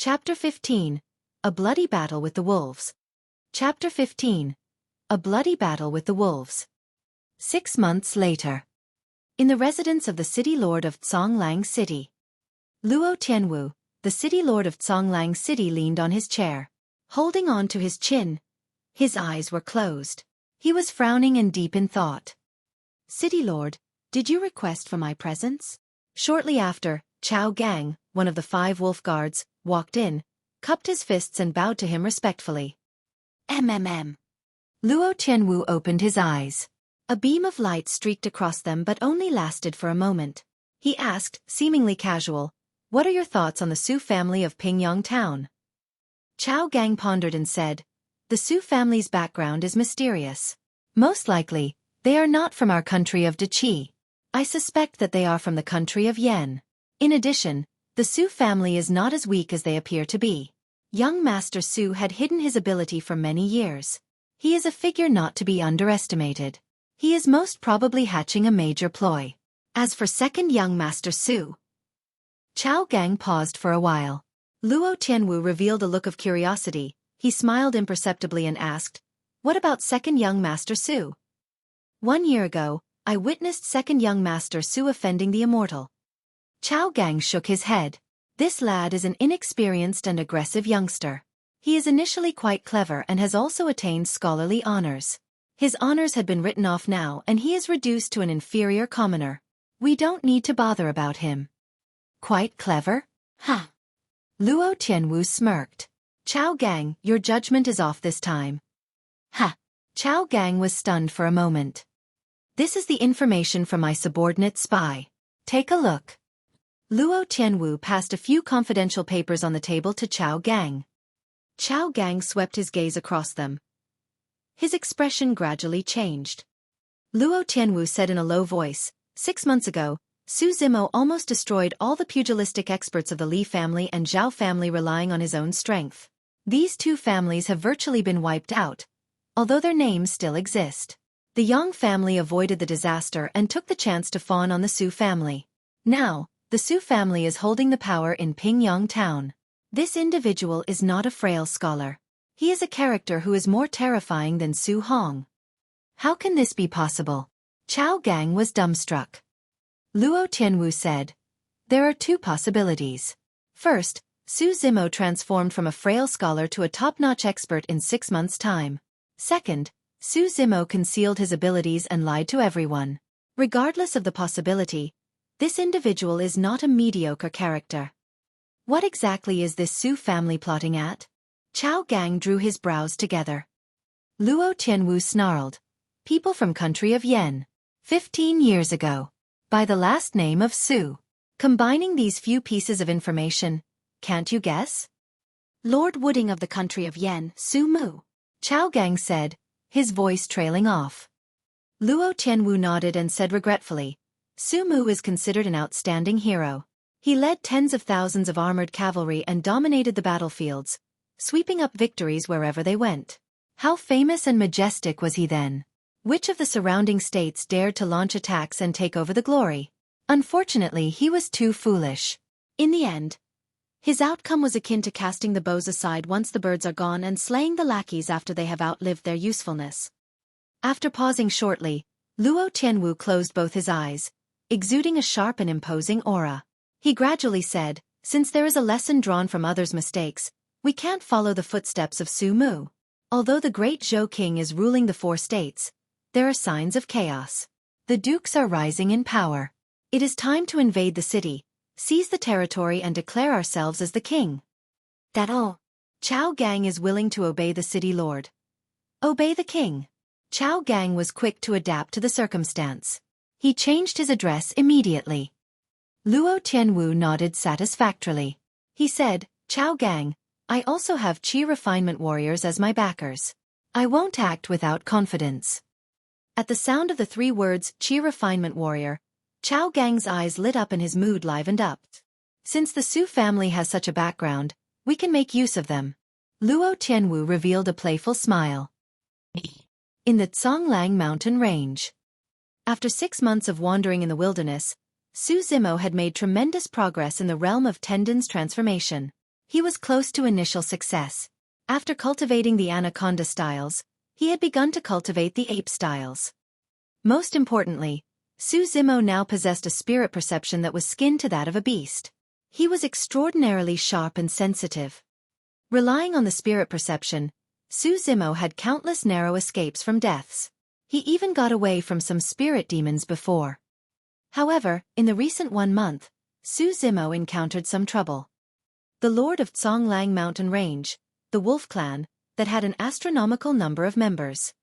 Chapter 15. A Bloody Battle with the Wolves. Chapter 15. A Bloody Battle with the Wolves. 6 months later. In the residence of the city lord of Zhonglang City. Luo Tianwu, the city lord of Zhonglang City, leaned on his chair, holding on to his chin. His eyes were closed. He was frowning and deep in thought. City lord, did you request for my presence? Shortly after, Chao Gang, one of the 5 wolf guards, walked in, cupped his fists and bowed to him respectfully. Luo Tianwu opened his eyes. A beam of light streaked across them but only lasted for a moment. He asked, seemingly casual, "What are your thoughts on the Su family of Pingyang Town?" Chao Gang pondered and said, "The Su family's background is mysterious. Most likely, they are not from our country of Deqi. I suspect that they are from the country of Yan. In addition, the Su family is not as weak as they appear to be. Young Master Su had hidden his ability for many years. He is a figure not to be underestimated. He is most probably hatching a major ploy. As for second young Master Su..." Chao Gang paused for a while. Luo Tianwu revealed a look of curiosity. He smiled imperceptibly and asked, "What about second young Master Su?" "1 year ago, I witnessed second young Master Su offending the immortal." Chao Gang shook his head. "This lad is an inexperienced and aggressive youngster. He is initially quite clever and has also attained scholarly honors. His honors had been written off now and he is reduced to an inferior commoner. We don't need to bother about him." "Quite clever? Huh." Luo Tianwu smirked. "Chao Gang, your judgment is off this time." "Ha!" Chao Gang was stunned for a moment. "This is the information from my subordinate spy. Take a look." Luo Tianwu passed a few confidential papers on the table to Chao Gang. Chao Gang swept his gaze across them. His expression gradually changed. Luo Tianwu said in a low voice, "6 months ago, Su Zimo almost destroyed all the pugilistic experts of the Li family and Zhao family relying on his own strength. These 2 families have virtually been wiped out, although their names still exist. The Yang family avoided the disaster and took the chance to fawn on the Su family. Now, the Su family is holding the power in Pingyang Town. This individual is not a frail scholar. He is a character who is more terrifying than Su Hong." "How can this be possible?" Chao Gang was dumbstruck. Luo Tianwu said, "There are 2 possibilities. First, Su Zimo transformed from a frail scholar to a top-notch expert in 6 months' time. Second, Su Zimo concealed his abilities and lied to everyone. Regardless of the possibility, this individual is not a mediocre character." "What exactly is this Su family plotting at?" Chao Gang drew his brows together. Luo Tianwu snarled, "People from country of Yan. 15 years ago. By the last name of Su. Combining these few pieces of information, can't you guess?" "Lord Wooding of the country of Yan, Su Mu," Chao Gang said, his voice trailing off. Luo Tianwu nodded and said regretfully, "Su Mu is considered an outstanding hero. He led tens of thousands of armored cavalry and dominated the battlefields, sweeping up victories wherever they went. How famous and majestic was he then? Which of the surrounding states dared to launch attacks and take over the glory? Unfortunately, he was too foolish. In the end, his outcome was akin to casting the bows aside once the birds are gone and slaying the lackeys after they have outlived their usefulness." After pausing shortly, Luo Tianwu closed both his eyes, exuding a sharp and imposing aura. He gradually said, "Since there is a lesson drawn from others' mistakes, we can't follow the footsteps of Su Mu. Although the great Zhou King is ruling the 4 states, there are signs of chaos. The dukes are rising in power. It is time to invade the city, seize the territory and declare ourselves as the king." "That all?" Chao Gang is willing to obey the city lord. "Obey the king." Chao Gang was quick to adapt to the circumstance. He changed his address immediately. Luo Tianwu nodded satisfactorily. He said, "Chao Gang, I also have Qi refinement warriors as my backers. I won't act without confidence." At the sound of the 3 words, Qi refinement warrior, Chao Gang's eyes lit up and his mood livened up. "Since the Su family has such a background, we can make use of them." Luo Tianwu revealed a playful smile. In the Zhonglang mountain range. After 6 months of wandering in the wilderness, Su Zimo had made tremendous progress in the realm of Tenden's transformation. He was close to initial success. After cultivating the anaconda styles, he had begun to cultivate the ape styles. Most importantly, Su Zimo now possessed a spirit perception that was skin to that of a beast. He was extraordinarily sharp and sensitive. Relying on the spirit perception, Su Zimo had countless narrow escapes from deaths. He even got away from some spirit demons before. However, in the recent 1 month, Su Zimo encountered some trouble. The lord of Zhonglang Mountain Range, the wolf clan, that had an astronomical number of members.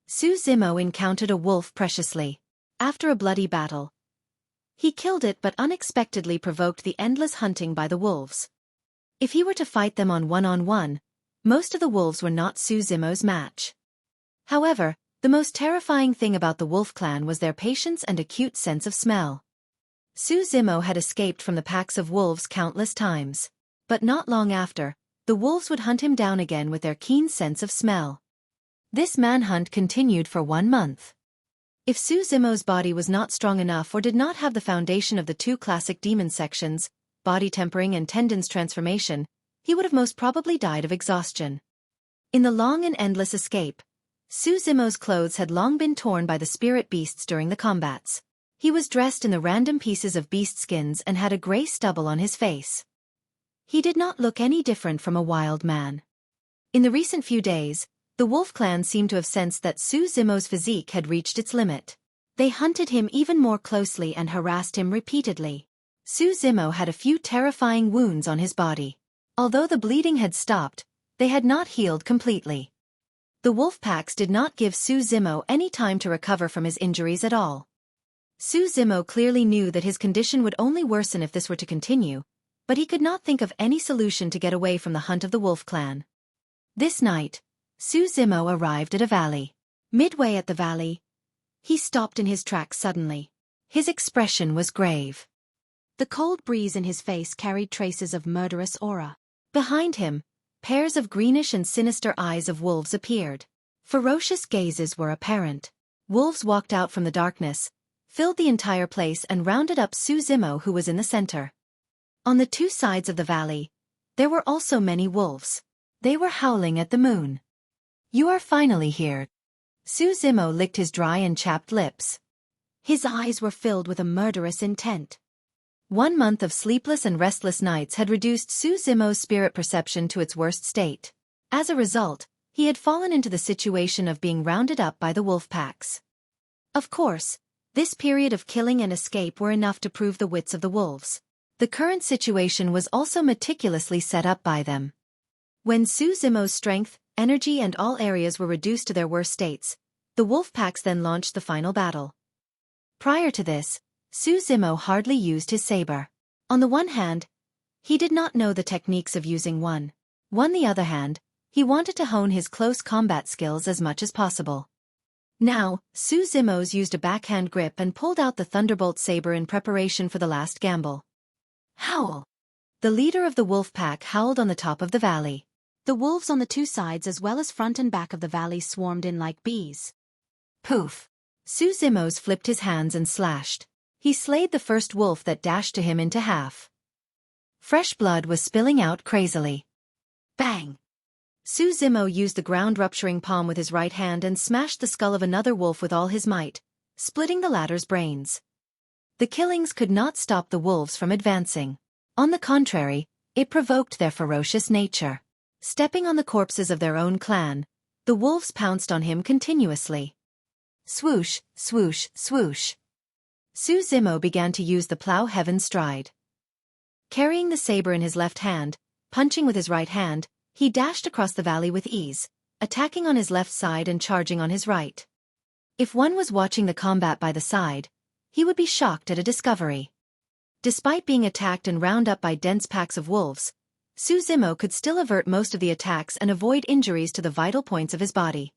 Su Zimo encountered a wolf preciously. After a bloody battle, he killed it but unexpectedly provoked the endless hunting by the wolves. If he were to fight them on one-on-one, most of the wolves were not Su Zimo's match. However, the most terrifying thing about the wolf clan was their patience and acute sense of smell. Su Zimo had escaped from the packs of wolves countless times. But not long after, the wolves would hunt him down again with their keen sense of smell. This manhunt continued for 1 month. If Su Zimo's body was not strong enough or did not have the foundation of the 2 classic demon sections, body tempering and tendons transformation, he would have most probably died of exhaustion. In the long and endless escape, Su Zimo's clothes had long been torn by the spirit beasts during the combats. He was dressed in the random pieces of beast skins and had a gray stubble on his face. He did not look any different from a wild man. In the recent few days, the wolf clan seemed to have sensed that Su Zimo's physique had reached its limit. They hunted him even more closely and harassed him repeatedly. Su Zimo had a few terrifying wounds on his body. Although the bleeding had stopped, they had not healed completely. The wolf packs did not give Su Zimo any time to recover from his injuries at all. Su Zimo clearly knew that his condition would only worsen if this were to continue, but he could not think of any solution to get away from the hunt of the wolf clan. This night, Su Zimo arrived at a valley. Midway at the valley, he stopped in his tracks suddenly. His expression was grave. The cold breeze in his face carried traces of murderous aura. Behind him, pairs of greenish and sinister eyes of wolves appeared. Ferocious gazes were apparent. Wolves walked out from the darkness, filled the entire place and rounded up Su Zimo, who was in the center. On the 2 sides of the valley, there were also many wolves. They were howling at the moon. "You are finally here." Su Zimo licked his dry and chapped lips. His eyes were filled with a murderous intent. 1 month of sleepless and restless nights had reduced Su Zimo's spirit perception to its worst state. As a result, he had fallen into the situation of being rounded up by the wolf packs. Of course, this period of killing and escape were enough to prove the wits of the wolves. The current situation was also meticulously set up by them. When Su Zimo's strength, energy and all areas were reduced to their worst states, the wolf packs then launched the final battle. Prior to this, Su Zimo hardly used his saber. On the one hand, he did not know the techniques of using one. On the other hand, he wanted to hone his close combat skills as much as possible. Now, Su Zimo's used a backhand grip and pulled out the Thunderbolt saber in preparation for the last gamble. Howl! The leader of the wolf pack howled on the top of the valley. The wolves on the 2 sides as well as front and back of the valley swarmed in like bees. Poof! Su Zimo's flipped his hands and slashed. He slayed the first wolf that dashed to him into half. Fresh blood was spilling out crazily. Bang! Su Zimo used the ground-rupturing palm with his right hand and smashed the skull of another wolf with all his might, splitting the latter's brains. The killings could not stop the wolves from advancing. On the contrary, it provoked their ferocious nature. Stepping on the corpses of their own clan, the wolves pounced on him continuously. Swoosh, swoosh, swoosh. Su Zimo began to use the plow heaven stride. Carrying the saber in his left hand, punching with his right hand, he dashed across the valley with ease, attacking on his left side and charging on his right. If one was watching the combat by the side, he would be shocked at a discovery. Despite being attacked and round up by dense packs of wolves, Su Zimo could still avert most of the attacks and avoid injuries to the vital points of his body.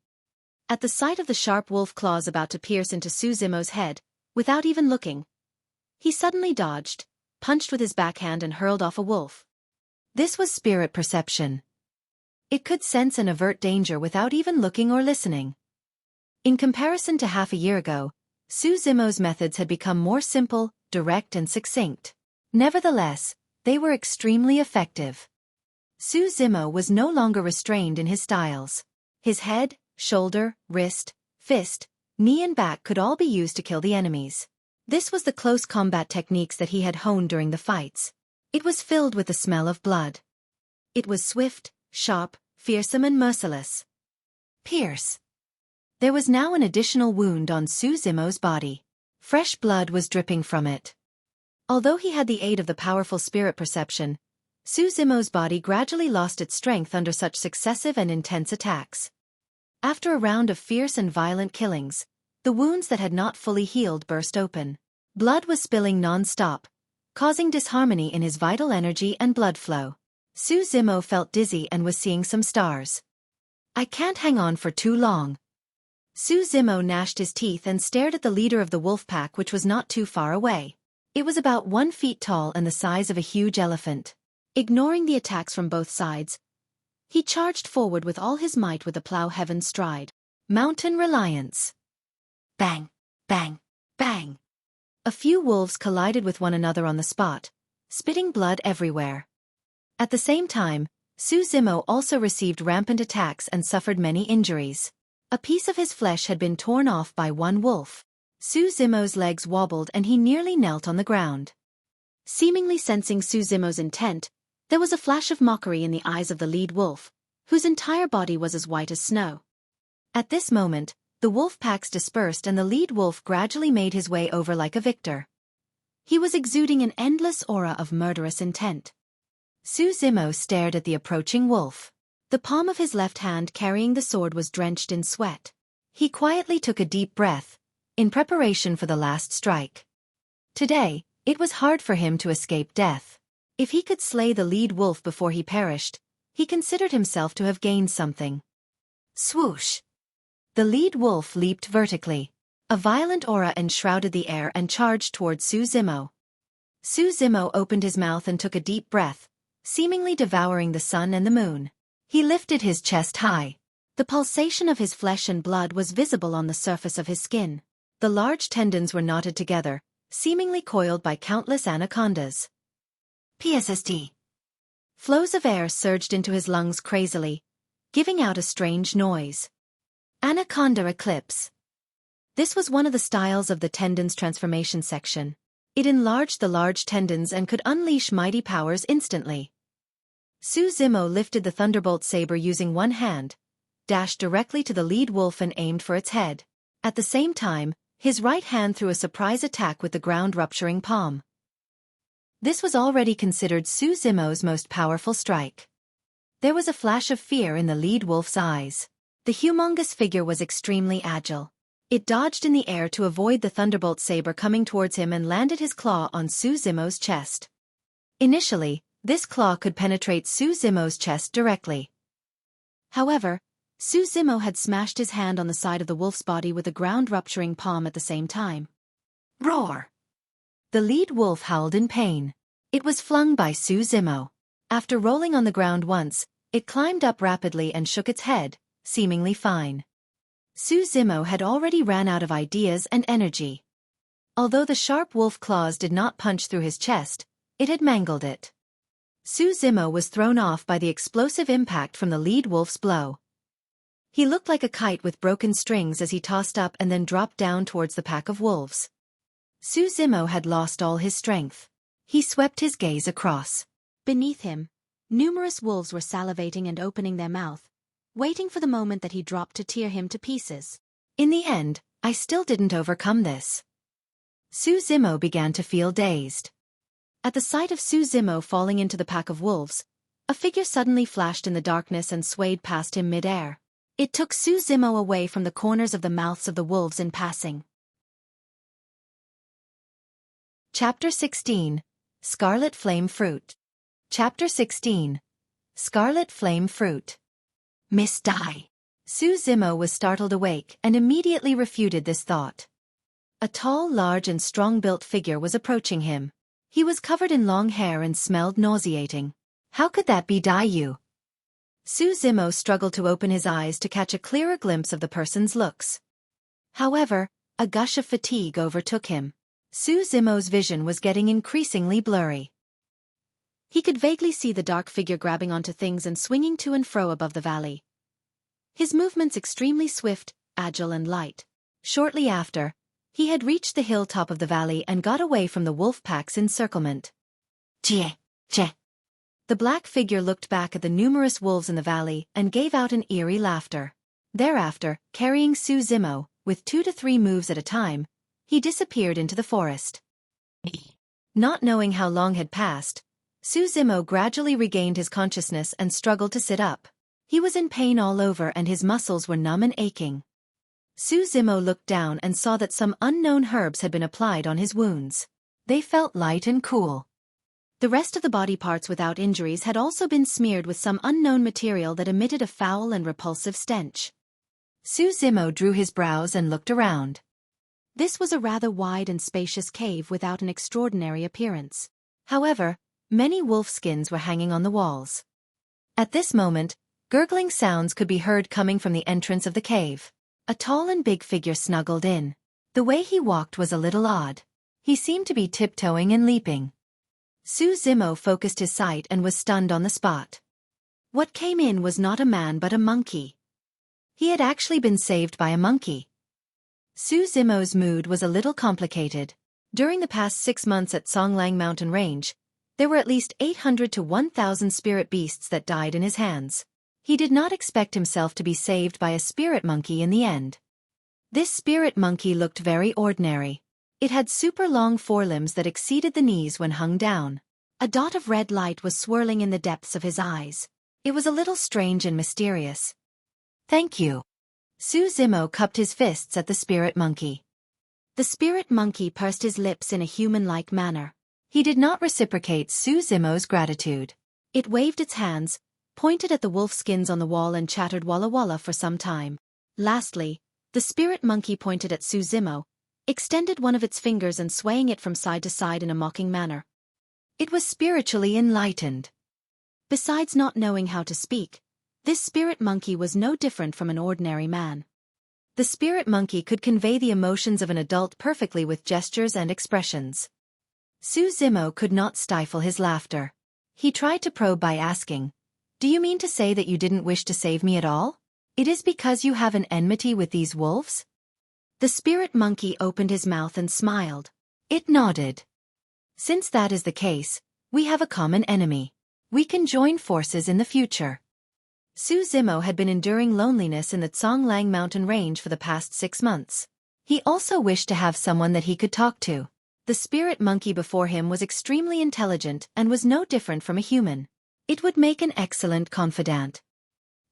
At the sight of the sharp wolf claws about to pierce into Su Zimo's head, without even looking, he suddenly dodged, punched with his backhand and hurled off a wolf. This was spirit perception. It could sense and avert danger without even looking or listening. In comparison to half a year ago, Su Zimo's methods had become more simple, direct and succinct. Nevertheless, they were extremely effective. Su Zimo was no longer restrained in his styles. His head, shoulder, wrist, fist, knee and back could all be used to kill the enemies. This was the close combat techniques that he had honed during the fights. It was filled with the smell of blood. It was swift, sharp, fearsome and merciless. Pierce. There was now an additional wound on Su Zimo's body. Fresh blood was dripping from it. Although he had the aid of the powerful spirit perception, Su Zimo's body gradually lost its strength under such successive and intense attacks. After a round of fierce and violent killings, the wounds that had not fully healed burst open. Blood was spilling non-stop, causing disharmony in his vital energy and blood flow. Su Zimo felt dizzy and was seeing some stars. I can't hang on for too long. Su Zimo gnashed his teeth and stared at the leader of the wolf pack, which was not too far away. It was about 1 foot tall and the size of a huge elephant. Ignoring the attacks from both sides, he charged forward with all his might with the plow heaven stride. Mountain Reliance. Bang, bang, bang. A few wolves collided with one another on the spot, spitting blood everywhere. At the same time, Su Zimo also received rampant attacks and suffered many injuries. A piece of his flesh had been torn off by one wolf. Su Zimo's legs wobbled and he nearly knelt on the ground. Seemingly sensing Su Zimo's intent, there was a flash of mockery in the eyes of the lead wolf, whose entire body was as white as snow. At this moment, the wolf packs dispersed and the lead wolf gradually made his way over like a victor. He was exuding an endless aura of murderous intent. Su Zimo stared at the approaching wolf. The palm of his left hand carrying the sword was drenched in sweat. He quietly took a deep breath, in preparation for the last strike. Today, it was hard for him to escape death. If he could slay the lead wolf before he perished, he considered himself to have gained something. Swoosh! The lead wolf leaped vertically. A violent aura enshrouded the air and charged toward Su Zimo. Su Zimo opened his mouth and took a deep breath, seemingly devouring the sun and the moon. He lifted his chest high. The pulsation of his flesh and blood was visible on the surface of his skin. The large tendons were knotted together, seemingly coiled by countless anacondas. PSSD. Flows of air surged into his lungs crazily, giving out a strange noise. Anaconda Eclipse. This was one of the styles of the tendons transformation section. It enlarged the large tendons and could unleash mighty powers instantly. Su Zimo lifted the Thunderbolt Saber using one hand, dashed directly to the lead wolf and aimed for its head. At the same time, his right hand threw a surprise attack with the ground-rupturing palm. This was already considered Su Zimo's most powerful strike. There was a flash of fear in the lead wolf's eyes. The humongous figure was extremely agile. It dodged in the air to avoid the Thunderbolt Saber coming towards him and landed his claw on Su Zimo's chest. Initially, this claw could penetrate Su Zimo's chest directly. However, Su Zimo had smashed his hand on the side of the wolf's body with a ground-rupturing palm at the same time. Roar! The lead wolf howled in pain. It was flung by Su Zimo. After rolling on the ground once, it climbed up rapidly and shook its head, seemingly fine. Su Zimo had already ran out of ideas and energy. Although the sharp wolf claws did not punch through his chest, it had mangled it. Su Zimo was thrown off by the explosive impact from the lead wolf's blow. He looked like a kite with broken strings as he tossed up and then dropped down towards the pack of wolves. Su Zimo had lost all his strength. He swept his gaze across. Beneath him, numerous wolves were salivating and opening their mouth, waiting for the moment that he dropped to tear him to pieces. In the end, I still didn't overcome this. Su Zimo began to feel dazed. At the sight of Su Zimo falling into the pack of wolves, a figure suddenly flashed in the darkness and swayed past him mid-air. It took Su Zimo away from the corners of the mouths of the wolves in passing. Chapter 16. Scarlet Flame Fruit. Chapter 16. Scarlet Flame Fruit. Miss Die. Su Zimo was startled awake and immediately refuted this thought. A tall, large and strong-built figure was approaching him. He was covered in long hair and smelled nauseating. How could that be Dai? Su Zimo struggled to open his eyes to catch a clearer glimpse of the person's looks. However, a gush of fatigue overtook him. Su Zimo's vision was getting increasingly blurry. He could vaguely see the dark figure grabbing onto things and swinging to and fro above the valley. His movements extremely swift, agile and light. Shortly after, he had reached the hilltop of the valley and got away from the wolf pack's encirclement. Jie, jie. The black figure looked back at the numerous wolves in the valley and gave out an eerie laughter. Thereafter, carrying Su Zimo, with 2 to 3 moves at a time, he disappeared into the forest. Not knowing how long had passed, Su Zimo gradually regained his consciousness and struggled to sit up. He was in pain all over and his muscles were numb and aching. Su Zimo looked down and saw that some unknown herbs had been applied on his wounds. They felt light and cool. The rest of the body parts without injuries had also been smeared with some unknown material that emitted a foul and repulsive stench. Su Zimo drew his brows and looked around. This was a rather wide and spacious cave without an extraordinary appearance. However, many wolf skins were hanging on the walls. At this moment, gurgling sounds could be heard coming from the entrance of the cave. A tall and big figure snuggled in. The way he walked was a little odd. He seemed to be tiptoeing and leaping. Su Zimo focused his sight and was stunned on the spot. What came in was not a man but a monkey. He had actually been saved by a monkey. Su Zimo's mood was a little complicated. During the past 6 months at Songlang Mountain Range, there were at least 800 to 1,000 spirit beasts that died in his hands. He did not expect himself to be saved by a spirit monkey in the end. This spirit monkey looked very ordinary. It had super long forelimbs that exceeded the knees when hung down. A dot of red light was swirling in the depths of his eyes. It was a little strange and mysterious. Thank you. Su Zimo cupped his fists at the spirit monkey. The spirit monkey pursed his lips in a human-like manner. He did not reciprocate Su Zimo's gratitude. It waved its hands, pointed at the wolf skins on the wall and chattered walla walla for some time. Lastly, the spirit monkey pointed at Su Zimo, extended one of its fingers and swaying it from side to side in a mocking manner. It was spiritually enlightened. Besides not knowing how to speak, this spirit monkey was no different from an ordinary man. The spirit monkey could convey the emotions of an adult perfectly with gestures and expressions. Su Zimo could not stifle his laughter. He tried to probe by asking, "Do you mean to say that you didn't wish to save me at all? It is because you have an enmity with these wolves?" The spirit monkey opened his mouth and smiled. It nodded. "Since that is the case, we have a common enemy. We can join forces in the future." Su Zimo had been enduring loneliness in the Songlang Mountain Range for the past 6 months. He also wished to have someone that he could talk to. The spirit monkey before him was extremely intelligent and was no different from a human. It would make an excellent confidant.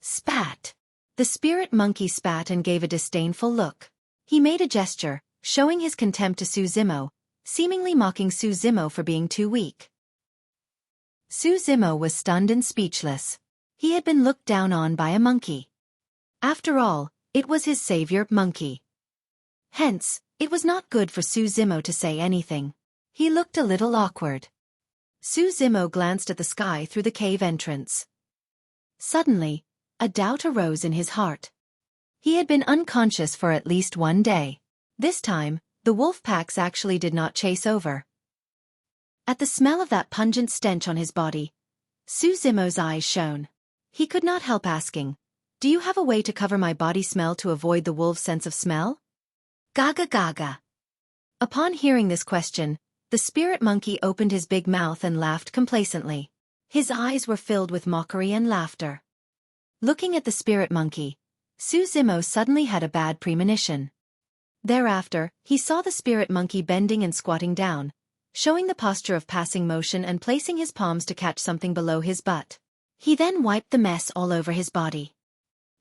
Spat. The spirit monkey spat and gave a disdainful look. He made a gesture, showing his contempt to Su Zimo, seemingly mocking Su Zimo for being too weak. Su Zimo was stunned and speechless. He had been looked down on by a monkey. After all, it was his savior, monkey. Hence, it was not good for Su Zimo to say anything. He looked a little awkward. Su Zimo glanced at the sky through the cave entrance. Suddenly, a doubt arose in his heart. He had been unconscious for at least 1 day. This time, the wolf packs actually did not chase over. At the smell of that pungent stench on his body, Su Zimo's eyes shone. He could not help asking, "Do you have a way to cover my body smell to avoid the wolf's sense of smell?" Gaga gaga. Upon hearing this question, the spirit monkey opened his big mouth and laughed complacently. His eyes were filled with mockery and laughter. Looking at the spirit monkey, Su Zimo suddenly had a bad premonition. Thereafter, he saw the spirit monkey bending and squatting down, showing the posture of passing motion and placing his palms to catch something below his butt. He then wiped the mess all over his body.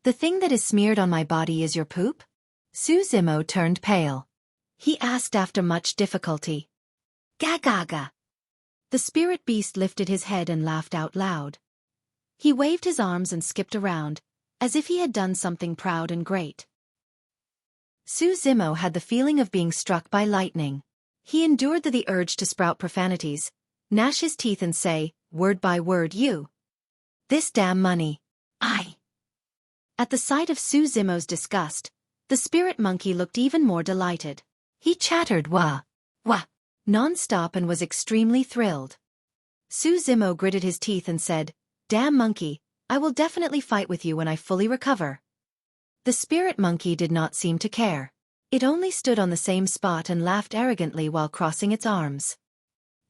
"The thing that is smeared on my body is your poop?" Su Zimo turned pale. He asked after much difficulty. Gagaga. The spirit beast lifted his head and laughed out loud. He waved his arms and skipped around, as if he had done something proud and great. Su Zimo had the feeling of being struck by lightning. He endured the urge to sprout profanities, gnash his teeth and say, word by word, "You. This damn money. I." At the sight of Su Zimo's disgust, the spirit monkey looked even more delighted. He chattered wah, wah, non-stop and was extremely thrilled. Su Zimo gritted his teeth and said, "Damn monkey, I will definitely fight with you when I fully recover." The spirit monkey did not seem to care. It only stood on the same spot and laughed arrogantly while crossing its arms.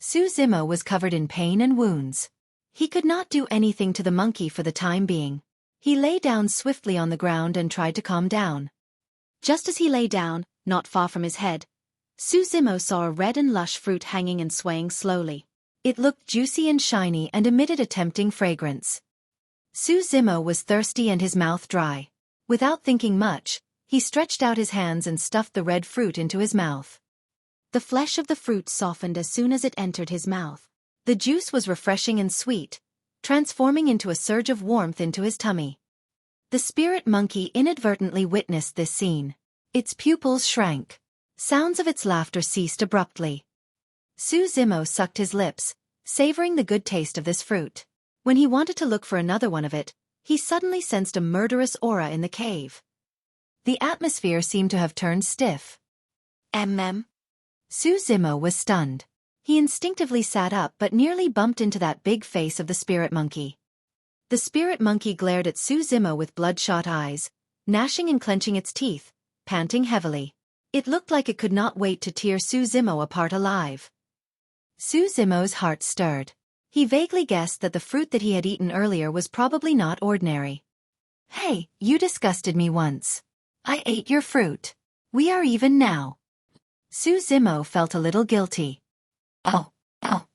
Su Zimo was covered in pain and wounds. He could not do anything to the monkey for the time being. He lay down swiftly on the ground and tried to calm down. Just as he lay down, not far from his head, Su Zimo saw a red and lush fruit hanging and swaying slowly. It looked juicy and shiny and emitted a tempting fragrance. Su Zimo was thirsty and his mouth dry. Without thinking much, he stretched out his hands and stuffed the red fruit into his mouth. The flesh of the fruit softened as soon as it entered his mouth. The juice was refreshing and sweet, transforming into a surge of warmth into his tummy. The spirit monkey inadvertently witnessed this scene. Its pupils shrank. Sounds of its laughter ceased abruptly. Su Zimo sucked his lips, savoring the good taste of this fruit. When he wanted to look for another one of it, he suddenly sensed a murderous aura in the cave. The atmosphere seemed to have turned stiff. Su Zimo was stunned. He instinctively sat up but nearly bumped into that big face of the spirit monkey. The spirit monkey glared at Su Zimo with bloodshot eyes, gnashing and clenching its teeth, panting heavily. It looked like it could not wait to tear Su Zimo apart alive. Su Zimo's heart stirred. He vaguely guessed that the fruit that he had eaten earlier was probably not ordinary. "Hey, you disgusted me once. I ate your fruit. We are even now." Su Zimo felt a little guilty. "Oh, oh."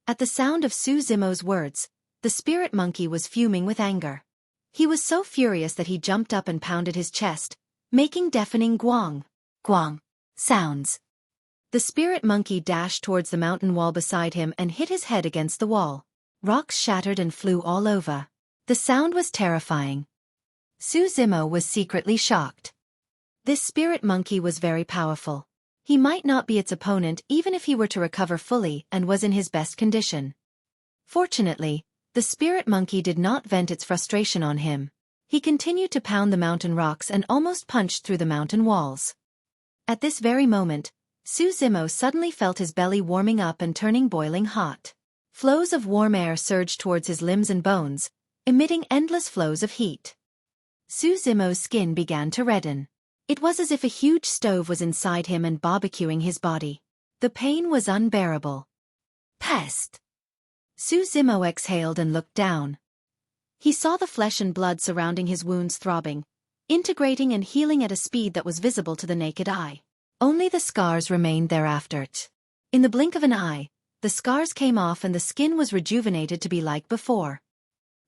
At the sound of Su Zimo's words, the spirit monkey was fuming with anger. He was so furious that he jumped up and pounded his chest, making deafening gwang, gwang sounds. The spirit monkey dashed towards the mountain wall beside him and hit his head against the wall. Rocks shattered and flew all over. The sound was terrifying. Su Zimo was secretly shocked. This spirit monkey was very powerful. He might not be its opponent even if he were to recover fully and was in his best condition. Fortunately, the spirit monkey did not vent its frustration on him. He continued to pound the mountain rocks and almost punched through the mountain walls. At this very moment, Su Zimo suddenly felt his belly warming up and turning boiling hot. Flows of warm air surged towards his limbs and bones, emitting endless flows of heat. Su Zimo's skin began to redden. It was as if a huge stove was inside him and barbecuing his body. The pain was unbearable. Pest! Su Zimo exhaled and looked down. He saw the flesh and blood surrounding his wounds throbbing, integrating and healing at a speed that was visible to the naked eye. Only the scars remained thereafter. In the blink of an eye, the scars came off and the skin was rejuvenated to be like before.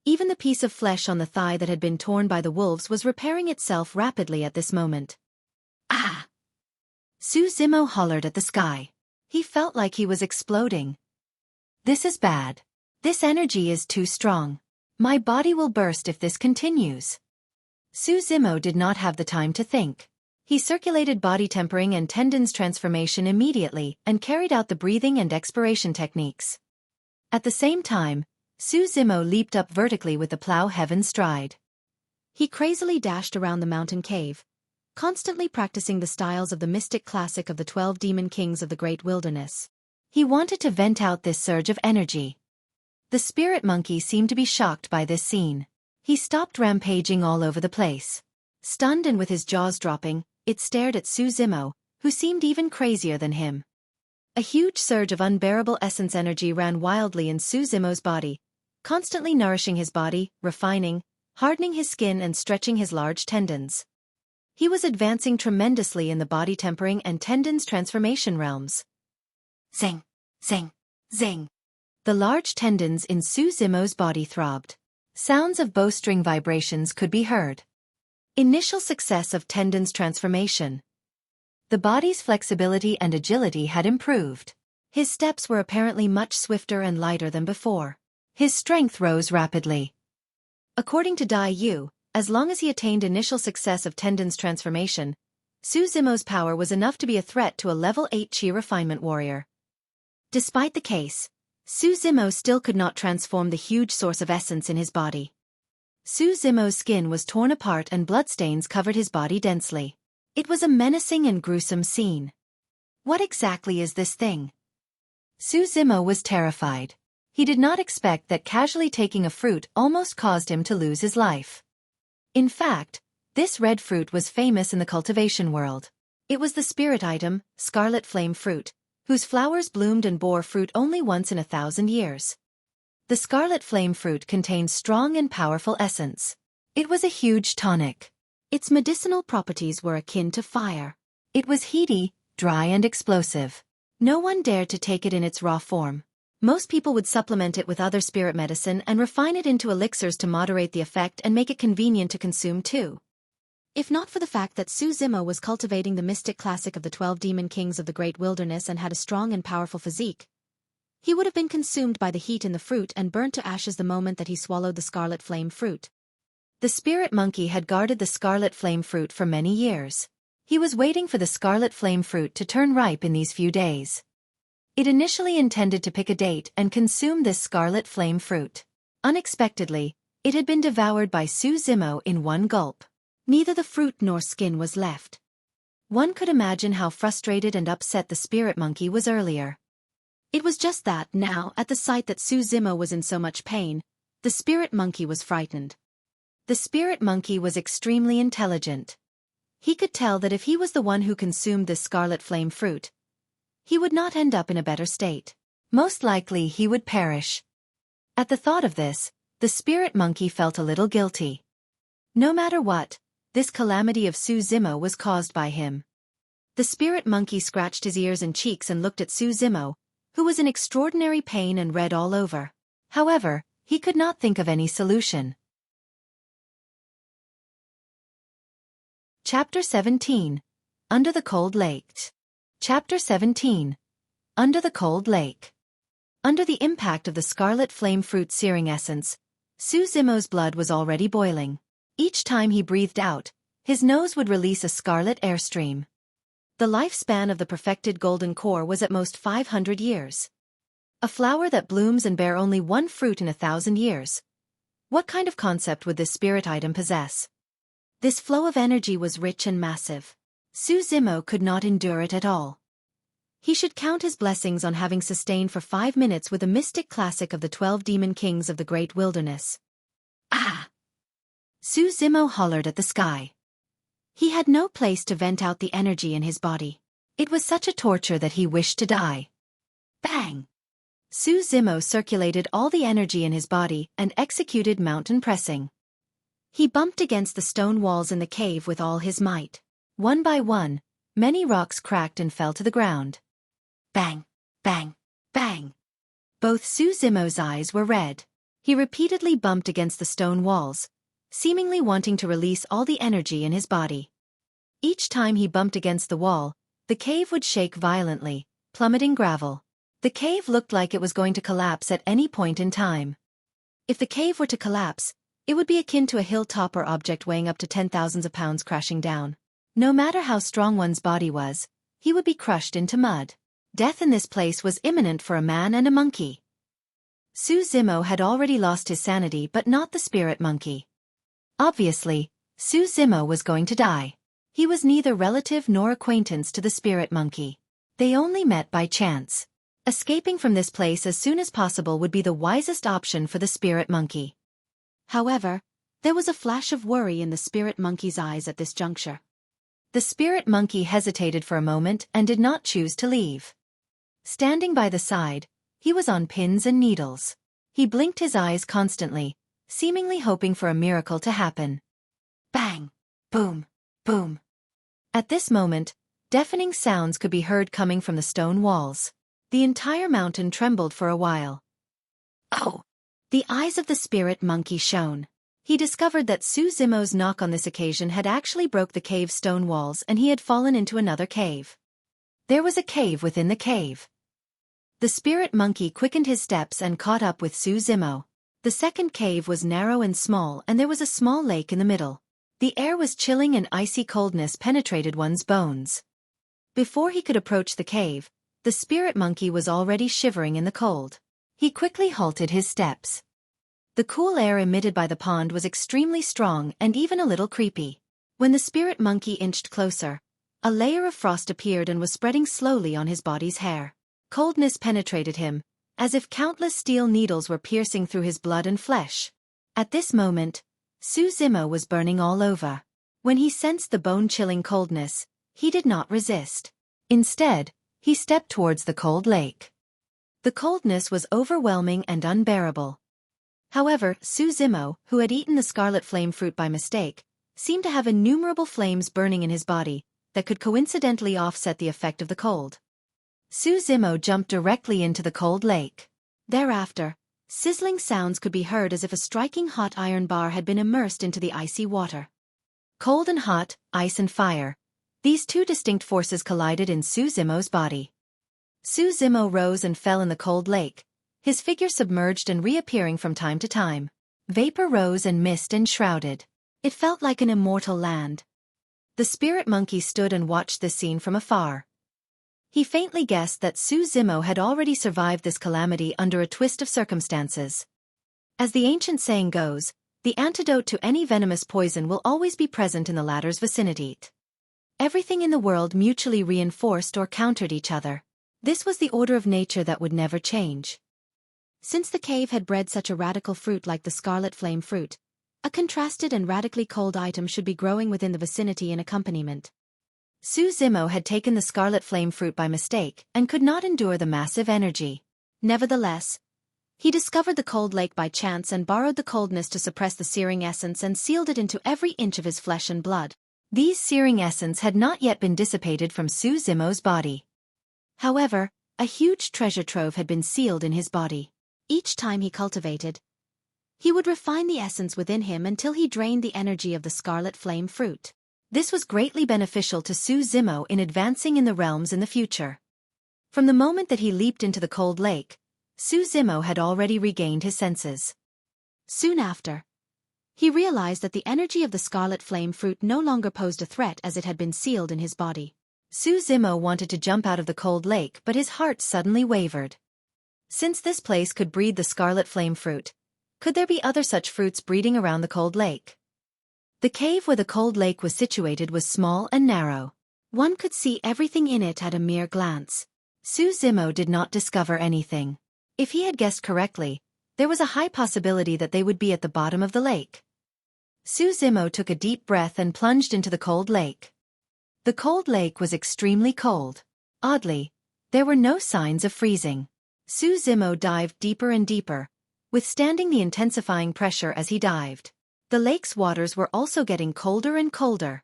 Even the piece of flesh on the thigh that had been torn by the wolves was repairing itself rapidly at this moment. Ah! Su Zimo hollered at the sky. He felt like he was exploding. "This is bad. This energy is too strong. My body will burst if this continues." Su Zimo did not have the time to think. He circulated body tempering and tendons transformation immediately and carried out the breathing and expiration techniques. At the same time, Su Zimo leaped up vertically with the plow heaven stride. He crazily dashed around the mountain cave, constantly practicing the styles of the mystic classic of the 12 demon kings of the great wilderness. He wanted to vent out this surge of energy. The spirit monkey seemed to be shocked by this scene. He stopped rampaging all over the place. Stunned and with his jaws dropping, it stared at Su Zimo, who seemed even crazier than him. A huge surge of unbearable essence energy ran wildly in Su Zimo's body, constantly nourishing his body, refining, hardening his skin and stretching his large tendons. He was advancing tremendously in the body tempering and tendons transformation realms. Zing, zing, zing. The large tendons in Su Zimo's body throbbed. Sounds of bowstring vibrations could be heard. Initial success of tendons transformation. The body's flexibility and agility had improved. His steps were apparently much swifter and lighter than before. His strength rose rapidly. According to Dai Yu, as long as he attained initial success of tendons transformation, Su Zimo's power was enough to be a threat to a level 8 Qi refinement warrior. Despite the case, Su Zimo still could not transform the huge source of essence in his body. Su Zimo's skin was torn apart and bloodstains covered his body densely. It was a menacing and gruesome scene. What exactly is this thing? Su Zimo was terrified. He did not expect that casually taking a fruit almost caused him to lose his life. In fact, this red fruit was famous in the cultivation world. It was the spirit item, Scarlet Flame Fruit, whose flowers bloomed and bore fruit only once in 1,000 years. The Scarlet Flame Fruit contained strong and powerful essence. It was a huge tonic. Its medicinal properties were akin to fire. It was heady, dry and explosive. No one dared to take it in its raw form. Most people would supplement it with other spirit medicine and refine it into elixirs to moderate the effect and make it convenient to consume too. If not for the fact that Xueqi was cultivating the mystic classic of the 12 demon kings of the great wilderness and had a strong and powerful physique, he would have been consumed by the heat in the fruit and burnt to ashes the moment that he swallowed the Scarlet Flame Fruit. The spirit monkey had guarded the Scarlet Flame Fruit for many years. He was waiting for the Scarlet Flame Fruit to turn ripe in these few days. It initially intended to pick a date and consume this Scarlet Flame Fruit. Unexpectedly, it had been devoured by Xueqi in one gulp. Neither the fruit nor skin was left. One could imagine how frustrated and upset the spirit monkey was earlier. It was just that now, at the sight that Xueqi was in so much pain, the spirit monkey was frightened. The spirit monkey was extremely intelligent. He could tell that if he was the one who consumed this Scarlet Flame Fruit, he would not end up in a better state. Most likely he would perish. At the thought of this, the spirit monkey felt a little guilty. No matter what, this calamity of Xueqi was caused by him. The spirit monkey scratched his ears and cheeks and looked at Xueqi, who was in extraordinary pain and red all over. However, he could not think of any solution. Chapter 17. Under the Cold Lake. Chapter 17. Under the Cold Lake. Under the impact of the Scarlet Flame Fruit searing essence, Xueqi's blood was already boiling. Each time he breathed out, his nose would release a scarlet airstream. The lifespan of the perfected golden core was at most 500 years. A flower that blooms and bear only one fruit in 1,000 years. What kind of concept would this spirit item possess? This flow of energy was rich and massive. Xueqi could not endure it at all. He should count his blessings on having sustained for 5 minutes with a mystic classic of the 12 demon kings of the great wilderness. Ah! Xueqi hollered at the sky. He had no place to vent out the energy in his body. It was such a torture that he wished to die. Bang! Xueqi circulated all the energy in his body and executed mountain pressing. He bumped against the stone walls in the cave with all his might. One by one, many rocks cracked and fell to the ground. Bang! Bang! Bang! Both Xueqi's eyes were red. He repeatedly bumped against the stone walls, seemingly wanting to release all the energy in his body. Each time he bumped against the wall, the cave would shake violently, plummeting gravel. The cave looked like it was going to collapse at any point in time. If the cave were to collapse, it would be akin to a hilltop or object weighing up to 10,000s of pounds crashing down. No matter how strong one's body was, he would be crushed into mud. Death in this place was imminent for a man and a monkey. Xueqi had already lost his sanity, but not the spirit monkey. Obviously, Xueqi was going to die. He was neither relative nor acquaintance to the spirit monkey. They only met by chance. Escaping from this place as soon as possible would be the wisest option for the spirit monkey. However, there was a flash of worry in the spirit monkey's eyes at this juncture. The spirit monkey hesitated for a moment and did not choose to leave. Standing by the side, he was on pins and needles. He blinked his eyes constantly, seemingly hoping for a miracle to happen. Bang! Boom! Boom! At this moment, deafening sounds could be heard coming from the stone walls. The entire mountain trembled for a while. Oh! The eyes of the spirit monkey shone. He discovered that Xueqi's knock on this occasion had actually broke the cave's stone walls and he had fallen into another cave. There was a cave within the cave. The spirit monkey quickened his steps and caught up with Xueqi. The second cave was narrow and small and there was a small lake in the middle. The air was chilling and icy coldness penetrated one's bones. Before he could approach the cave, the spirit monkey was already shivering in the cold. He quickly halted his steps. The cool air emitted by the pond was extremely strong and even a little creepy. When the spirit monkey inched closer, a layer of frost appeared and was spreading slowly on his body's hair. Coldness penetrated him, as if countless steel needles were piercing through his blood and flesh. At this moment, Su Zimo was burning all over. When he sensed the bone-chilling coldness, he did not resist. Instead, he stepped towards the cold lake. The coldness was overwhelming and unbearable. However, Su Zimo, who had eaten the scarlet flame fruit by mistake, seemed to have innumerable flames burning in his body that could coincidentally offset the effect of the cold. Su Zimo jumped directly into the cold lake. Thereafter, sizzling sounds could be heard as if a striking hot iron bar had been immersed into the icy water. Cold and hot, ice and fire. These two distinct forces collided in Su Zimo's body. Su Zimo rose and fell in the cold lake, his figure submerged and reappearing from time to time. Vapor rose and mist enshrouded. It felt like an immortal land. The spirit monkey stood and watched this scene from afar. He faintly guessed that Su Zimo had already survived this calamity under a twist of circumstances. As the ancient saying goes, the antidote to any venomous poison will always be present in the latter's vicinity. Everything in the world mutually reinforced or countered each other. This was the order of nature that would never change. Since the cave had bred such a radical fruit like the scarlet flame fruit, a contrasted and radically cold item should be growing within the vicinity in accompaniment. Su Zimo had taken the scarlet flame fruit by mistake and could not endure the massive energy. Nevertheless, he discovered the cold lake by chance and borrowed the coldness to suppress the searing essence and sealed it into every inch of his flesh and blood. These searing essence had not yet been dissipated from Su Zimo's body. However, a huge treasure trove had been sealed in his body. Each time he cultivated, he would refine the essence within him until he drained the energy of the scarlet flame fruit. This was greatly beneficial to Su Zimo in advancing in the realms in the future. From the moment that he leaped into the cold lake, Su Zimo had already regained his senses. Soon after, he realized that the energy of the scarlet flame fruit no longer posed a threat as it had been sealed in his body. Su Zimo wanted to jump out of the cold lake, but his heart suddenly wavered. Since this place could breed the scarlet flame fruit, could there be other such fruits breeding around the cold lake? The cave where the cold lake was situated was small and narrow. One could see everything in it at a mere glance. Su Zimo did not discover anything. If he had guessed correctly, there was a high possibility that they would be at the bottom of the lake. Su Zimo took a deep breath and plunged into the cold lake. The cold lake was extremely cold. Oddly, there were no signs of freezing. Su Zimo dived deeper and deeper, withstanding the intensifying pressure as he dived. The lake's waters were also getting colder and colder.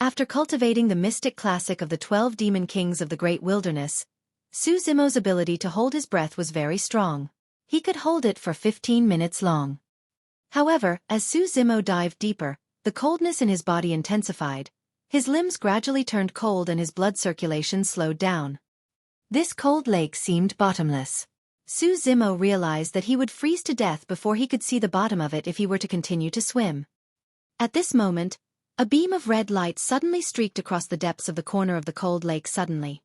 After cultivating the mystic classic of the 12 demon kings of the great wilderness, Su Zimo's ability to hold his breath was very strong. He could hold it for 15 minutes long. However, as Su Zimo dived deeper, the coldness in his body intensified, his limbs gradually turned cold and his blood circulation slowed down. This cold lake seemed bottomless. Su Zimo realized that he would freeze to death before he could see the bottom of it if he were to continue to swim. At this moment, a beam of red light suddenly streaked across the depths of the corner of the cold lake suddenly.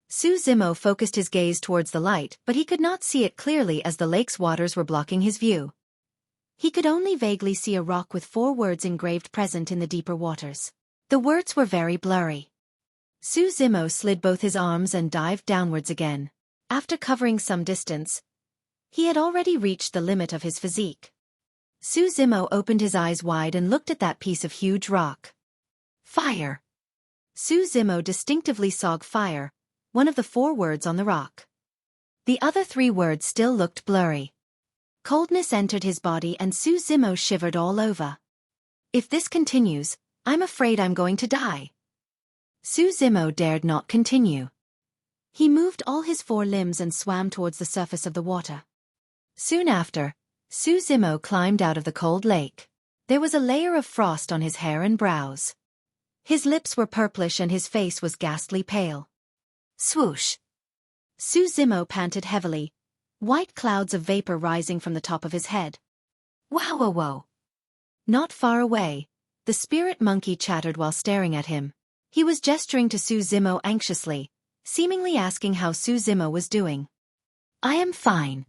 Su Zimo focused his gaze towards the light, but he could not see it clearly as the lake's waters were blocking his view. He could only vaguely see a rock with 4 words engraved present in the deeper waters. The words were very blurry. Su Zimo slid both his arms and dived downwards again. After covering some distance, he had already reached the limit of his physique. Su Zimo opened his eyes wide and looked at that piece of huge rock. Fire! Su Zimo distinctively saw fire, one of the 4 words on the rock. The other 3 words still looked blurry. Coldness entered his body and Su Zimo shivered all over. If this continues, I'm afraid I'm going to die. Su Zimo dared not continue. He moved all his 4 limbs and swam towards the surface of the water. Soon after, Su Zimo climbed out of the cold lake. There was a layer of frost on his hair and brows. His lips were purplish and his face was ghastly pale. Swoosh! Su Zimo panted heavily, white clouds of vapor rising from the top of his head. Wow wow wow! Not far away, the spirit monkey chattered while staring at him. He was gesturing to Su Zimo anxiously, seemingly asking how Su Zimo was doing. I am fine.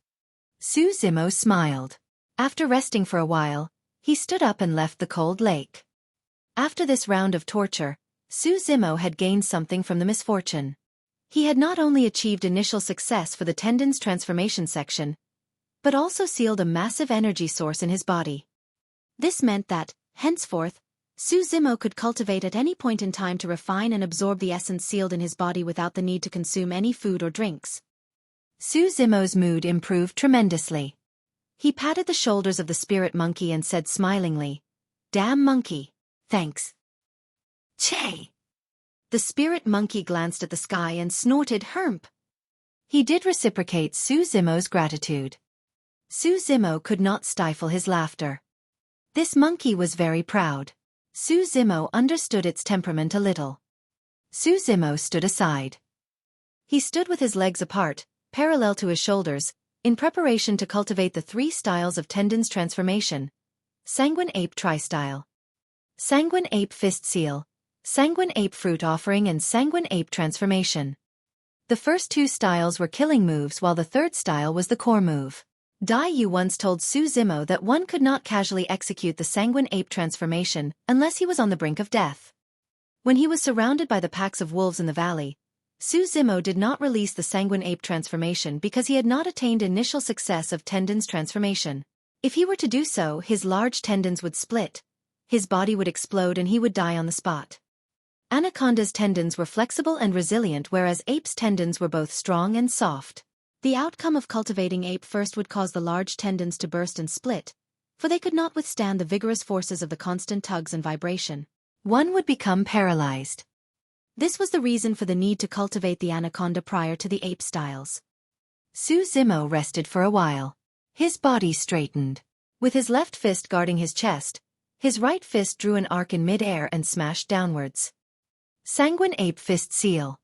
Su Zimo smiled. After resting for a while, he stood up and left the cold lake. After this round of torture, Su Zimo had gained something from the misfortune. He had not only achieved initial success for the tendon's transformation section, but also sealed a massive energy source in his body. This meant that, henceforth, Xueqi could cultivate at any point in time to refine and absorb the essence sealed in his body without the need to consume any food or drinks. Xueqi's mood improved tremendously. He patted the shoulders of the spirit monkey and said smilingly, "Damn monkey, thanks." Che! The spirit monkey glanced at the sky and snorted hermp. He did reciprocate Xueqi's gratitude. Xueqi could not stifle his laughter. This monkey was very proud. Xueqi understood its temperament a little. Xueqi stood aside. He stood with his legs apart, parallel to his shoulders, in preparation to cultivate the 3 styles of tendons transformation: Sanguine Ape Tri-Style, Sanguine Ape Fist Seal, Sanguine Ape Fruit Offering and Sanguine Ape Transformation. The first 2 styles were killing moves while the 3rd style was the core move. Dai Yu once told Xueqi that one could not casually execute the Sanguine Ape Transformation unless he was on the brink of death. When he was surrounded by the packs of wolves in the valley, Xueqi did not release the Sanguine Ape Transformation because he had not attained initial success of tendons transformation. If he were to do so, his large tendons would split, his body would explode and he would die on the spot. Anaconda's tendons were flexible and resilient, whereas Ape's tendons were both strong and soft. The outcome of cultivating Ape first would cause the large tendons to burst and split, for they could not withstand the vigorous forces of the constant tugs and vibration. One would become paralyzed. This was the reason for the need to cultivate the Anaconda prior to the Ape styles. Xueqi rested for a while. His body straightened. With his left fist guarding his chest, his right fist drew an arc in mid-air and smashed downwards. Sanguine Ape Fist Seal.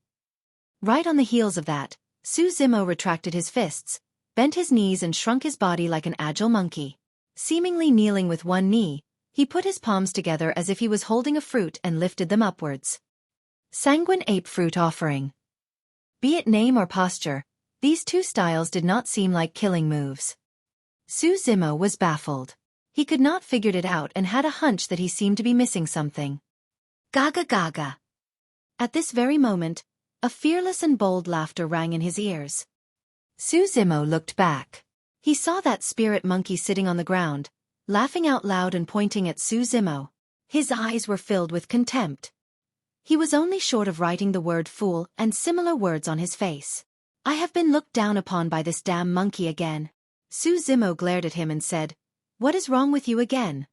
Right on the heels of that, Xueqi retracted his fists, bent his knees and shrunk his body like an agile monkey. Seemingly kneeling with one knee, he put his palms together as if he was holding a fruit and lifted them upwards. Sanguine Ape Fruit Offering. Be it name or posture, these 2 styles did not seem like killing moves. Xueqi was baffled. He could not figure it out and had a hunch that he seemed to be missing something. Gaga gaga. At this very moment, a fearless and bold laughter rang in his ears. Xueqi looked back. He saw that spirit monkey sitting on the ground, laughing out loud and pointing at Xueqi. His eyes were filled with contempt. He was only short of writing the word fool and similar words on his face. "I have been looked down upon by this damn monkey again." Xueqi glared at him and said, "What is wrong with you again?"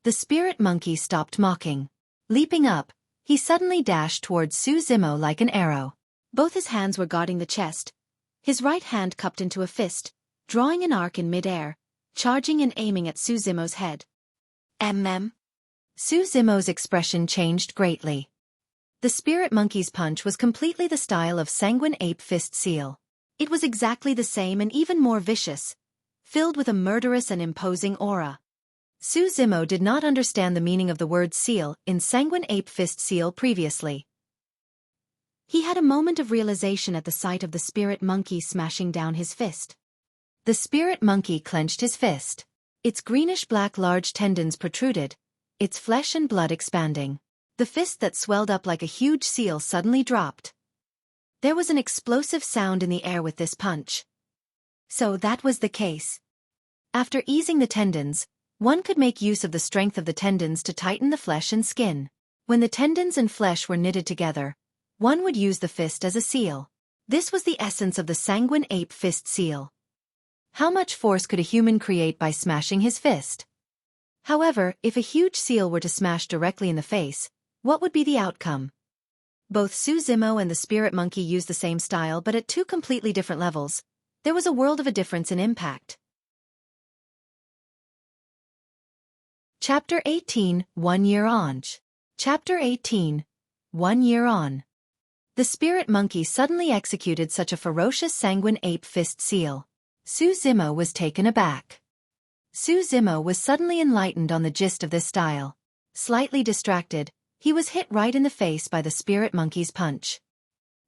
The spirit monkey stopped mocking. Leaping up, he suddenly dashed towards Xueqi like an arrow. Both his hands were guarding the chest, his right hand cupped into a fist, drawing an arc in mid-air, charging and aiming at Xueqi's head. Xueqi's expression changed greatly. The spirit monkey's punch was completely the style of Sanguine Ape Fist Seal. It was exactly the same and even more vicious, filled with a murderous and imposing aura. Xueqi did not understand the meaning of the word seal in Sanguine Ape Fist Seal previously. He had a moment of realization at the sight of the spirit monkey smashing down his fist. The spirit monkey clenched his fist. Its greenish-black large tendons protruded, its flesh and blood expanding. The fist that swelled up like a huge seal suddenly dropped. There was an explosive sound in the air with this punch. So that was the case. After easing the tendons, one could make use of the strength of the tendons to tighten the flesh and skin. When the tendons and flesh were knitted together, one would use the fist as a seal. This was the essence of the Sanguine Ape Fist Seal. How much force could a human create by smashing his fist? However, if a huge seal were to smash directly in the face, what would be the outcome? Both Xueqi and the spirit monkey used the same style but at 2 completely different levels. There was a world of a difference in impact. Chapter 18, 1 Year On. Chapter 18, 1 Year On. The spirit monkey suddenly executed such a ferocious Sanguine Ape Fist Seal. Xueqi was taken aback. Xueqi was suddenly enlightened on the gist of this style. Slightly distracted, he was hit right in the face by the spirit monkey's punch.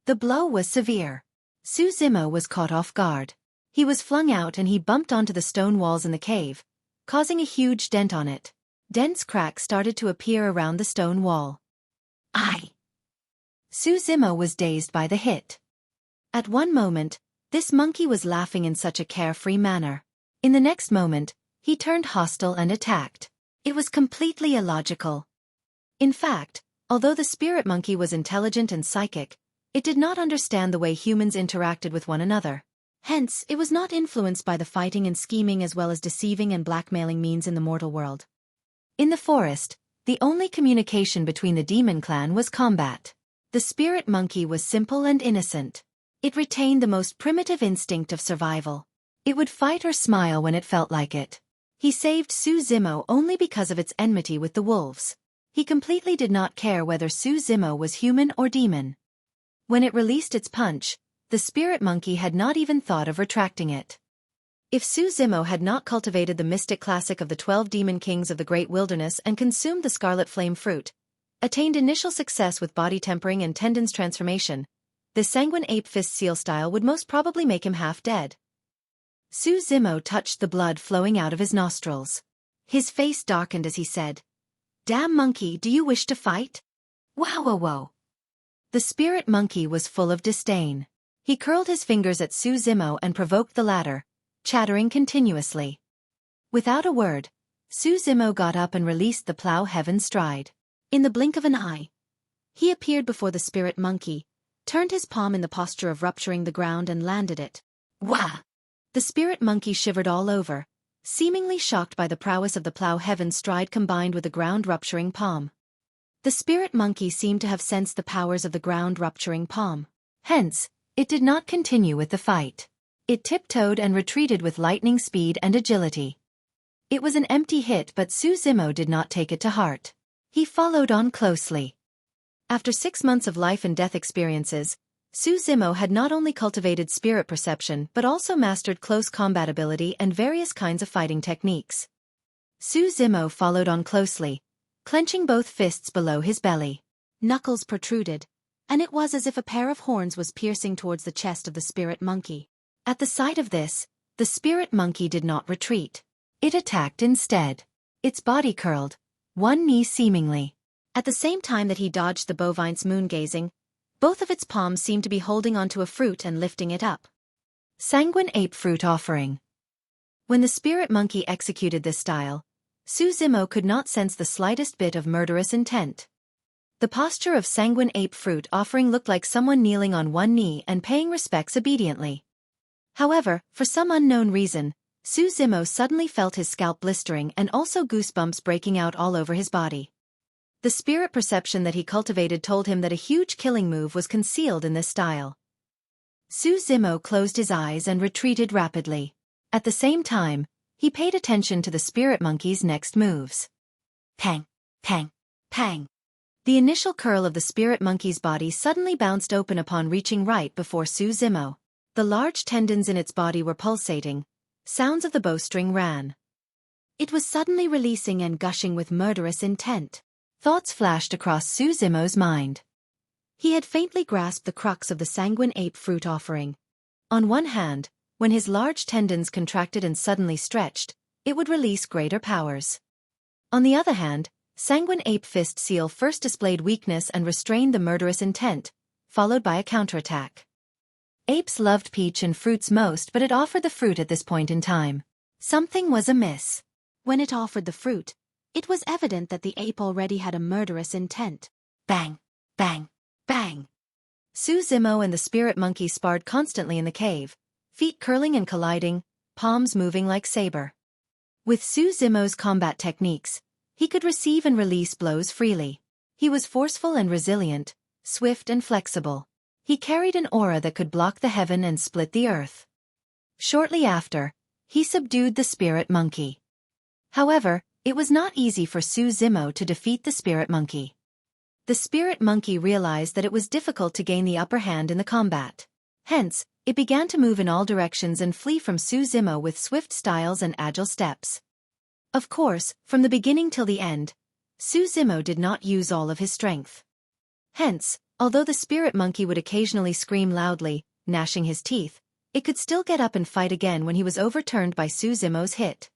The blow was severe. Xueqi was caught off guard. He was flung out and he bumped onto the stone walls in the cave, causing a huge dent on it. Dense cracks started to appear around the stone wall. Xueqi was dazed by the hit. At one moment, this monkey was laughing in such a carefree manner. In the next moment, he turned hostile and attacked. It was completely illogical. In fact, although the spirit monkey was intelligent and psychic, it did not understand the way humans interacted with one another. Hence, it was not influenced by the fighting and scheming as well as deceiving and blackmailing means in the mortal world. In the forest, the only communication between the demon clan was combat. The spirit monkey was simple and innocent. It retained the most primitive instinct of survival. It would fight or smile when it felt like it. He saved Su Zimo only because of its enmity with the wolves. He completely did not care whether Su Zimo was human or demon. When it released its punch, the spirit monkey had not even thought of retracting it. If Su Zimo had not cultivated the mystic classic of the 12 demon kings of the great wilderness and consumed the scarlet flame fruit, attained initial success with body tempering and tendons transformation, the sanguine ape fist seal style would most probably make him half dead. Su Zimo touched the blood flowing out of his nostrils. His face darkened as he said, "Damn monkey, do you wish to fight?" Wow. The spirit monkey was full of disdain. He curled his fingers at Su Zimo and provoked the latter, chattering continuously. Without a word, Su Zimo got up and released the plow heaven stride. In the blink of an eye, he appeared before the spirit monkey, turned his palm in the posture of rupturing the ground and landed it. Wah! The spirit monkey shivered all over, seemingly shocked by the prowess of the plow heaven stride combined with the ground-rupturing palm. The spirit monkey seemed to have sensed the powers of the ground-rupturing palm. Hence, it did not continue with the fight. It tiptoed and retreated with lightning speed and agility. It was an empty hit, but Su Zimo did not take it to heart. He followed on closely. After 6 months of life and death experiences, Su Zimo had not only cultivated spirit perception but also mastered close combat ability and various kinds of fighting techniques. Su Zimo followed on closely, clenching both fists below his belly. Knuckles protruded, and it was as if a pair of horns was piercing towards the chest of the spirit monkey. At the sight of this, the spirit monkey did not retreat. It attacked instead. Its body curled, one knee seemingly. At the same time that he dodged the bovine's moon-gazing, both of its palms seemed to be holding onto a fruit and lifting it up. Sanguine ape fruit offering. When the spirit monkey executed this style, Su Zimo could not sense the slightest bit of murderous intent. The posture of sanguine ape fruit offering looked like someone kneeling on one knee and paying respects obediently. However, for some unknown reason, Su Zimo suddenly felt his scalp blistering and also goosebumps breaking out all over his body. The spirit perception that he cultivated told him that a huge killing move was concealed in this style. Su Zimo closed his eyes and retreated rapidly. At the same time, he paid attention to the spirit monkey's next moves. Pang, pang, pang. The initial curl of the spirit monkey's body suddenly bounced open upon reaching right before Su Zimo. The large tendons in its body were pulsating. Sounds of the bowstring ran. It was suddenly releasing and gushing with murderous intent. Thoughts flashed across Su Zimo's mind. He had faintly grasped the crux of the sanguine ape fruit offering. On one hand, when his large tendons contracted and suddenly stretched, it would release greater powers. On the other hand, sanguine ape fist seal first displayed weakness and restrained the murderous intent, followed by a counterattack. Apes loved peach and fruits most, but it offered the fruit at this point in time. Something was amiss. When it offered the fruit, it was evident that the ape already had a murderous intent. Bang, bang, bang. Su Zimo and the spirit monkey sparred constantly in the cave, feet curling and colliding, palms moving like Saber. With Su Zimo's combat techniques, he could receive and release blows freely. He was forceful and resilient, swift and flexible. He carried an aura that could block the heaven and split the earth. Shortly after, he subdued the spirit monkey. However, it was not easy for Su Zimo to defeat the spirit monkey. The spirit monkey realized that it was difficult to gain the upper hand in the combat. Hence, it began to move in all directions and flee from Su Zimo with swift styles and agile steps. Of course, from the beginning till the end, Su Zimo did not use all of his strength. Hence, although the spirit monkey would occasionally scream loudly, gnashing his teeth, it could still get up and fight again when he was overturned by Su Zimo's hit.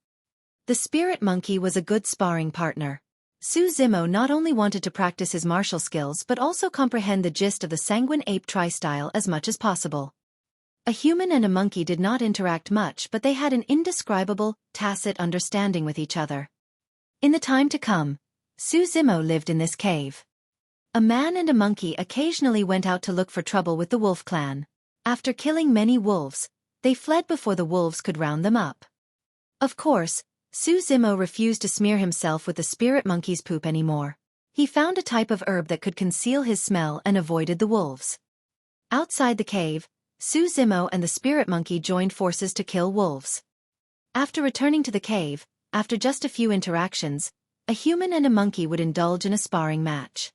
The spirit monkey was a good sparring partner. Su Zimo not only wanted to practice his martial skills but also comprehend the gist of the sanguine ape tri-style as much as possible. A human and a monkey did not interact much, but they had an indescribable, tacit understanding with each other. In the time to come, Su Zimo lived in this cave. A man and a monkey occasionally went out to look for trouble with the wolf clan. After killing many wolves, they fled before the wolves could round them up. Of course, Su Zimo refused to smear himself with the spirit monkey's poop anymore. He found a type of herb that could conceal his smell and avoided the wolves. Outside the cave, Su Zimo and the spirit monkey joined forces to kill wolves. After returning to the cave, after just a few interactions, a human and a monkey would indulge in a sparring match.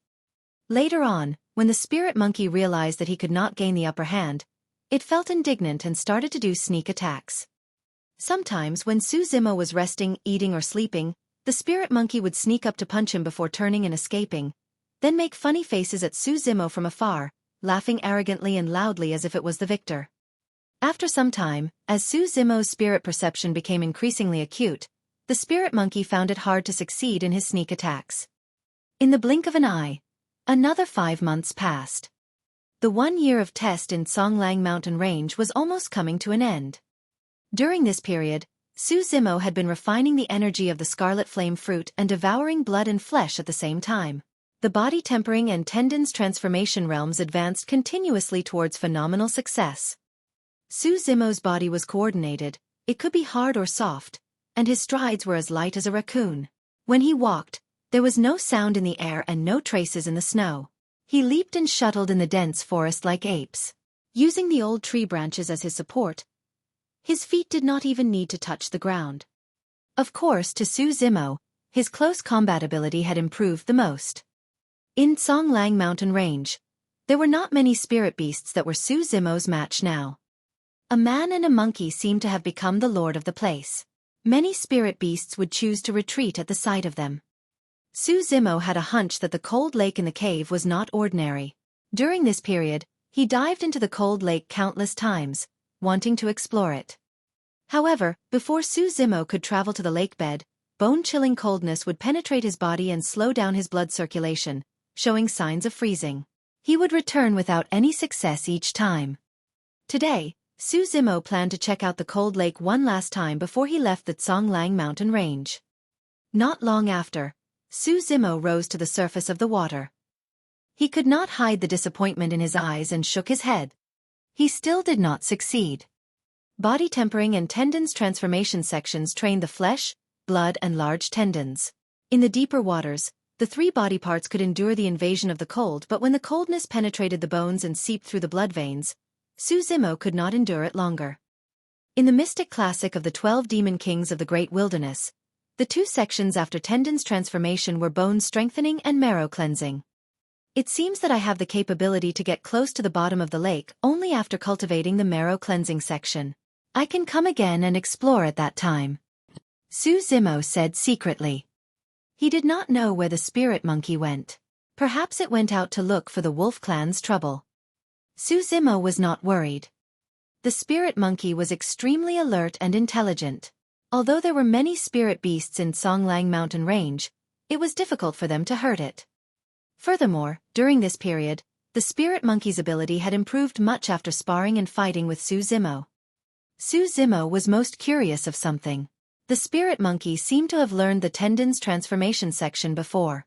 Later on, when the spirit monkey realized that he could not gain the upper hand, it felt indignant and started to do sneak attacks. Sometimes when Su Zimo was resting, eating or sleeping, the spirit monkey would sneak up to punch him before turning and escaping, then make funny faces at Su Zimo from afar, laughing arrogantly and loudly as if it was the victor. After some time, as Su Zimo's spirit perception became increasingly acute, the spirit monkey found it hard to succeed in his sneak attacks. In the blink of an eye, another 5 months passed. The 1 year of test in Songlang mountain range was almost coming to an end. During this period, Su Zimo had been refining the energy of the scarlet flame fruit and devouring blood and flesh at the same time. The body tempering and tendons transformation realms advanced continuously towards phenomenal success. Su Zimo's body was coordinated, it could be hard or soft, and his strides were as light as a raccoon. When he walked, there was no sound in the air and no traces in the snow. He leaped and shuttled in the dense forest like apes. Using the old tree branches as his support, his feet did not even need to touch the ground. Of course, to Su Zimo, his close combat ability had improved the most. In Songlang mountain range, there were not many spirit beasts that were Su Zimo's match now. A man and a monkey seemed to have become the lord of the place. Many spirit beasts would choose to retreat at the sight of them. Su Zimo had a hunch that the cold lake in the cave was not ordinary. During this period, he dived into the cold lake countless times, wanting to explore it. However, before Su Zimo could travel to the lake bed, bone-chilling coldness would penetrate his body and slow down his blood circulation, showing signs of freezing. He would return without any success each time. Today, Su Zimo planned to check out the cold lake one last time before he left the Songlang mountain range. Not long after, Su Zimo rose to the surface of the water. He could not hide the disappointment in his eyes and shook his head. He still did not succeed. Body tempering and tendons transformation sections trained the flesh, blood and large tendons. In the deeper waters, the 3 body parts could endure the invasion of the cold, but when the coldness penetrated the bones and seeped through the blood veins, Su Zimo could not endure it longer. In the mystic classic of the 12 demon kings of the great wilderness, the 2 sections after tendons transformation were bone strengthening and marrow cleansing. It seems that I have the capability to get close to the bottom of the lake only after cultivating the marrow cleansing section. I can come again and explore at that time, Su Zimo said secretly. He did not know where the spirit monkey went. Perhaps it went out to look for the wolf clan's trouble. Su Zimo was not worried. The spirit monkey was extremely alert and intelligent. Although there were many spirit beasts in Songlang mountain range, it was difficult for them to hurt it. Furthermore, during this period, the spirit monkey's ability had improved much after sparring and fighting with Su Zimo. Su Zimo was most curious of something. The spirit monkey seemed to have learned the tendons transformation section before.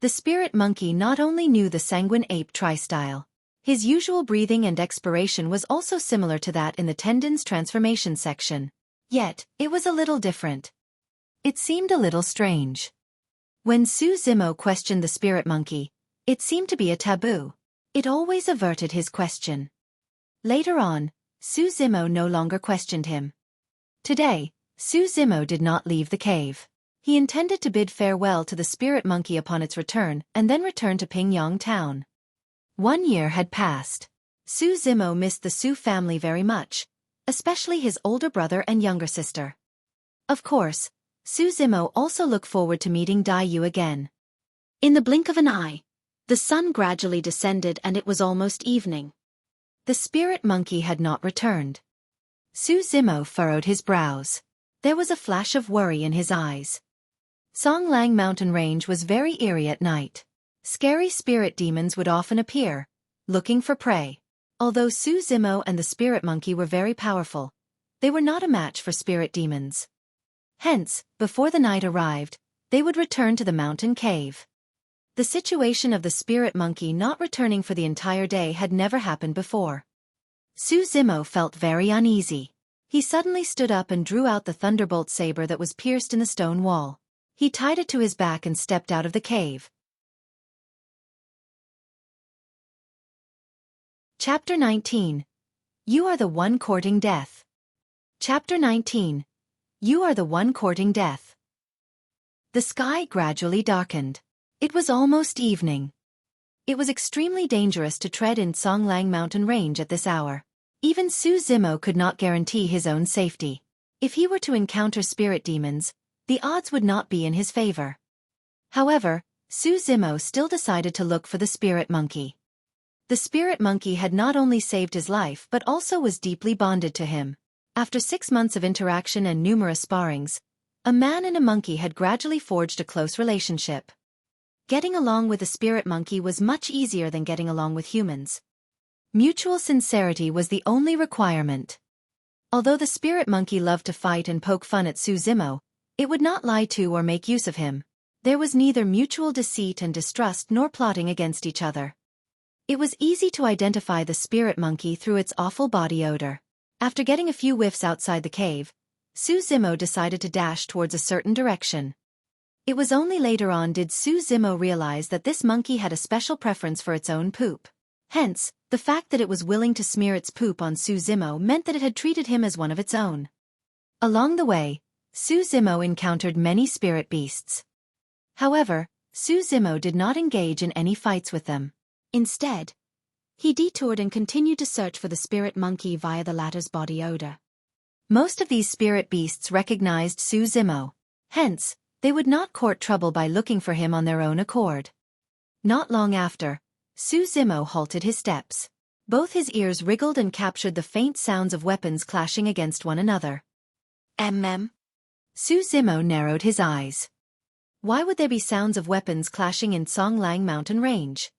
The spirit monkey not only knew the sanguine ape tri-style. His usual breathing and expiration was also similar to that in the tendons transformation section. Yet, it was a little different. It seemed a little strange. When Su Zimo questioned the spirit monkey, it seemed to be a taboo. It always averted his question. Later on, Su Zimo no longer questioned him. Today, Su Zimo did not leave the cave. He intended to bid farewell to the spirit monkey upon its return and then return to Pingyang town. 1 year had passed. Su Zimo missed the Su family very much, especially his older brother and younger sister. Of course, Su Zimo also looked forward to meeting Dai Yu again. In the blink of an eye, the sun gradually descended and it was almost evening. The spirit monkey had not returned. Su Zimo furrowed his brows. There was a flash of worry in his eyes. Songlang mountain range was very eerie at night. Scary spirit demons would often appear, looking for prey. Although Su Zimo and the spirit monkey were very powerful, they were not a match for spirit demons. Hence, before the night arrived, they would return to the mountain cave. The situation of the spirit monkey not returning for the entire day had never happened before. Su Zimo felt very uneasy. He suddenly stood up and drew out the thunderbolt saber that was pierced in the stone wall. He tied it to his back and stepped out of the cave. Chapter 19. You are the one courting death. Chapter 19. You are the one courting death. The sky gradually darkened. It was almost evening. It was extremely dangerous to tread in Songlang mountain range at this hour. Even Su Zimo could not guarantee his own safety. If he were to encounter spirit demons, the odds would not be in his favor. However, Su Zimo still decided to look for the spirit monkey. The spirit monkey had not only saved his life but also was deeply bonded to him. After 6 months of interaction and numerous sparrings, a man and a monkey had gradually forged a close relationship. Getting along with the spirit monkey was much easier than getting along with humans. Mutual sincerity was the only requirement. Although the spirit monkey loved to fight and poke fun at Su Zimo, it would not lie to or make use of him. There was neither mutual deceit and distrust nor plotting against each other. It was easy to identify the spirit monkey through its awful body odor. After getting a few whiffs outside the cave, Su Zimo decided to dash towards a certain direction. It was only later on did Su Zimo realize that this monkey had a special preference for its own poop. Hence, the fact that it was willing to smear its poop on Su Zimo meant that it had treated him as one of its own. Along the way, Su Zimo encountered many spirit beasts. However, Su Zimo did not engage in any fights with them. Instead, he detoured and continued to search for the spirit monkey via the latter's body odor. Most of these spirit beasts recognized Su Zimo. Hence, they would not court trouble by looking for him on their own accord. Not long after, Su Zimo halted his steps. Both his ears wriggled and captured the faint sounds of weapons clashing against one another. Su Zimo narrowed his eyes. Why would there be sounds of weapons clashing in Songlang mountain range?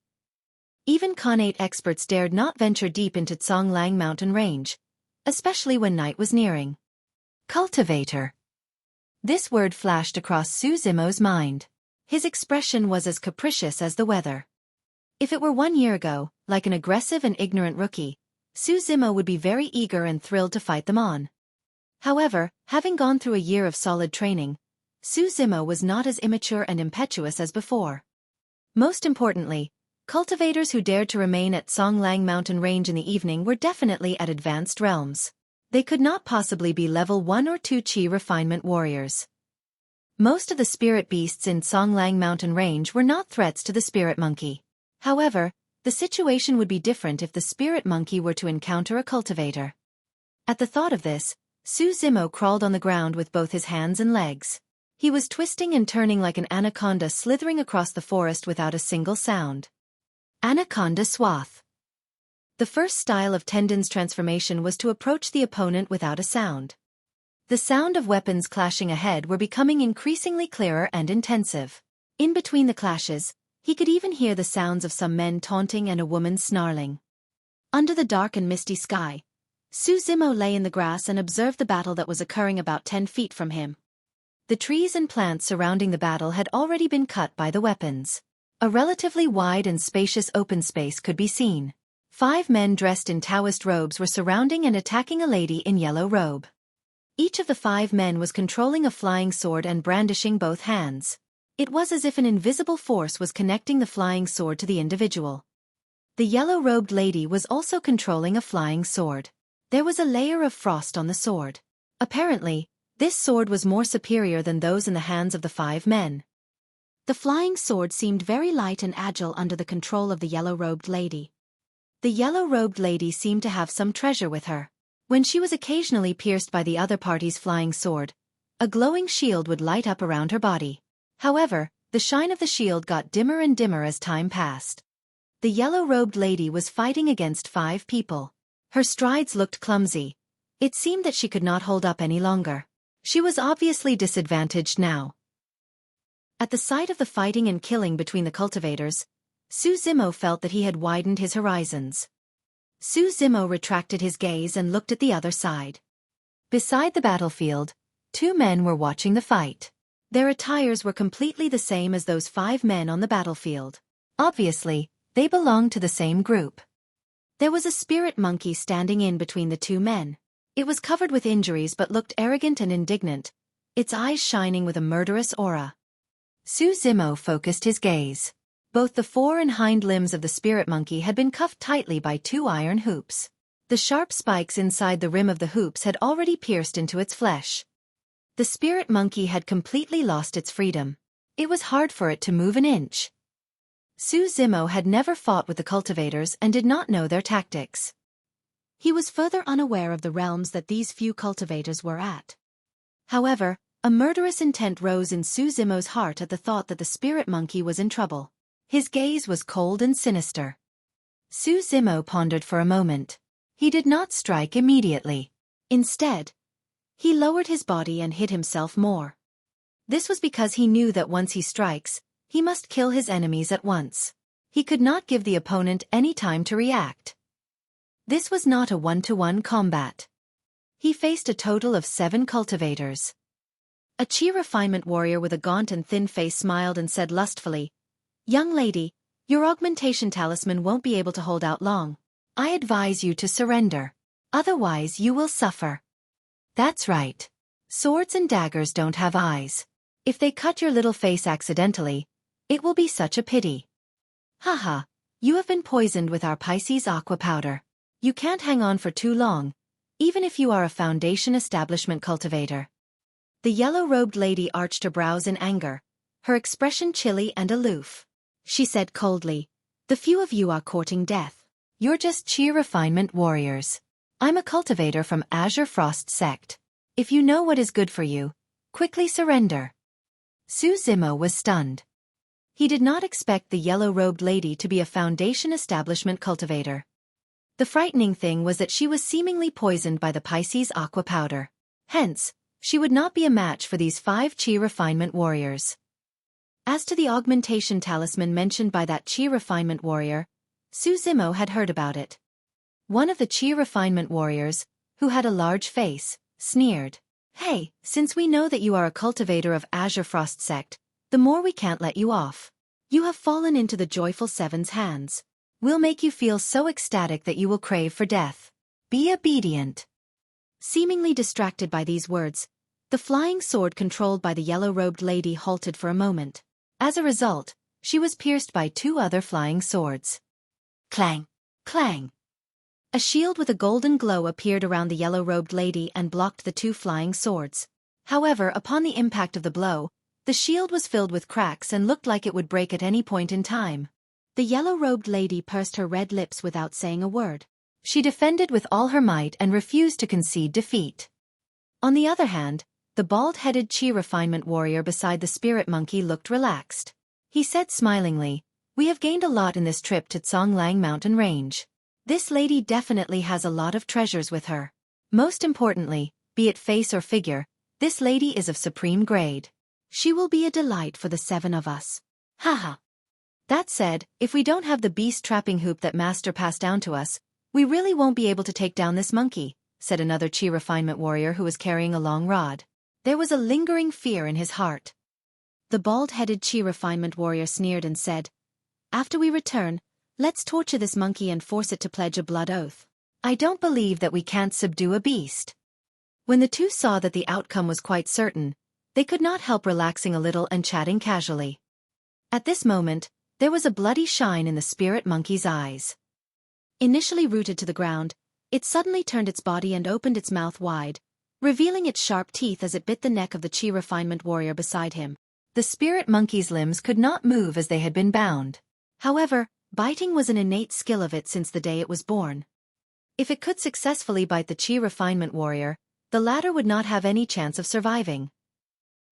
Even Khanate experts dared not venture deep into Songlang mountain range, especially when night was nearing. Cultivator. This word flashed across Su Zimo's mind. His expression was as capricious as the weather. If it were 1 year ago, like an aggressive and ignorant rookie, Su Zimo would be very eager and thrilled to fight them on. However, having gone through a year of solid training, Su Zimo was not as immature and impetuous as before. Most importantly, cultivators who dared to remain at Songlang mountain range in the evening were definitely at advanced realms. They could not possibly be level 1 or 2 Qi refinement warriors. Most of the spirit beasts in Songlang mountain range were not threats to the spirit monkey. However, the situation would be different if the spirit monkey were to encounter a cultivator. At the thought of this, Su Zimo crawled on the ground with both his hands and legs. He was twisting and turning like an anaconda slithering across the forest without a single sound. Anaconda Swath. The first style of Tendon's transformation was to approach the opponent without a sound. The sound of weapons clashing ahead were becoming increasingly clearer and intensive. In between the clashes, he could even hear the sounds of some men taunting and a woman snarling. Under the dark and misty sky, Su Zimo lay in the grass and observed the battle that was occurring about 10 feet from him. The trees and plants surrounding the battle had already been cut by the weapons. A relatively wide and spacious open space could be seen. 5 men dressed in Taoist robes were surrounding and attacking a lady in yellow robe. Each of the 5 men was controlling a flying sword and brandishing both hands. It was as if an invisible force was connecting the flying sword to the individual. The yellow-robed lady was also controlling a flying sword. There was a layer of frost on the sword. Apparently, this sword was more superior than those in the hands of the 5 men. The flying sword seemed very light and agile under the control of the yellow-robed lady. The yellow-robed lady seemed to have some treasure with her. When she was occasionally pierced by the other party's flying sword, a glowing shield would light up around her body. However, the shine of the shield got dimmer and dimmer as time passed. The yellow-robed lady was fighting against 5 people. Her strides looked clumsy. It seemed that she could not hold up any longer. She was obviously disadvantaged now. At the sight of the fighting and killing between the cultivators, Su Zimo felt that he had widened his horizons. Su Zimo retracted his gaze and looked at the other side. Beside the battlefield, 2 men were watching the fight. Their attires were completely the same as those 5 men on the battlefield. Obviously, they belonged to the same group. There was a spirit monkey standing in between the 2 men. It was covered with injuries but looked arrogant and indignant, its eyes shining with a murderous aura. Su Zimo focused his gaze. Both the fore and hind limbs of the spirit monkey had been cuffed tightly by 2 iron hoops. The sharp spikes inside the rim of the hoops had already pierced into its flesh. The spirit monkey had completely lost its freedom. It was hard for it to move an inch. Su Zimo had never fought with the cultivators and did not know their tactics. He was further unaware of the realms that these few cultivators were at. However, a murderous intent rose in Su Zimo's heart at the thought that the spirit monkey was in trouble. His gaze was cold and sinister. Su Zimo pondered for a moment. He did not strike immediately. Instead, he lowered his body and hid himself more. This was because he knew that once he strikes, he must kill his enemies at once. He could not give the opponent any time to react. This was not a one-to-one combat. He faced a total of 7 cultivators. A chi refinement warrior with a gaunt and thin face smiled and said lustfully, "Young lady, your augmentation talisman won't be able to hold out long. I advise you to surrender. Otherwise you will suffer." That's right. Swords and daggers don't have eyes. If they cut your little face accidentally, it will be such a pity. Haha, you have been poisoned with our Pisces aqua powder. You can't hang on for too long, even if you are a foundation establishment cultivator. The yellow-robed lady arched her brows in anger, her expression chilly and aloof. She said coldly, "The few of you are courting death. You're just chi refinement warriors. I'm a cultivator from Azure Frost sect. If you know what is good for you, quickly surrender." Su Zimo was stunned. He did not expect the yellow-robed lady to be a foundation establishment cultivator. The frightening thing was that she was seemingly poisoned by the Pisces aqua powder. Hence, she would not be a match for these 5 chi refinement warriors. As to the augmentation talisman mentioned by that chi refinement warrior, Su Zimo had heard about it. One of the chi refinement warriors, who had a large face, sneered, "Hey, since we know that you are a cultivator of Azure Frost sect, the more we can't let you off. You have fallen into the Joyful Seven's hands. We'll make you feel so ecstatic that you will crave for death. Be obedient." Seemingly distracted by these words, the flying sword controlled by the yellow-robed lady halted for a moment. As a result, she was pierced by 2 other flying swords. Clang! Clang! A shield with a golden glow appeared around the yellow-robed lady and blocked the 2 flying swords. However, upon the impact of the blow, the shield was filled with cracks and looked like it would break at any point in time. The yellow-robed lady pursed her red lips without saying a word. She defended with all her might and refused to concede defeat. On the other hand, the bald-headed chi refinement warrior beside the spirit monkey looked relaxed. He said smilingly, "We have gained a lot in this trip to Tsonglang Mountain Range. This lady definitely has a lot of treasures with her. Most importantly, be it face or figure, this lady is of supreme grade. She will be a delight for the 7 of us. Haha." That said, if we don't have the beast trapping hoop that Master passed down to us, we really won't be able to take down this monkey, said another chi refinement warrior who was carrying a long rod. There was a lingering fear in his heart. The bald-headed chi refinement warrior sneered and said, "After we return, let's torture this monkey and force it to pledge a blood oath. I don't believe that we can't subdue a beast." When the 2 saw that the outcome was quite certain, they could not help relaxing a little and chatting casually. At this moment, there was a bloody shine in the spirit monkey's eyes. Initially rooted to the ground, it suddenly turned its body and opened its mouth wide, revealing its sharp teeth as it bit the neck of the chi refinement warrior beside him. The spirit monkey's limbs could not move as they had been bound. However, biting was an innate skill of it since the day it was born. If it could successfully bite the chi refinement warrior, the latter would not have any chance of surviving.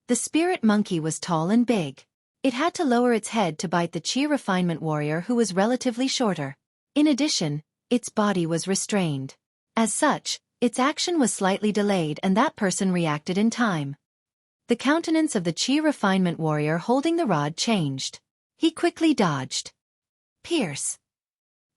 The spirit monkey was tall and big. It had to lower its head to bite the chi refinement warrior who was relatively shorter. In addition, its body was restrained. As such, its action was slightly delayed and that person reacted in time. The countenance of the chi refinement warrior holding the rod changed. He quickly dodged. Pierce.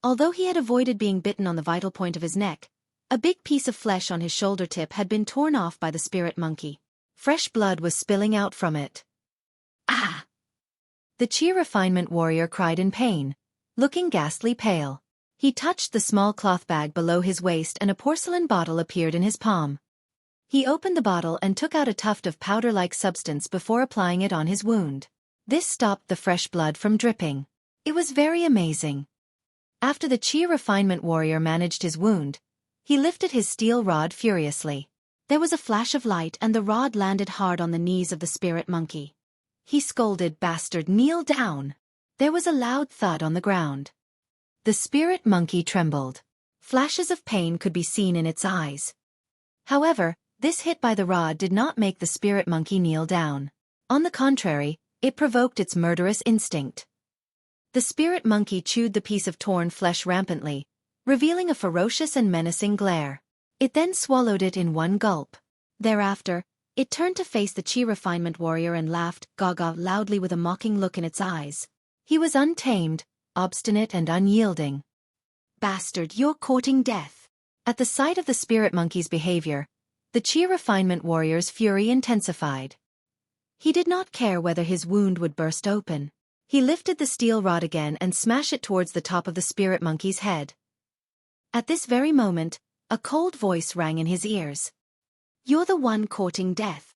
Although he had avoided being bitten on the vital point of his neck, a big piece of flesh on his shoulder tip had been torn off by the spirit monkey. Fresh blood was spilling out from it. Ah! The Chi refinement warrior cried in pain, looking ghastly pale. He touched the small cloth bag below his waist and a porcelain bottle appeared in his palm. He opened the bottle and took out a tuft of powder-like substance before applying it on his wound. This stopped the fresh blood from dripping. It was very amazing. After the Chi refinement warrior managed his wound, he lifted his steel rod furiously. There was a flash of light and the rod landed hard on the knees of the spirit monkey. He scolded, "Bastard, kneel down!" There was a loud thud on the ground. The spirit monkey trembled. Flashes of pain could be seen in its eyes. However, this hit by the rod did not make the spirit monkey kneel down. On the contrary, it provoked its murderous instinct. The spirit monkey chewed the piece of torn flesh rampantly, revealing a ferocious and menacing glare. It then swallowed it in one gulp. Thereafter, it turned to face the Chi refinement warrior and laughed, gaga, loudly with a mocking look in its eyes. He was untamed, obstinate and unyielding. "Bastard, you're courting death." At the sight of the spirit monkey's behavior, the Chi refinement warrior's fury intensified. He did not care whether his wound would burst open. He lifted the steel rod again and smashed it towards the top of the spirit monkey's head. At this very moment, a cold voice rang in his ears. "You're the one courting death."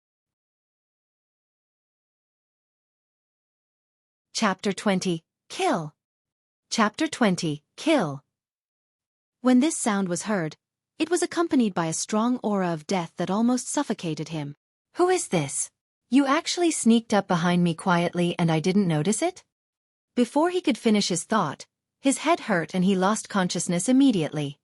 Chapter 20. Kill. Chapter 20. Kill. When this sound was heard, it was accompanied by a strong aura of death that almost suffocated him. "Who is this? You actually sneaked up behind me quietly and I didn't notice it?" Before he could finish his thought, his head hurt and he lost consciousness immediately.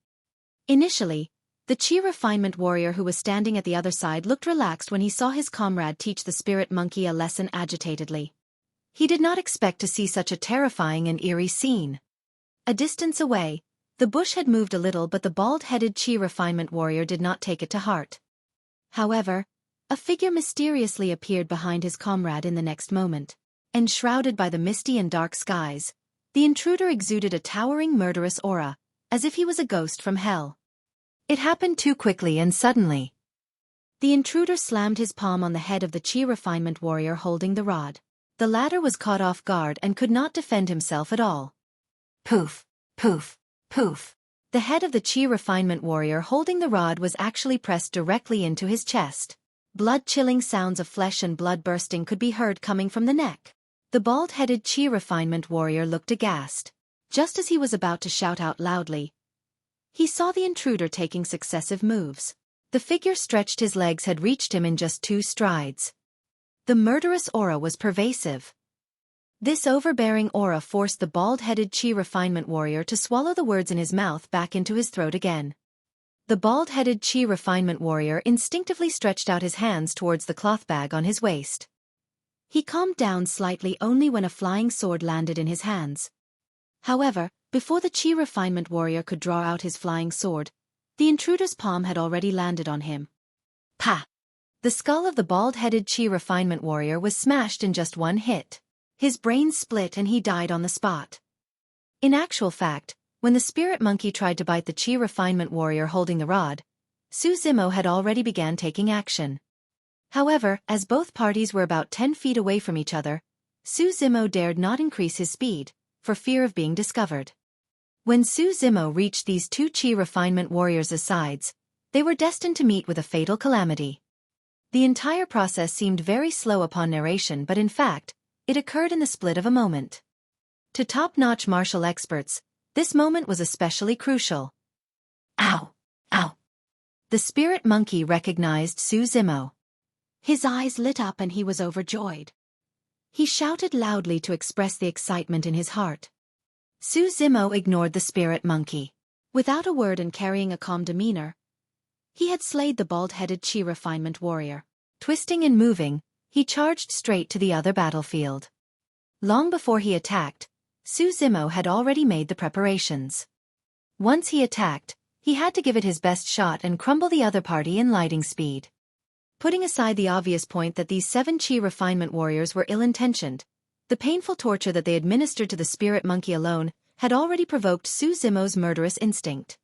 Initially, the Chi refinement warrior who was standing at the other side looked relaxed when he saw his comrade teach the spirit monkey a lesson agitatedly. He did not expect to see such a terrifying and eerie scene. A distance away, the bush had moved a little but the bald-headed Chi refinement warrior did not take it to heart. However, a figure mysteriously appeared behind his comrade in the next moment. Enshrouded by the misty and dark skies, the intruder exuded a towering murderous aura, as if he was a ghost from hell. It happened too quickly and suddenly. The intruder slammed his palm on the head of the Chi refinement warrior holding the rod. The latter was caught off guard and could not defend himself at all. Poof, poof, poof. The head of the Chi refinement warrior holding the rod was actually pressed directly into his chest. Blood-chilling sounds of flesh and blood bursting could be heard coming from the neck. The bald-headed Chi refinement warrior looked aghast. Just as he was about to shout out loudly, he saw the intruder taking successive moves. The figure stretched his legs had reached him in just 2 strides. The murderous aura was pervasive. This overbearing aura forced the bald-headed Chi refinement warrior to swallow the words in his mouth back into his throat again. The bald-headed Chi refinement warrior instinctively stretched out his hands towards the cloth bag on his waist. He calmed down slightly only when a flying sword landed in his hands. However, before the Chi refinement warrior could draw out his flying sword, the intruder's palm had already landed on him. Pa! The skull of the bald-headed Chi refinement warrior was smashed in just one hit. His brain split and he died on the spot. In actual fact, when the spirit monkey tried to bite the Chi refinement warrior holding the rod, Su Zimo had already began taking action. However, as both parties were about 10 feet away from each other, Su Zimo dared not increase his speed, for fear of being discovered. When Su Zimo reached these 2 Chi refinement warriors' sides, they were destined to meet with a fatal calamity. The entire process seemed very slow upon narration but in fact, it occurred in the split of a moment. To top-notch martial experts, this moment was especially crucial. Ow! Ow! The spirit monkey recognized Su Zimo. His eyes lit up and he was overjoyed. He shouted loudly to express the excitement in his heart. Su Zimo ignored the spirit monkey. Without a word and carrying a calm demeanor, he had slayed the bald-headed Chi refinement warrior. Twisting and moving, he charged straight to the other battlefield. Long before he attacked, Su Zimo had already made the preparations. Once he attacked, he had to give it his best shot and crumble the other party in lightning speed. Putting aside the obvious point that these 7 Chi refinement warriors were ill-intentioned, the painful torture that they administered to the spirit monkey alone had already provoked Su Zimo's murderous instinct.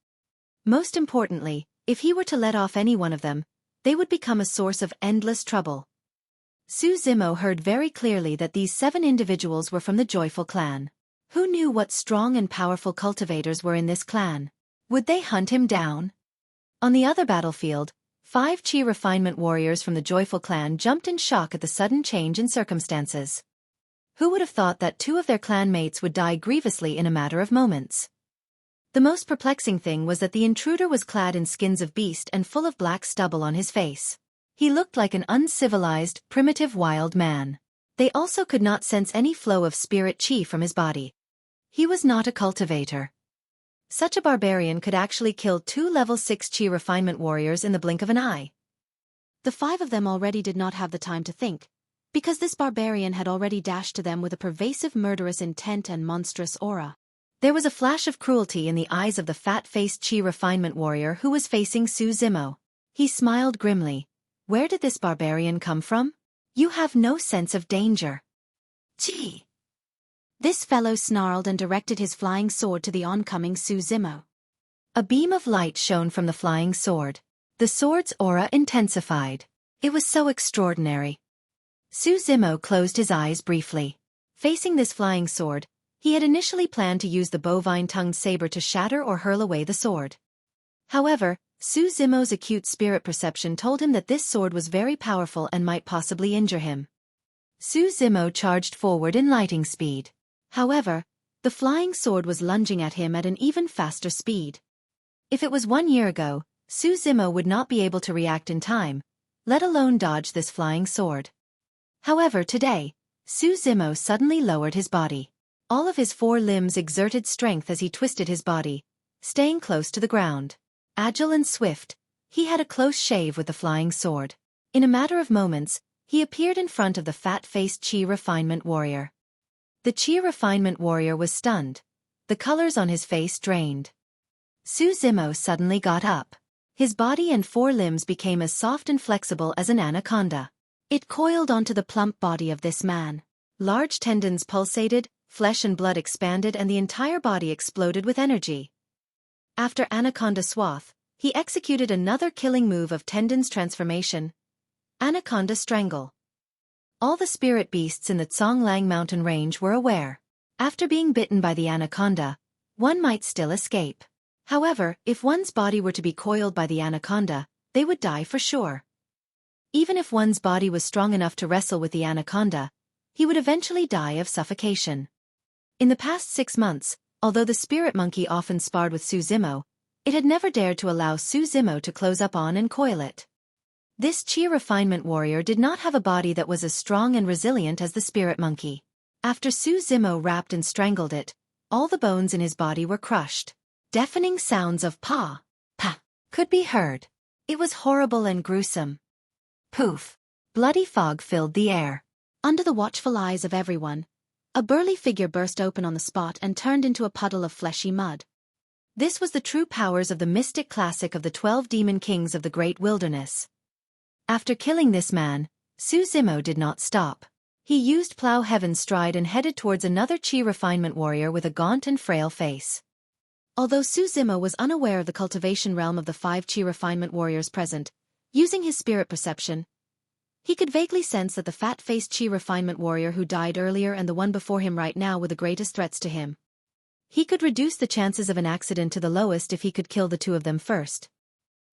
Most importantly, if he were to let off any one of them, they would become a source of endless trouble. Su Zimo heard very clearly that these 7 individuals were from the Joyful clan. Who knew what strong and powerful cultivators were in this clan? Would they hunt him down? On the other battlefield, 5 Qi refinement warriors from the Joyful clan jumped in shock at the sudden change in circumstances. Who would have thought that 2 of their clan mates would die grievously in a matter of moments? The most perplexing thing was that the intruder was clad in skins of beast and full of black stubble on his face. He looked like an uncivilized, primitive wild man. They also could not sense any flow of spirit qi from his body. He was not a cultivator. Such a barbarian could actually kill 2 level 6 qi refinement warriors in the blink of an eye. The 5 of them already did not have the time to think, because this barbarian had already dashed to them with a pervasive murderous intent and monstrous aura. There was a flash of cruelty in the eyes of the fat-faced qi refinement warrior who was facing Su Zimo. He smiled grimly. Where did this barbarian come from? You have no sense of danger. Qi. This fellow snarled and directed his flying sword to the oncoming Su Zimo. A beam of light shone from the flying sword. The sword's aura intensified. It was so extraordinary. Su Zimo closed his eyes briefly. Facing this flying sword, he had initially planned to use the bovine-tongued saber to shatter or hurl away the sword. However, Su Zimo's acute spirit perception told him that this sword was very powerful and might possibly injure him. Su Zimo charged forward in lightning speed. However, the flying sword was lunging at him at an even faster speed. If it was 1 year ago, Su Zimo would not be able to react in time, let alone dodge this flying sword. However, today, Su Zimo suddenly lowered his body. All of his 4 limbs exerted strength as he twisted his body, staying close to the ground. Agile and swift, he had a close shave with the flying sword. In a matter of moments, he appeared in front of the fat-faced Qi refinement warrior. The Qi refinement warrior was stunned. The colors on his face drained. Su Zimo suddenly got up. His body and 4 limbs became as soft and flexible as an anaconda. It coiled onto the plump body of this man. Large tendons pulsated, flesh and blood expanded, and the entire body exploded with energy. After Anaconda Swath, he executed another killing move of Tendon's transformation, Anaconda Strangle. All the spirit beasts in the Zhonglang mountain range were aware. After being bitten by the anaconda, one might still escape. However, if one's body were to be coiled by the anaconda, they would die for sure. Even if one's body was strong enough to wrestle with the anaconda, he would eventually die of suffocation. In the past 6 months, although the spirit monkey often sparred with Su Zimo, it had never dared to allow Su Zimo to close up on and coil it. This Qi refinement warrior did not have a body that was as strong and resilient as the spirit monkey. After Su Zimo wrapped and strangled it, all the bones in his body were crushed. Deafening sounds of pa could be heard. It was horrible and gruesome. Poof! Bloody fog filled the air. Under the watchful eyes of everyone, a burly figure burst open on the spot and turned into a puddle of fleshy mud. This was the true powers of the mystic classic of the 12 demon kings of the great wilderness. After killing this man, Su Zimo did not stop. He used Plow Heaven's stride and headed towards another Qi refinement warrior with a gaunt and frail face. Although Su Zimo was unaware of the cultivation realm of the 5 Qi refinement warriors present, using his spirit perception, he could vaguely sense that the fat-faced Qi refinement warrior who died earlier and the one before him right now were the greatest threats to him. He could reduce the chances of an accident to the lowest if he could kill the 2 of them first.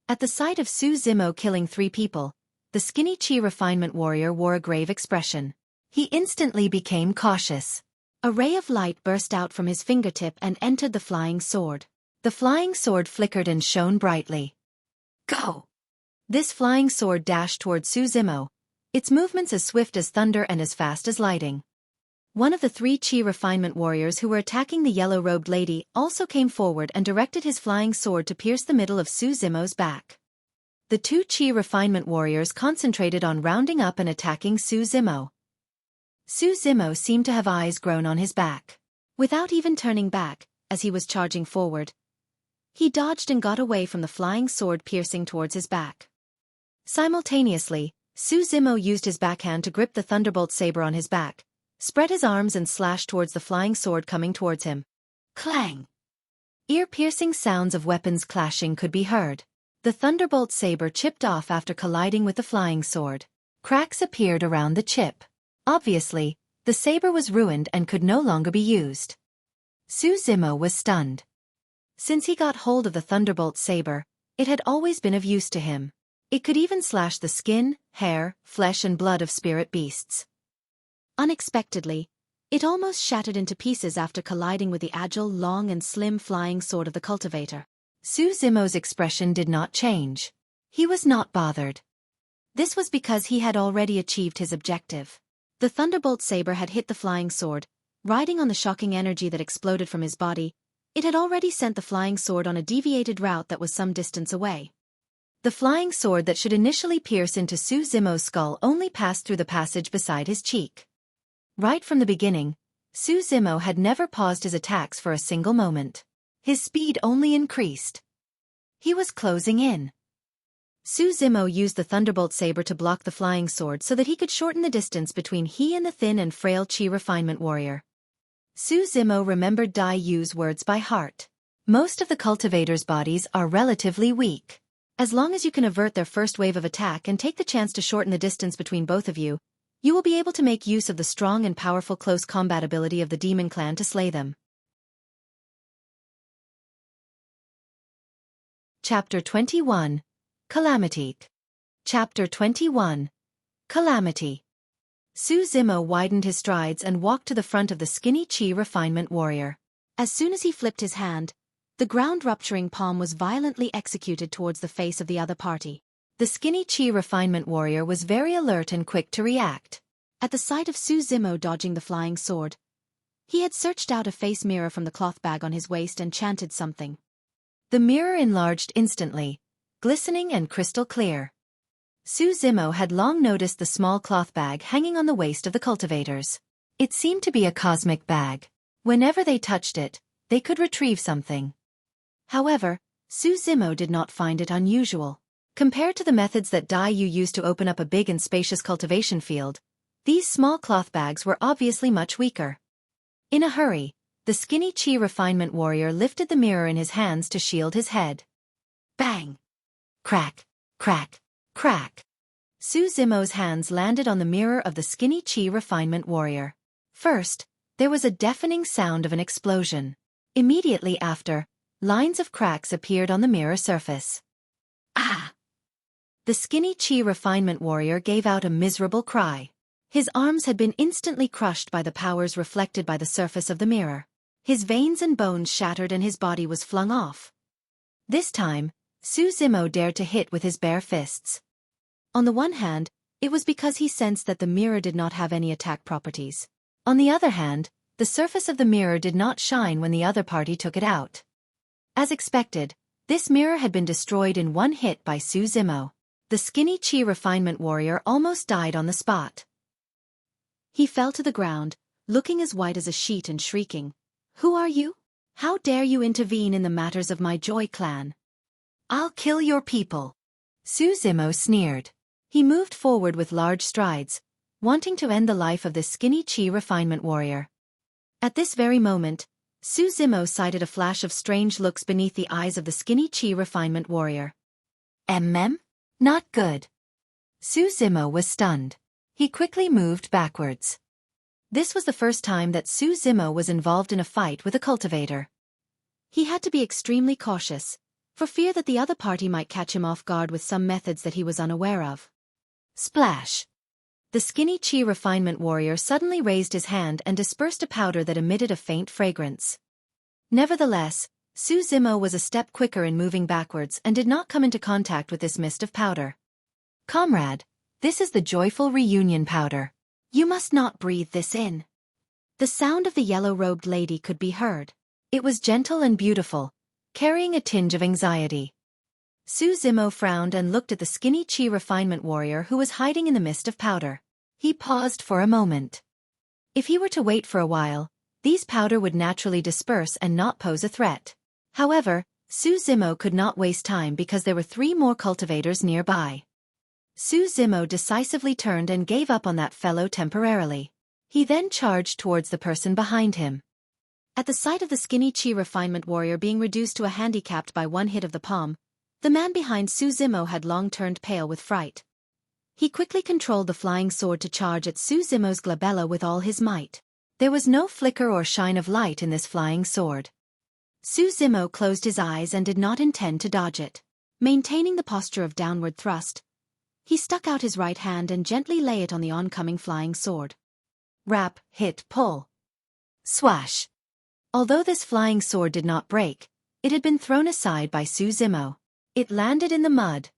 At the sight of Su Zimo killing 3 people, the skinny Qi refinement warrior wore a grave expression. He instantly became cautious. A ray of light burst out from his fingertip and entered the flying sword. The flying sword flickered and shone brightly. Go! This flying sword dashed toward Su Zimo, its movements as swift as thunder and as fast as lightning. One of the 3 Qi refinement warriors who were attacking the yellow-robed lady also came forward and directed his flying sword to pierce the middle of Su Zimo's back. The 2 Qi refinement warriors concentrated on rounding up and attacking Su Zimo. Su Zimo seemed to have eyes grown on his back. Without even turning back, as he was charging forward, he dodged and got away from the flying sword piercing towards his back. Simultaneously, Su Zimo used his backhand to grip the thunderbolt saber on his back, spread his arms and slashed towards the flying sword coming towards him. Clang! Ear-piercing sounds of weapons clashing could be heard. The thunderbolt saber chipped off after colliding with the flying sword. Cracks appeared around the chip. Obviously, the saber was ruined and could no longer be used. Su Zimo was stunned. Since he got hold of the thunderbolt saber, it had always been of use to him. It could even slash the skin, hair, flesh and blood of spirit beasts. Unexpectedly, it almost shattered into pieces after colliding with the agile, long and slim flying sword of the cultivator. Su Zimo's expression did not change. He was not bothered. This was because he had already achieved his objective. The thunderbolt saber had hit the flying sword, riding on the shocking energy that exploded from his body. It had already sent the flying sword on a deviated route that was some distance away. The flying sword that should initially pierce into Su Zimo's skull only passed through the passage beside his cheek. Right from the beginning, Su Zimo had never paused his attacks for a single moment. His speed only increased. He was closing in. Su Zimo used the thunderbolt saber to block the flying sword so that he could shorten the distance between he and the thin and frail Qi refinement warrior. Su Zimo remembered Dai Yu's words by heart. Most of the cultivators' bodies are relatively weak. As long as you can avert their first wave of attack and take the chance to shorten the distance between both of you, you will be able to make use of the strong and powerful close combat ability of the demon clan to slay them. Chapter 21. Calamity. Chapter 21. Calamity. Su Zimo widened his strides and walked to the front of the skinny Qi refinement warrior. As soon as he flipped his hand, the ground-rupturing palm was violently executed towards the face of the other party. The skinny Qi refinement warrior was very alert and quick to react. At the sight of Su Zimo dodging the flying sword, he had searched out a face mirror from the cloth bag on his waist and chanted something. The mirror enlarged instantly, glistening and crystal clear. Su Zimo had long noticed the small cloth bag hanging on the waist of the cultivators. It seemed to be a cosmic bag. Whenever they touched it, they could retrieve something. However, Su Zimo did not find it unusual. Compared to the methods that Dai Yu used to open up a big and spacious cultivation field, these small cloth bags were obviously much weaker. In a hurry, the skinny Qi refinement warrior lifted the mirror in his hands to shield his head. Bang! Crack! Crack! Crack! Su Zimo's hands landed on the mirror of the skinny Qi refinement warrior. First, there was a deafening sound of an explosion. Immediately after, lines of cracks appeared on the mirror surface. Ah! The skinny Qi refinement warrior gave out a miserable cry. His arms had been instantly crushed by the powers reflected by the surface of the mirror. His veins and bones shattered and his body was flung off. This time, Su Zimo dared to hit with his bare fists. On the one hand, it was because he sensed that the mirror did not have any attack properties. On the other hand, the surface of the mirror did not shine when the other party took it out. As expected, this mirror had been destroyed in one hit by Su Zimo. The skinny Qi refinement warrior almost died on the spot. He fell to the ground, looking as white as a sheet and shrieking, "Who are you? How dare you intervene in the matters of my Joy clan? I'll kill your people." Su Zimo sneered. He moved forward with large strides, wanting to end the life of this skinny Qi refinement warrior. At this very moment, Su Zimo sighted a flash of strange looks beneath the eyes of the skinny Qi refinement warrior. Not good. Su Zimo was stunned. He quickly moved backwards. This was the first time that Su Zimo was involved in a fight with a cultivator. He had to be extremely cautious, for fear that the other party might catch him off guard with some methods that he was unaware of. Splash! The skinny Qi refinement warrior suddenly raised his hand and dispersed a powder that emitted a faint fragrance. Nevertheless, Su Zimo was a step quicker in moving backwards and did not come into contact with this mist of powder. "Comrade, this is the joyful reunion powder. You must not breathe this in." The sound of the yellow-robed lady could be heard. It was gentle and beautiful, carrying a tinge of anxiety. Su Zimo frowned and looked at the skinny Qi refinement warrior who was hiding in the mist of powder. He paused for a moment. If he were to wait for a while, these powder would naturally disperse and not pose a threat. However, Su Zimo could not waste time because there were 3 more cultivators nearby. Su Zimo decisively turned and gave up on that fellow temporarily. He then charged towards the person behind him. At the sight of the skinny Qi refinement warrior being reduced to a handicapped by one hit of the palm, the man behind Su Zimo had long turned pale with fright. He quickly controlled the flying sword to charge at Su Zimo's glabella with all his might. There was no flicker or shine of light in this flying sword. Su Zimo closed his eyes and did not intend to dodge it. Maintaining the posture of downward thrust, he stuck out his right hand and gently lay it on the oncoming flying sword. Rap, hit, pull. Swash. Although this flying sword did not break, it had been thrown aside by Su Zimo. It landed in the mud.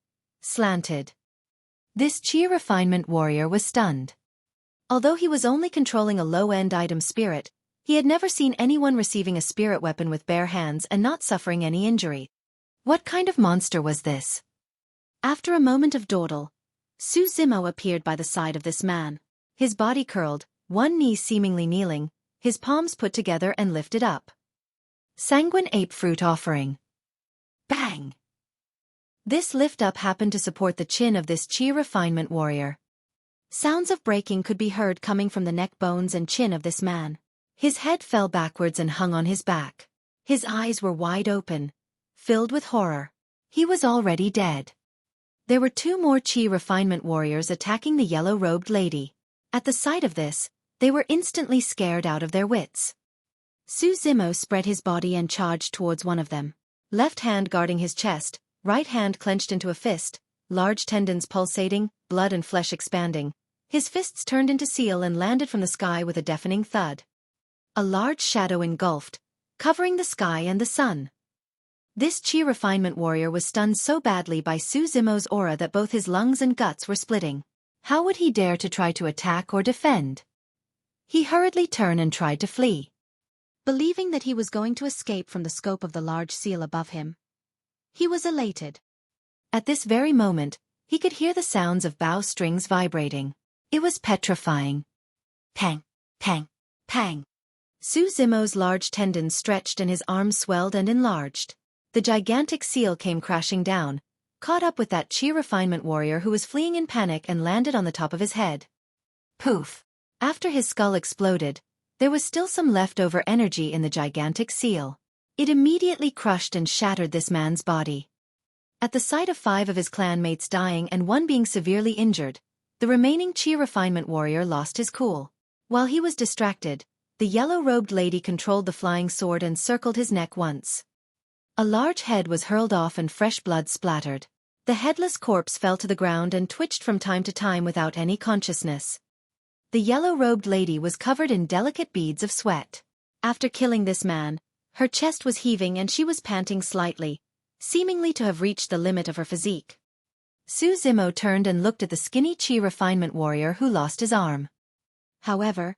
Slanted. This Qi refinement warrior was stunned. Although he was only controlling a low-end item spirit, he had never seen anyone receiving a spirit weapon with bare hands and not suffering any injury. What kind of monster was this? After a moment of dawdle, Su Zimo appeared by the side of this man. His body curled, one knee seemingly kneeling, his palms put together and lifted up. Sanguine ape fruit offering. Bang! This lift-up happened to support the chin of this Qi refinement warrior. Sounds of breaking could be heard coming from the neck bones and chin of this man. His head fell backwards and hung on his back. His eyes were wide open, filled with horror. He was already dead. There were two more Qi refinement warriors attacking the yellow-robed lady. At the sight of this, they were instantly scared out of their wits. Su Zimo spread his body and charged towards one of them. Left hand guarding his chest, right hand clenched into a fist, large tendons pulsating, blood and flesh expanding. His fists turned into seal and landed from the sky with a deafening thud. A large shadow engulfed, covering the sky and the sun. This Qi refinement warrior was stunned so badly by Su Zimo's aura that both his lungs and guts were splitting. How would he dare to try to attack or defend? He hurriedly turned and tried to flee. Believing that he was going to escape from the scope of the large seal above him, he was elated. At this very moment, he could hear the sounds of bow strings vibrating. It was petrifying. Pang, pang, pang. Su Zimo's large tendons stretched and his arms swelled and enlarged. The gigantic seal came crashing down, caught up with that Qi refinement warrior who was fleeing in panic and landed on the top of his head. Poof! After his skull exploded, there was still some leftover energy in the gigantic seal. It immediately crushed and shattered this man's body. At the sight of 5 of his clanmates dying and one being severely injured, the remaining Qi refinement warrior lost his cool. While he was distracted, the yellow-robed lady controlled the flying sword and circled his neck once. A large head was hurled off and fresh blood splattered. The headless corpse fell to the ground and twitched from time to time without any consciousness. The yellow-robed lady was covered in delicate beads of sweat. After killing this man, her chest was heaving and she was panting slightly, seemingly to have reached the limit of her physique. Su Zimo turned and looked at the skinny Qi refinement warrior who lost his arm. However,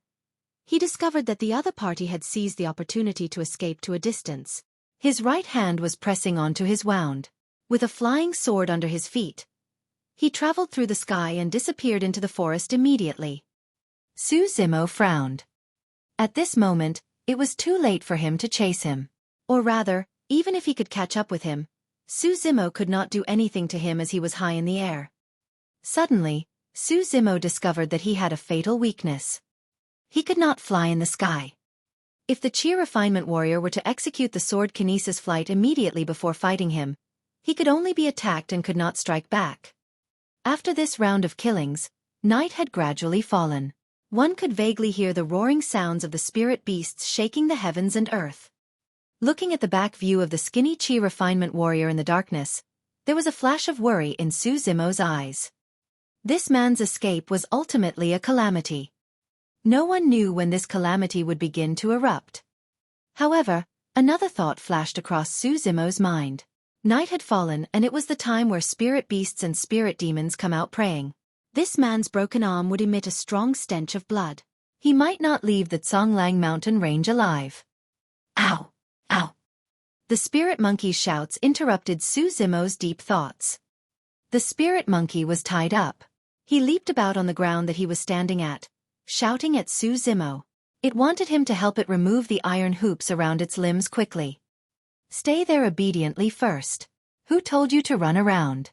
he discovered that the other party had seized the opportunity to escape to a distance. His right hand was pressing onto his wound. With a flying sword under his feet, he traveled through the sky and disappeared into the forest immediately. Su Zimo frowned. At this moment, it was too late for him to chase him. Or rather, even if he could catch up with him, Su Zimo could not do anything to him as he was high in the air. Suddenly, Su Zimo discovered that he had a fatal weakness. He could not fly in the sky. If the Qi refinement warrior were to execute the sword kinesis flight immediately before fighting him, he could only be attacked and could not strike back. After this round of killings, night had gradually fallen. One could vaguely hear the roaring sounds of the spirit beasts shaking the heavens and earth. Looking at the back view of the skinny Qi refinement warrior in the darkness, there was a flash of worry in Su Zimo's eyes. This man's escape was ultimately a calamity. No one knew when this calamity would begin to erupt. However, another thought flashed across Su Zimo's mind. Night had fallen and it was the time where spirit beasts and spirit demons come out preying. This man's broken arm would emit a strong stench of blood. He might not leave the Zhonglang mountain range alive. Ow! Ow! The spirit monkey's shouts interrupted Su Zimo's deep thoughts. The spirit monkey was tied up. He leaped about on the ground that he was standing at, shouting at Su Zimo. It wanted him to help it remove the iron hoops around its limbs quickly. Stay there obediently first. Who told you to run around?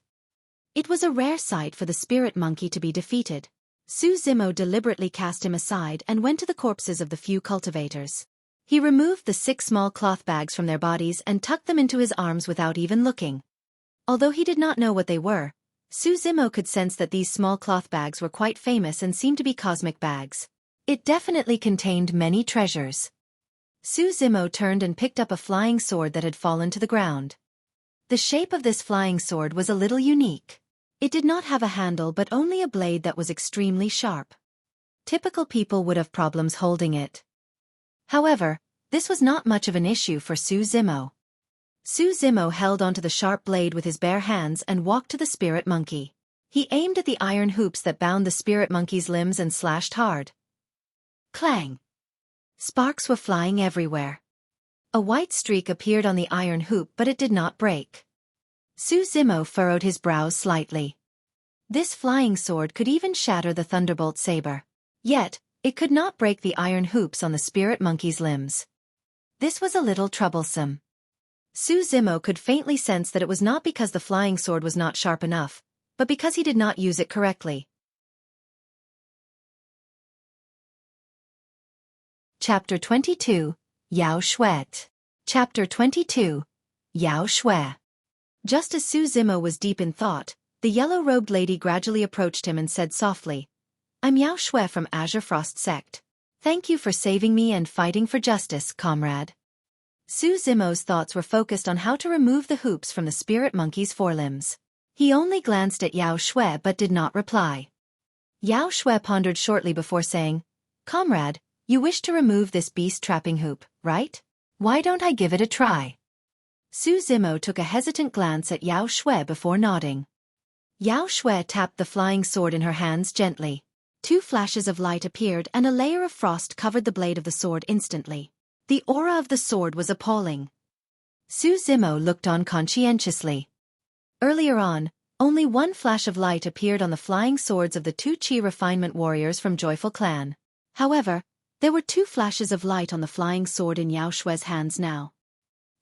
It was a rare sight for the spirit monkey to be defeated. Su Zimo deliberately cast him aside and went to the corpses of the few cultivators. He removed the 6 small cloth bags from their bodies and tucked them into his arms without even looking. Although he did not know what they were, Xueqi could sense that these small cloth bags were quite famous and seemed to be cosmic bags. It definitely contained many treasures. Xueqi turned and picked up a flying sword that had fallen to the ground. The shape of this flying sword was a little unique. It did not have a handle but only a blade that was extremely sharp. Typical people would have problems holding it. However, this was not much of an issue for Xueqi. Xueqi held onto the sharp blade with his bare hands and walked to the spirit monkey. He aimed at the iron hoops that bound the spirit monkey's limbs and slashed hard. Clang! Sparks were flying everywhere. A white streak appeared on the iron hoop but it did not break. Xueqi furrowed his brows slightly. This flying sword could even shatter the thunderbolt saber. Yet, it could not break the iron hoops on the spirit monkey's limbs. This was a little troublesome. Xueqi could faintly sense that it was not because the flying sword was not sharp enough, but because he did not use it correctly. Chapter 22, Yao Xue. Chapter 22, Yao Xue. Just as Xueqi was deep in thought, the yellow-robed lady gradually approached him and said softly, "I'm Yao Xue from Azure Frost Sect. Thank you for saving me and fighting for justice, comrade." Xueqi's thoughts were focused on how to remove the hoops from the spirit monkey's forelimbs. He only glanced at Yao Xue but did not reply. Yao Xue pondered shortly before saying, "Comrade, you wish to remove this beast-trapping hoop, right? Why don't I give it a try?" Xueqi took a hesitant glance at Yao Xue before nodding. Yao Xue tapped the flying sword in her hands gently. 2 flashes of light appeared and a layer of frost covered the blade of the sword instantly. The aura of the sword was appalling. Xueqi looked on conscientiously. Earlier on, only 1 flash of light appeared on the flying swords of the 2 Qi refinement warriors from Joyful Clan. However, there were 2 flashes of light on the flying sword in Yao Xue's hands now.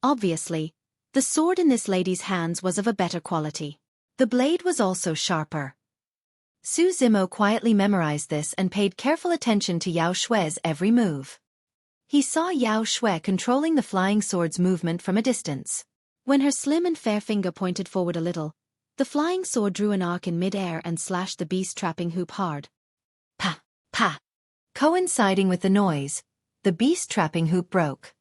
Obviously, the sword in this lady's hands was of a better quality. The blade was also sharper. Xueqi quietly memorized this and paid careful attention to Yao Xue's every move. He saw Yao Xue controlling the flying sword's movement from a distance. When her slim and fair finger pointed forward a little, the flying sword drew an arc in mid-air and slashed the beast-trapping hoop hard. Pa! Pa! Coinciding with the noise, the beast-trapping hoop broke.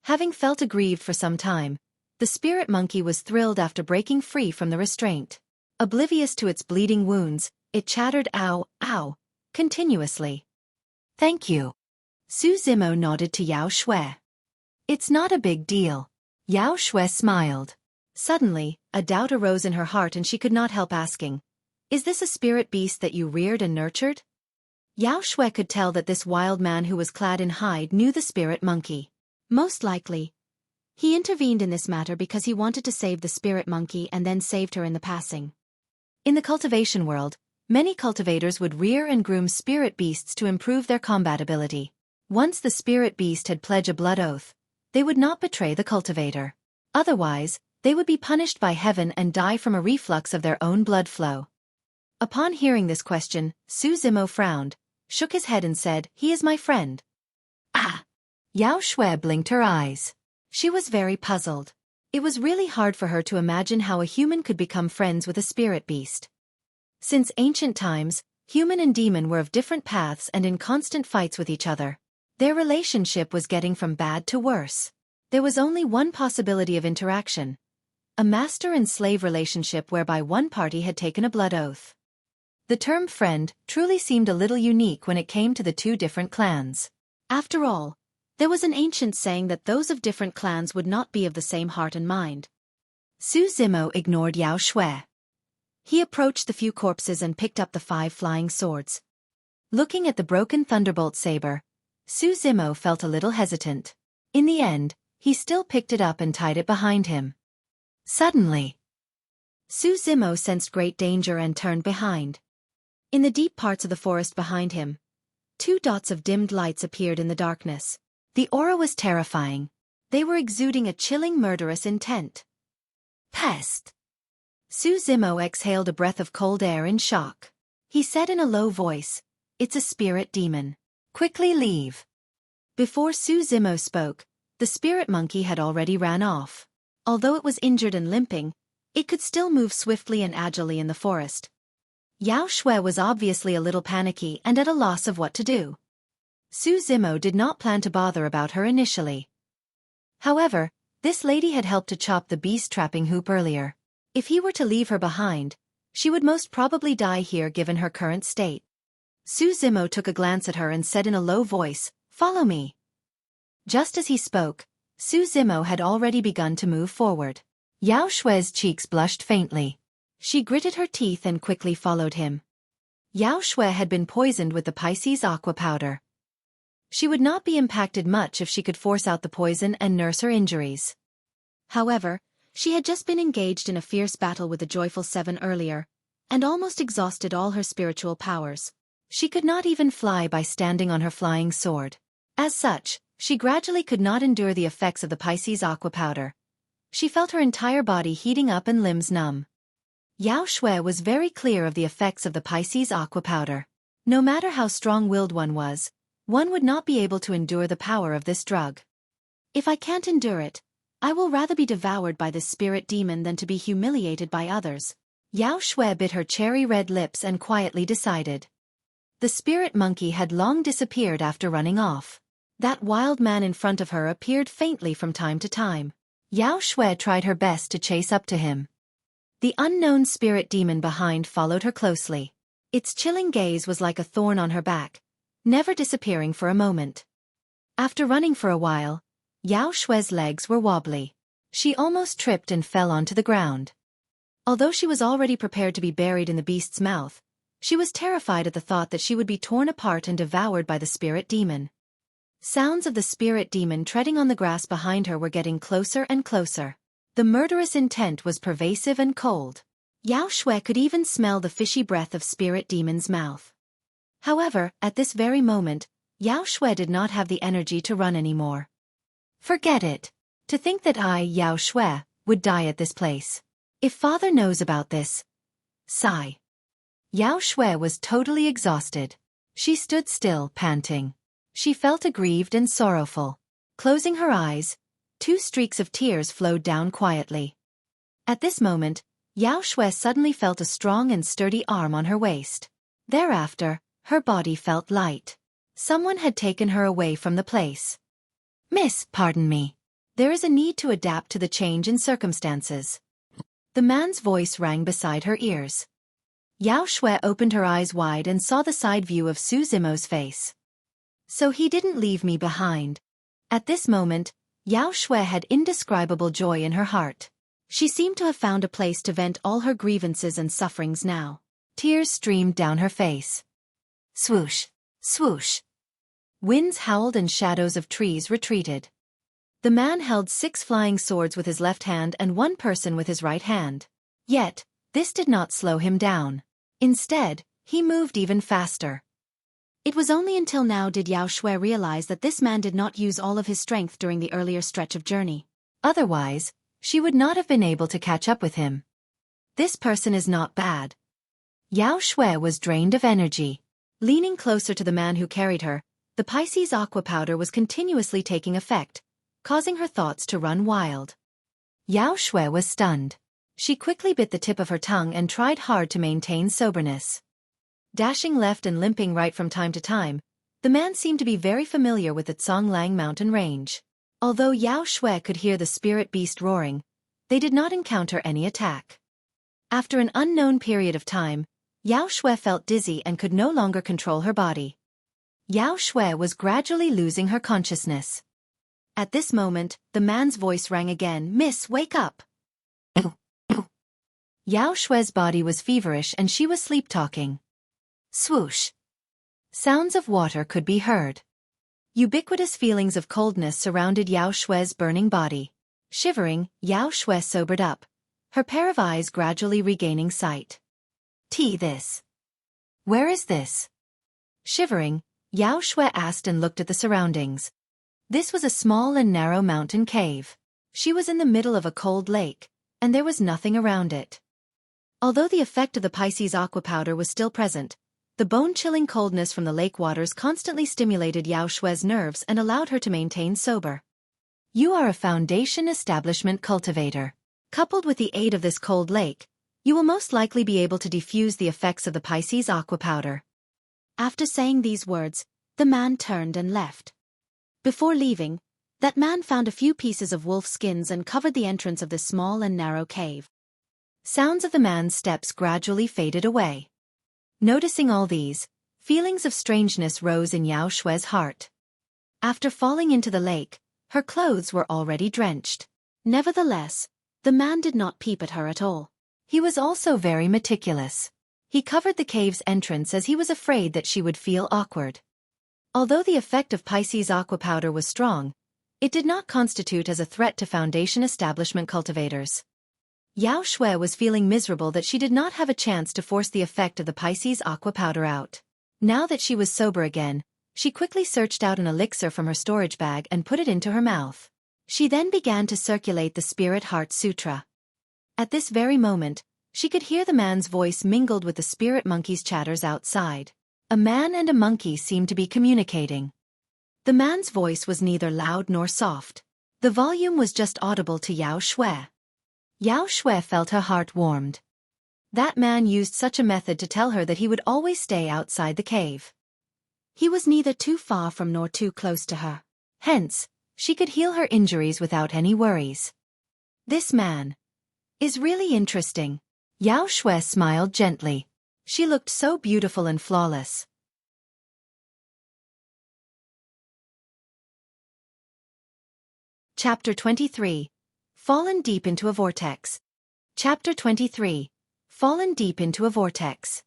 Having felt aggrieved for some time, the spirit monkey was thrilled after breaking free from the restraint. Oblivious to its bleeding wounds, it chattered "ow, ow," continuously. "Thank you." Xueqi nodded to Yao Xue. "It's not a big deal." Yao Xue smiled. Suddenly, a doubt arose in her heart and she could not help asking, "Is this a spirit beast that you reared and nurtured?" Yao Xue could tell that this wild man who was clad in hide knew the spirit monkey. Most likely, he intervened in this matter because he wanted to save the spirit monkey and then saved her in the passing. In the cultivation world, many cultivators would rear and groom spirit beasts to improve their combat ability. Once the spirit beast had pledged a blood oath, they would not betray the cultivator. Otherwise, they would be punished by heaven and die from a reflux of their own blood flow. Upon hearing this question, Xueqi frowned, shook his head and said, "He is my friend." Ah! Yao Xue blinked her eyes. She was very puzzled. It was really hard for her to imagine how a human could become friends with a spirit beast. Since ancient times, human and demon were of different paths and in constant fights with each other. Their relationship was getting from bad to worse. There was only one possibility of interaction: a master and slave relationship whereby one party had taken a blood oath. The term friend truly seemed a little unique when it came to the 2 different clans. After all, there was an ancient saying that those of different clans would not be of the same heart and mind. Xueqi ignored Yao Xue. He approached the few corpses and picked up the 5 flying swords. Looking at the broken thunderbolt saber, Xueqi felt a little hesitant. In the end, he still picked it up and tied it behind him. Suddenly, Xueqi sensed great danger and turned behind. In the deep parts of the forest behind him, 2 dots of dimmed lights appeared in the darkness. The aura was terrifying. They were exuding a chilling murderous intent. Pest! Xueqi exhaled a breath of cold air in shock. He said in a low voice, "It's a spirit demon. Quickly leave." Before Su Zimo spoke, the spirit monkey had already ran off. Although it was injured and limping, it could still move swiftly and agilely in the forest. Yao Xue was obviously a little panicky and at a loss of what to do. Su Zimo did not plan to bother about her initially. However, this lady had helped to chop the beast-trapping hoop earlier. If he were to leave her behind, she would most probably die here given her current state. Su Zimo took a glance at her and said in a low voice, "Follow me." Just as he spoke, Su Zimo had already begun to move forward. Yao Xue's cheeks blushed faintly. She gritted her teeth and quickly followed him. Yao Xue had been poisoned with the Pisces aqua powder. She would not be impacted much if she could force out the poison and nurse her injuries. However, she had just been engaged in a fierce battle with the Joyful Seven earlier, and almost exhausted all her spiritual powers. She could not even fly by standing on her flying sword. As such, she gradually could not endure the effects of the Pisces aqua powder. She felt her entire body heating up and limbs numb. Yao Xue was very clear of the effects of the Pisces aqua powder. No matter how strong-willed one would not be able to endure the power of this drug. If I can't endure it, I will rather be devoured by this spirit demon than to be humiliated by others. Yao Xue bit her cherry-red lips and quietly decided. The spirit monkey had long disappeared after running off. That wild man in front of her appeared faintly from time to time. Yao Xue tried her best to chase up to him. The unknown spirit demon behind followed her closely. Its chilling gaze was like a thorn on her back, never disappearing for a moment. After running for a while, Yao Xue's legs were wobbly. She almost tripped and fell onto the ground. Although she was already prepared to be buried in the beast's mouth, she was terrified at the thought that she would be torn apart and devoured by the spirit demon. Sounds of the spirit demon treading on the grass behind her were getting closer and closer. The murderous intent was pervasive and cold. Yao Xue could even smell the fishy breath of spirit demon's mouth. However, at this very moment, Yao Xue did not have the energy to run anymore. Forget it. To think that I, Yao Xue, would die at this place. If father knows about this. Sigh. Yao Xue was totally exhausted. She stood still, panting. She felt aggrieved and sorrowful. Closing her eyes, 2 streaks of tears flowed down quietly. At this moment, Yao Xue suddenly felt a strong and sturdy arm on her waist. Thereafter, her body felt light. Someone had taken her away from the place. "Miss, pardon me. There is a need to adapt to the change in circumstances." The man's voice rang beside her ears. Yao Xue opened her eyes wide and saw the side view of Su Zimo's face. So he didn't leave me behind. At this moment, Yao Xue had indescribable joy in her heart. She seemed to have found a place to vent all her grievances and sufferings now. Tears streamed down her face. Swoosh, swoosh. Winds howled and shadows of trees retreated. The man held 6 flying swords with his left hand and 1 person with his right hand. Yet, this did not slow him down. Instead, he moved even faster. It was only until now did Yao Xue realize that this man did not use all of his strength during the earlier stretch of journey. Otherwise, she would not have been able to catch up with him. This person is not bad. Yao Xue was drained of energy. Leaning closer to the man who carried her, the Pisces aqua powder was continuously taking effect, causing her thoughts to run wild. Yao Xue was stunned. She quickly bit the tip of her tongue and tried hard to maintain soberness. Dashing left and limping right from time to time, the man seemed to be very familiar with the Zhonglang mountain range. Although Yao Xue could hear the spirit beast roaring, they did not encounter any attack. After an unknown period of time, Yao Xue felt dizzy and could no longer control her body. Yao Xue was gradually losing her consciousness. At this moment, the man's voice rang again, "Miss, wake up!" Yao Xue's body was feverish and she was sleep-talking. Swoosh. Sounds of water could be heard. Ubiquitous feelings of coldness surrounded Yao Xue's burning body. Shivering, Yao Xue sobered up, her pair of eyes gradually regaining sight. This. Where is this? Shivering, Yao Xue asked and looked at the surroundings. This was a small and narrow mountain cave. She was in the middle of a cold lake, and there was nothing around it. Although the effect of the Pisces aqua powder was still present, The bone-chilling coldness from the lake waters constantly stimulated Yao Xue's nerves and allowed her to maintain sober. You are a foundation establishment cultivator. Coupled with the aid of this cold lake, you will most likely be able to diffuse the effects of the Pisces aqua powder. After saying these words, the man turned and left. Before leaving, that man found a few pieces of wolf skins and covered the entrance of this small and narrow cave. Sounds of the man's steps gradually faded away. Noticing all these, feelings of strangeness rose in Yao Xue's heart. After falling into the lake, her clothes were already drenched. Nevertheless, the man did not peep at her at all. He was also very meticulous. He covered the cave's entrance as he was afraid that she would feel awkward. Although the effect of Pisces aqua powder was strong, it did not constitute as a threat to foundation establishment cultivators. Yao Xue was feeling miserable that she did not have a chance to force the effect of the Pisces aqua powder out. Now that she was sober again, she quickly searched out an elixir from her storage bag and put it into her mouth. She then began to circulate the Spirit Heart Sutra. At this very moment, she could hear the man's voice mingled with the spirit monkey's chatters outside. A man and a monkey seemed to be communicating. The man's voice was neither loud nor soft. The volume was just audible to Yao Xue. Yao Xue felt her heart warmed. That man used such a method to tell her that he would always stay outside the cave. He was neither too far from nor too close to her. Hence, she could heal her injuries without any worries. This man is really interesting. Yao Xue smiled gently. She looked so beautiful and flawless. Chapter 23. Fallen deep into a vortex. Chapter 23. Fallen deep into a vortex.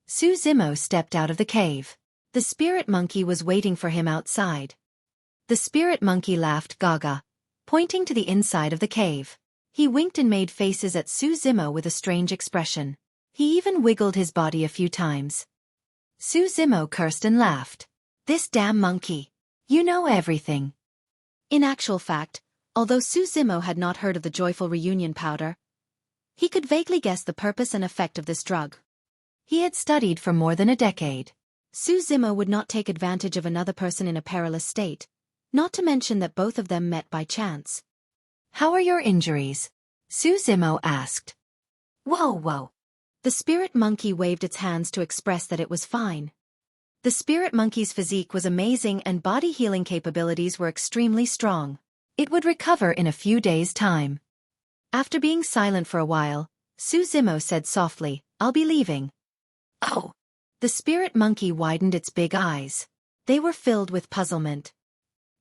Su Zimo stepped out of the cave. The spirit monkey was waiting for him outside. The spirit monkey laughed gaga, pointing to the inside of the cave. He winked and made faces at Su Zimo with a strange expression. He even wiggled his body a few times. Su Zimo cursed and laughed. This damn monkey. You know everything. In actual fact, although Su Zimo had not heard of the joyful reunion powder, he could vaguely guess the purpose and effect of this drug. He had studied for more than a decade. Su Zimo would not take advantage of another person in a perilous state, not to mention that both of them met by chance. How are your injuries? Su Zimo asked. Whoa. The spirit monkey waved its hands to express that it was fine. The spirit monkey's physique was amazing and body healing capabilities were extremely strong. It would recover in a few days' time. After being silent for a while, Su Zimo said softly, I'll be leaving. Oh. The spirit monkey widened its big eyes. They were filled with puzzlement.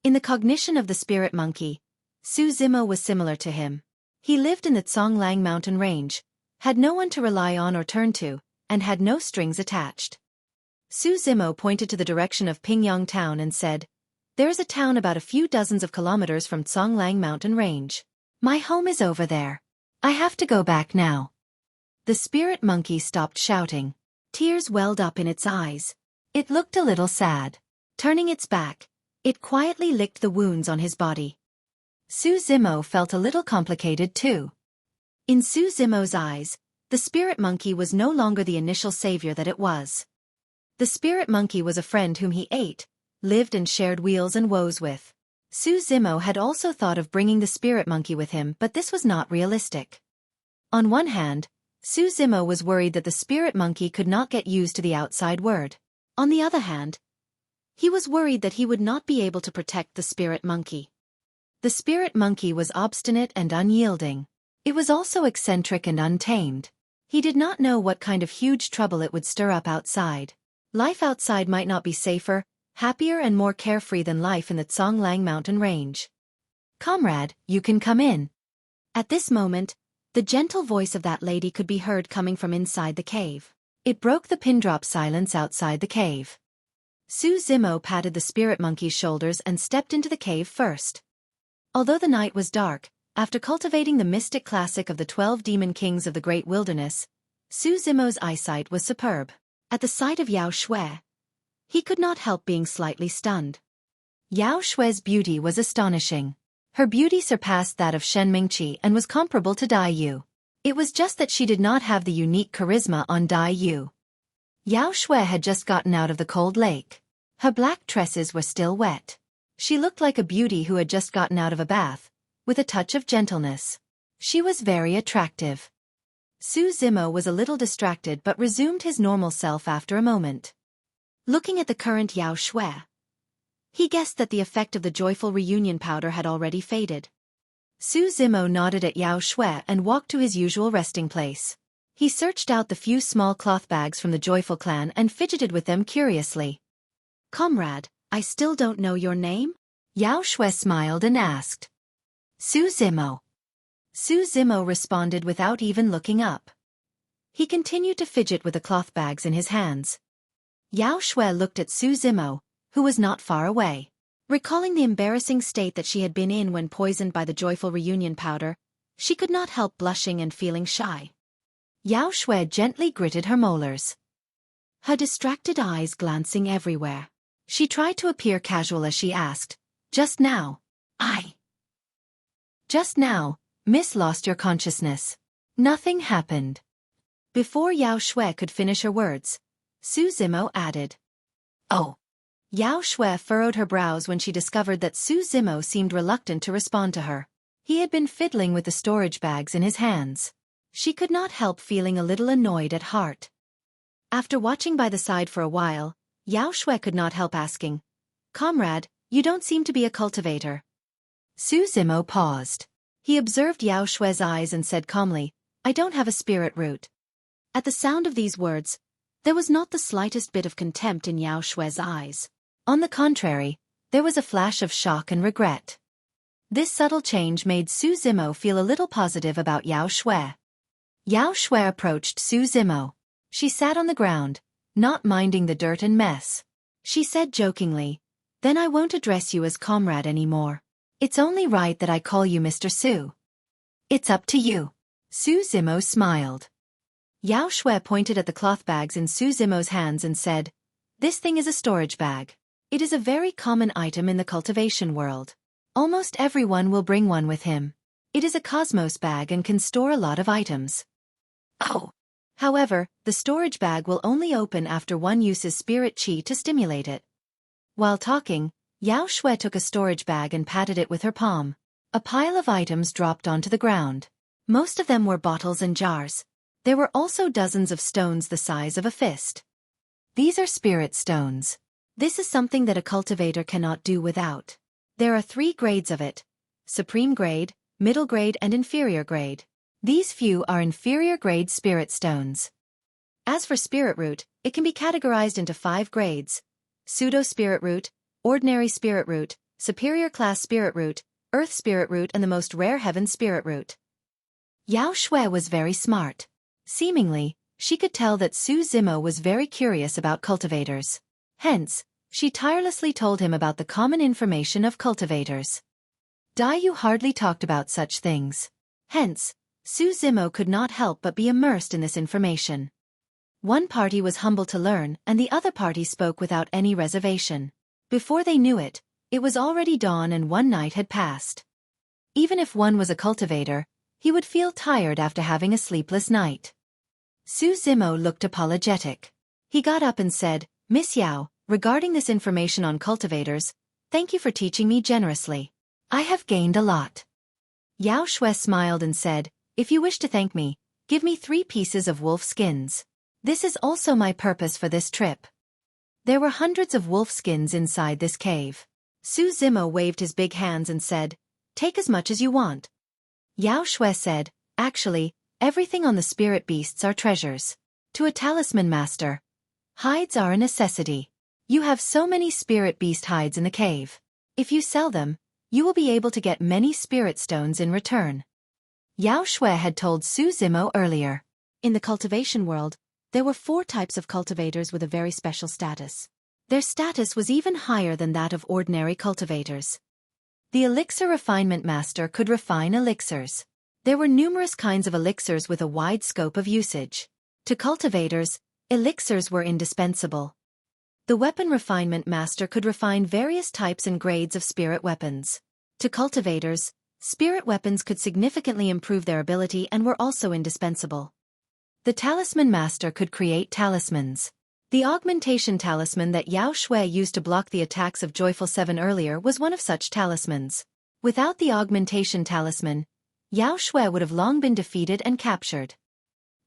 In the cognition of the spirit monkey, Su Zimo was similar to him. He lived in the Zhonglang mountain range, had no one to rely on or turn to, and had no strings attached. Su Zimo pointed to the direction of Pingyang town and said, There is a town about a few dozens of kilometers from Zhonglang mountain range. My home is over there. I have to go back now. The spirit monkey stopped shouting. Tears welled up in its eyes. It looked a little sad. Turning its back, it quietly licked the wounds on his body. Su Zimo felt a little complicated too. In Su Zimo's eyes, the spirit monkey was no longer the initial savior that it was. The spirit monkey was a friend whom he ate, lived and shared weals and woes with. Su Zimo had also thought of bringing the spirit monkey with him, but this was not realistic. On one hand, Su Zimo was worried that the spirit monkey could not get used to the outside world. On the other hand, he was worried that he would not be able to protect the spirit monkey. The spirit monkey was obstinate and unyielding. It was also eccentric and untamed. He did not know what kind of huge trouble it would stir up outside. Life outside might not be safer, happier and more carefree than life in the Zhonglang mountain range. Comrade, you can come in. At this moment, the gentle voice of that lady could be heard coming from inside the cave. It broke the pin-drop silence outside the cave. Su Zimo patted the spirit monkey's shoulders and stepped into the cave first. Although the night was dark, after cultivating the mystic classic of the 12 demon kings of the great wilderness, Su Zimo's eyesight was superb. At the sight of Yao Xue, he could not help being slightly stunned. Yao Xue's beauty was astonishing. Her beauty surpassed that of Shen Mingqi and was comparable to Dai Yu. It was just that she did not have the unique charisma on Dai Yu. Yao Xue had just gotten out of the cold lake. Her black tresses were still wet. She looked like a beauty who had just gotten out of a bath, with a touch of gentleness. She was very attractive. Su Zimo was a little distracted but resumed his normal self after a moment. Looking at the current Yao Xue, he guessed that the effect of the joyful reunion powder had already faded. Su Zimo nodded at Yao Xue and walked to his usual resting place. He searched out the few small cloth bags from the joyful clan and fidgeted with them curiously. "Comrade, I still don't know your name?" Yao Xue smiled and asked. "Su Zimo." Su Zimo responded without even looking up. He continued to fidget with the cloth bags in his hands. Yao Xue looked at Su Zimo, who was not far away. Recalling the embarrassing state that she had been in when poisoned by the joyful reunion powder, she could not help blushing and feeling shy. Yao Xue gently gritted her molars, her distracted eyes glancing everywhere. She tried to appear casual as she asked, Just now, Miss lost your consciousness. Nothing happened." Before Yao Xue could finish her words, Su Zimo added, "Oh." Yao Xue furrowed her brows when she discovered that Su Zimo seemed reluctant to respond to her. He had been fiddling with the storage bags in his hands. She could not help feeling a little annoyed at heart. After watching by the side for a while, Yao Xue could not help asking, "Comrade, you don't seem to be a cultivator." Su Zimo paused. He observed Yao Xue's eyes and said calmly, "I don't have a spirit root." At the sound of these words, there was not the slightest bit of contempt in Yao Xue's eyes. On the contrary, there was a flash of shock and regret. This subtle change made Su Zimo feel a little positive about Yao Xue. Yao Xue approached Su Zimo. She sat on the ground, not minding the dirt and mess. She said jokingly, "Then I won't address you as comrade anymore. It's only right that I call you Mr. Su." "It's up to you." Su Zimo smiled. Yao Xue pointed at the cloth bags in Su Zimo's hands and said, "This thing is a storage bag. It is a very common item in the cultivation world. Almost everyone will bring one with him. It is a cosmos bag and can store a lot of items. Oh. However, the storage bag will only open after one uses spirit chi to stimulate it." While talking, Yao Xue took a storage bag and patted it with her palm. A pile of items dropped onto the ground. Most of them were bottles and jars. There were also dozens of stones the size of a fist. These are spirit stones. This is something that a cultivator cannot do without. There are 3 grades of it: supreme grade, middle grade and inferior grade. These few are inferior grade spirit stones. As for spirit root, it can be categorized into 5 grades: pseudo-spirit root, ordinary spirit root, superior class spirit root, earth spirit root and the most rare heaven spirit root. Yao Xue was very smart. Seemingly, she could tell that Su Zimo was very curious about cultivators. Hence, she tirelessly told him about the common information of cultivators. Yu hardly talked about such things. Hence, Su Zimo could not help but be immersed in this information. One party was humble to learn and the other party spoke without any reservation. Before they knew it, it was already dawn and one night had passed. Even if one was a cultivator, he would feel tired after having a sleepless night. Su Zimo looked apologetic. He got up and said, "Miss Yao, regarding this information on cultivators, thank you for teaching me generously. I have gained a lot." Yao Xue smiled and said, "If you wish to thank me, give me 3 pieces of wolf skins. This is also my purpose for this trip." There were hundreds of wolf skins inside this cave. Su Zimo waved his big hands and said, "Take as much as you want." Yao Xue said, "Actually, everything on the spirit beasts are treasures. To a talisman master, hides are a necessity. You have so many spirit beast hides in the cave. If you sell them, you will be able to get many spirit stones in return." Yao Xue had told Su Zimo earlier. In the cultivation world, there were 4 types of cultivators with a very special status. Their status was even higher than that of ordinary cultivators. The elixir refinement master could refine elixirs. There were numerous kinds of elixirs with a wide scope of usage. To cultivators, elixirs were indispensable. The weapon refinement master could refine various types and grades of spirit weapons. To cultivators, spirit weapons could significantly improve their ability and were also indispensable. The talisman master could create talismans. The augmentation talisman that Yao Xue used to block the attacks of Joyful 7 earlier was one of such talismans. Without the augmentation talisman, Yao Xue would have long been defeated and captured.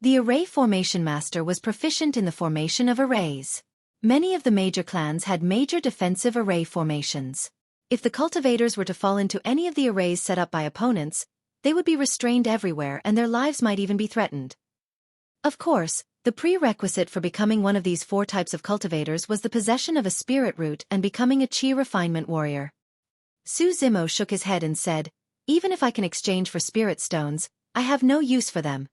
The array formation master was proficient in the formation of arrays. Many of the major clans had major defensive array formations. If the cultivators were to fall into any of the arrays set up by opponents, they would be restrained everywhere and their lives might even be threatened. Of course, the prerequisite for becoming one of these 4 types of cultivators was the possession of a spirit root and becoming a Qi refinement warrior. Su Zimo shook his head and said, "Even if I can exchange for spirit stones, I have no use for them."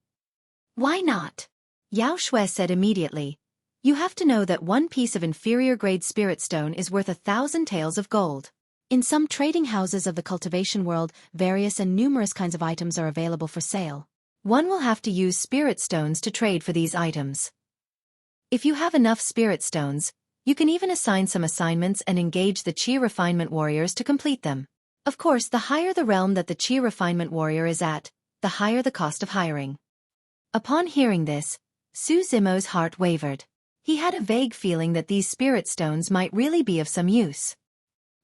"Why not?" Yao Xue said immediately. "You have to know that one piece of inferior-grade spirit stone is worth 1,000 taels of gold. In some trading houses of the cultivation world, various and numerous kinds of items are available for sale. One will have to use spirit stones to trade for these items. If you have enough spirit stones, you can even assign some assignments and engage the Qi refinement warriors to complete them. Of course, the higher the realm that the Qi refinement warrior is at, the higher the cost of hiring." Upon hearing this, Su Zimo's heart wavered. He had a vague feeling that these spirit stones might really be of some use.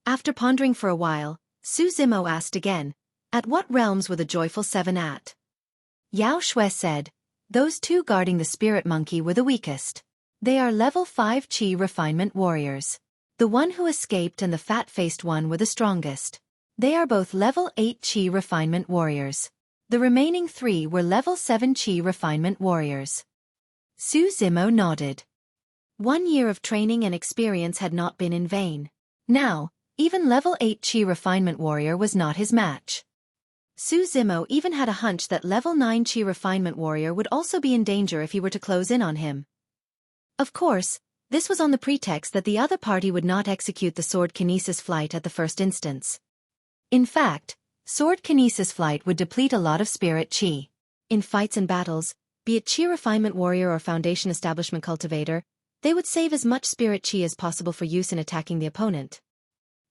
After pondering for a while, Su Zimo asked again, "At what realms were the Joyful 7 at?" Yao Xue said, "Those 2 guarding the spirit monkey were the weakest. They are level 5 Qi refinement warriors. The one who escaped and the fat-faced one were the strongest. They are both level 8 Qi refinement warriors. The remaining 3 were level 7 Qi refinement warriors." Su Zimo nodded. 1 year of training and experience had not been in vain. Now, even level 8 Qi refinement warrior was not his match. Su Zimo even had a hunch that level 9 Qi refinement warrior would also be in danger if he were to close in on him. Of course, this was on the pretext that the other party would not execute the sword kinesis flight at the first instance. In fact, sword kinesis flight would deplete a lot of spirit Qi. In fights and battles, be it Qi refinement warrior or foundation establishment cultivator, they would save as much spirit Qi as possible for use in attacking the opponent.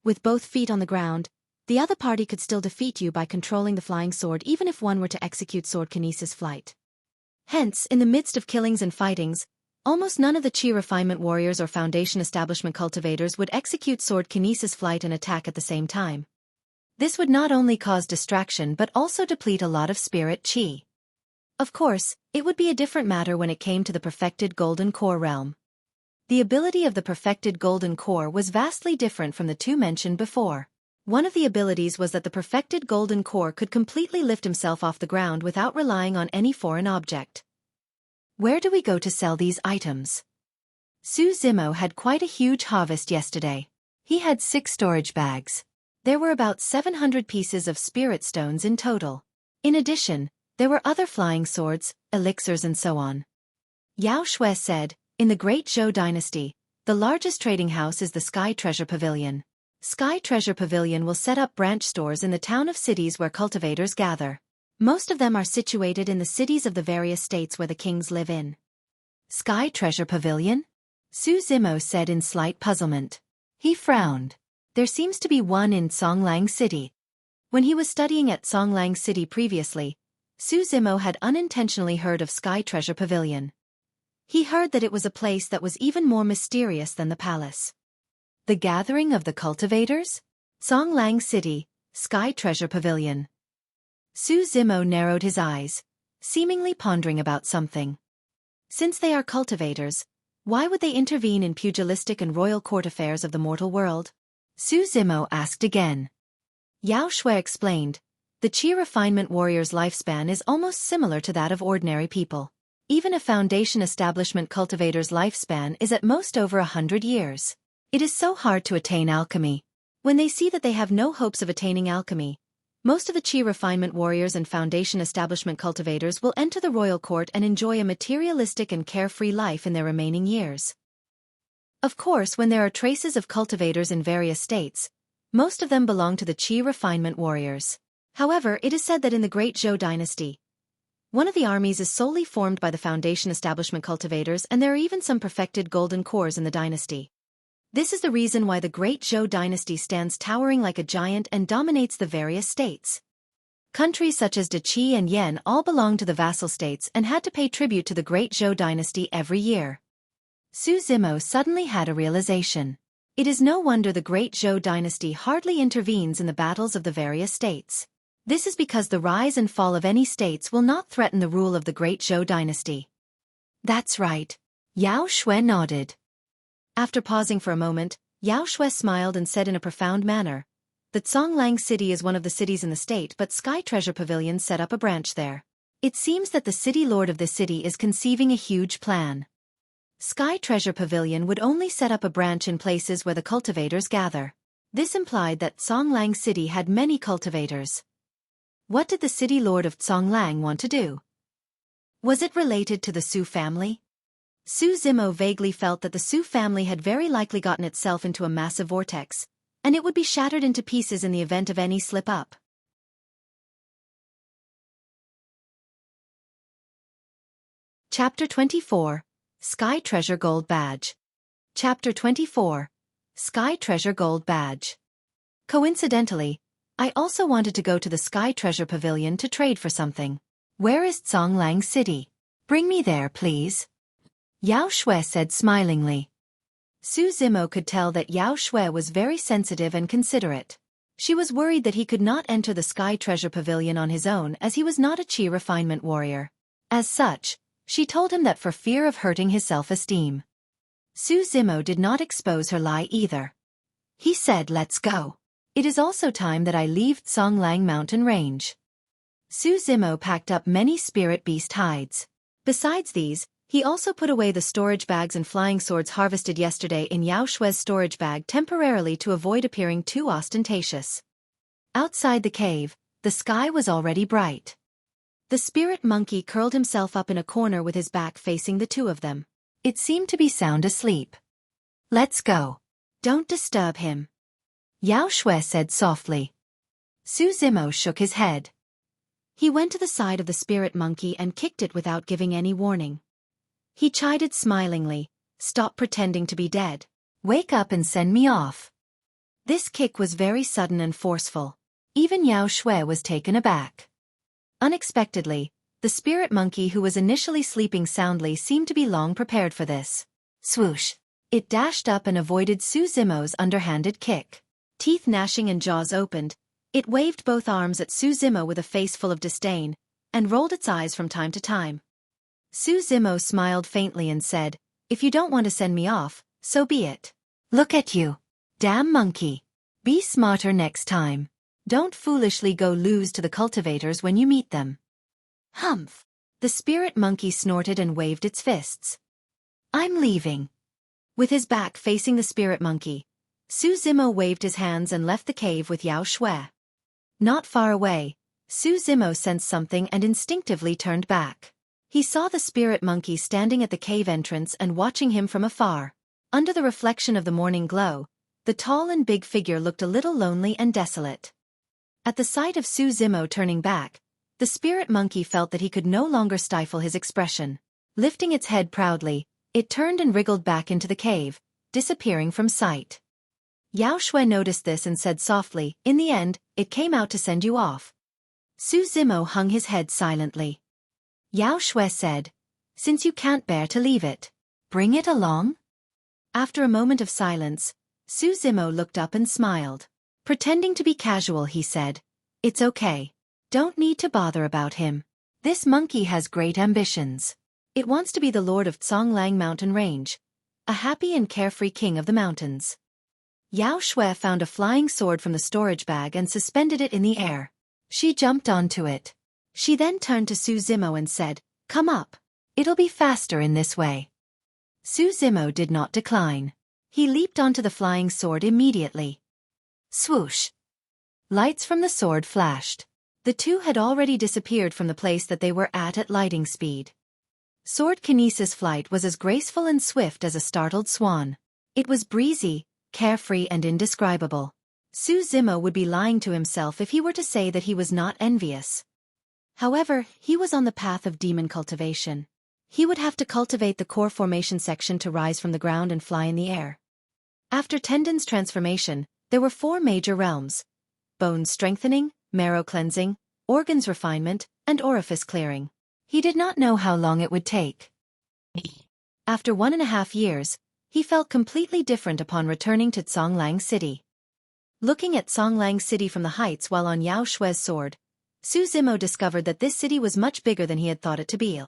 With both feet on the ground, the other party could still defeat you by controlling the flying sword even if one were to execute sword kinesis flight. Hence, in the midst of killings and fightings, almost none of the Qi refinement warriors or foundation establishment cultivators would execute sword kinesis flight and attack at the same time. This would not only cause distraction but also deplete a lot of spirit Qi. Of course, it would be a different matter when it came to the perfected golden core realm. The ability of the perfected golden core was vastly different from the 2 mentioned before. One of the abilities was that the perfected golden core could completely lift himself off the ground without relying on any foreign object. Where do we go to sell these items? Su Zimo had quite a huge harvest yesterday. He had 6 storage bags. There were about 700 pieces of spirit stones in total. In addition, there were other flying swords, elixirs and so on. Yao Xue said, "In the Great Zhou dynasty, the largest trading house is the Sky Treasure Pavilion. Sky Treasure Pavilion will set up branch stores in the town of cities where cultivators gather. Most of them are situated in the cities of the various states where the kings live in." "Sky Treasure Pavilion?" Su Zimo said in slight puzzlement. He frowned. "There seems to be one in Songlang City." When he was studying at Songlang City previously, Su Zimo had unintentionally heard of Sky Treasure Pavilion. He heard that it was a place that was even more mysterious than the palace. The gathering of the cultivators? Songlang City, Sky Treasure Pavilion. Su Zimo narrowed his eyes, seemingly pondering about something. Since they are cultivators, why would they intervene in pugilistic and royal court affairs of the mortal world? Su Zimo asked again. Yao Xue explained, "The Qi refinement warrior's lifespan is almost similar to that of ordinary people. Even a foundation establishment cultivator's lifespan is at most over 100 years. It is so hard to attain alchemy. When they see that they have no hopes of attaining alchemy, most of the Qi refinement warriors and foundation establishment cultivators will enter the royal court and enjoy a materialistic and carefree life in their remaining years. Of course, when there are traces of cultivators in various states, most of them belong to the Qi refinement warriors. However, it is said that in the Great Zhou dynasty, one of the armies is solely formed by the foundation establishment cultivators, and there are even some perfected golden cores in the dynasty. This is the reason why the Great Zhou dynasty stands towering like a giant and dominates the various states. Countries such as Deqi and Yen all belong to the vassal states and had to pay tribute to the Great Zhou dynasty every year. Su Zimo suddenly had a realization. It is no wonder the great Zhou dynasty hardly intervenes in the battles of the various states. This is because the rise and fall of any states will not threaten the rule of the great Zhou dynasty. That's right. Yao Xue nodded. After pausing for a moment, Yao Xue smiled and said in a profound manner, "The Conglang city is one of the cities in the state, but Sky Treasure Pavilion set up a branch there. It seems that the city lord of this city is conceiving a huge plan. Sky Treasure Pavilion would only set up a branch in places where the cultivators gather. This implied that Conglang city had many cultivators. What did the city lord of Conglang want to do? Was it related to the Su family? Su Zimo vaguely felt that the Su family had very likely gotten itself into a massive vortex, and it would be shattered into pieces in the event of any slip-up. Chapter 24. Sky Treasure Gold Badge. Chapter 24. Sky Treasure Gold Badge. Coincidentally, I also wanted to go to the Sky Treasure Pavilion to trade for something. Where is Conglang City? Bring me there, please. Yao Xue said smilingly. Su Zimo could tell that Yao Xue was very sensitive and considerate. She was worried that he could not enter the Sky Treasure Pavilion on his own as he was not a Qi refinement warrior. As such, she told him that for fear of hurting his self-esteem. Su Zimo did not expose her lie either. He said, "Let's go. It is also time that I leave Conglang mountain range." Su Zimo packed up many spirit beast hides. Besides these, he also put away the storage bags and flying swords harvested yesterday in Yao Xue's storage bag temporarily to avoid appearing too ostentatious. Outside the cave, the sky was already bright. The spirit monkey curled himself up in a corner with his back facing the two of them. It seemed to be sound asleep. "Let's go. Don't disturb him," Yao Xue said softly. Su Zimo shook his head. He went to the side of the spirit monkey and kicked it without giving any warning. He chided smilingly, "Stop pretending to be dead. Wake up and send me off." This kick was very sudden and forceful. Even Yao Xue was taken aback. Unexpectedly, the spirit monkey who was initially sleeping soundly seemed to be long prepared for this. Swoosh! It dashed up and avoided Su Zimo's underhanded kick. Teeth gnashing and jaws opened, it waved both arms at Su Zimo with a face full of disdain, and rolled its eyes from time to time. Su Zimo smiled faintly and said, "If you don't want to send me off, so be it. Look at you. Damn monkey. Be smarter next time. Don't foolishly go lose to the cultivators when you meet them." Humph! The spirit monkey snorted and waved its fists. "I'm leaving." With his back facing the spirit monkey, Su Zimo waved his hands and left the cave with Yao Xue. Not far away, Su Zimo sensed something and instinctively turned back. He saw the spirit monkey standing at the cave entrance and watching him from afar. Under the reflection of the morning glow, the tall and big figure looked a little lonely and desolate. At the sight of Su Zimo turning back, the spirit monkey felt that he could no longer stifle his expression. Lifting its head proudly, it turned and wriggled back into the cave, disappearing from sight. Yao Xue noticed this and said softly, "In the end, it came out to send you off." Su Zimo hung his head silently. Yao Xue said, "Since you can't bear to leave it, bring it along." After a moment of silence, Su Zimo looked up and smiled. Pretending to be casual, he said, "It's okay. Don't need to bother about him. This monkey has great ambitions. It wants to be the lord of Conglang mountain range, a happy and carefree king of the mountains." Yao Xue found a flying sword from the storage bag and suspended it in the air. She jumped onto it. She then turned to Su Zimo and said, "Come up. It'll be faster in this way." Su Zimo did not decline. He leaped onto the flying sword immediately. Swoosh! Lights from the sword flashed. The two had already disappeared from the place that they were at lightning speed. Sword kinesis flight was as graceful and swift as a startled swan. It was breezy, carefree and indescribable. Su Zimo would be lying to himself if he were to say that he was not envious. However, he was on the path of demon cultivation. He would have to cultivate the core formation section to rise from the ground and fly in the air. After Tendon's transformation, there were 4 major realms: bones strengthening, marrow cleansing, organs refinement, and orifice clearing. He did not know how long it would take. After 1.5 years, he felt completely different upon returning to Zhonglang City. Looking at Zhonglang City from the heights while on Yao Xue's sword, Su Zimo discovered that this city was much bigger than he had thought it to be.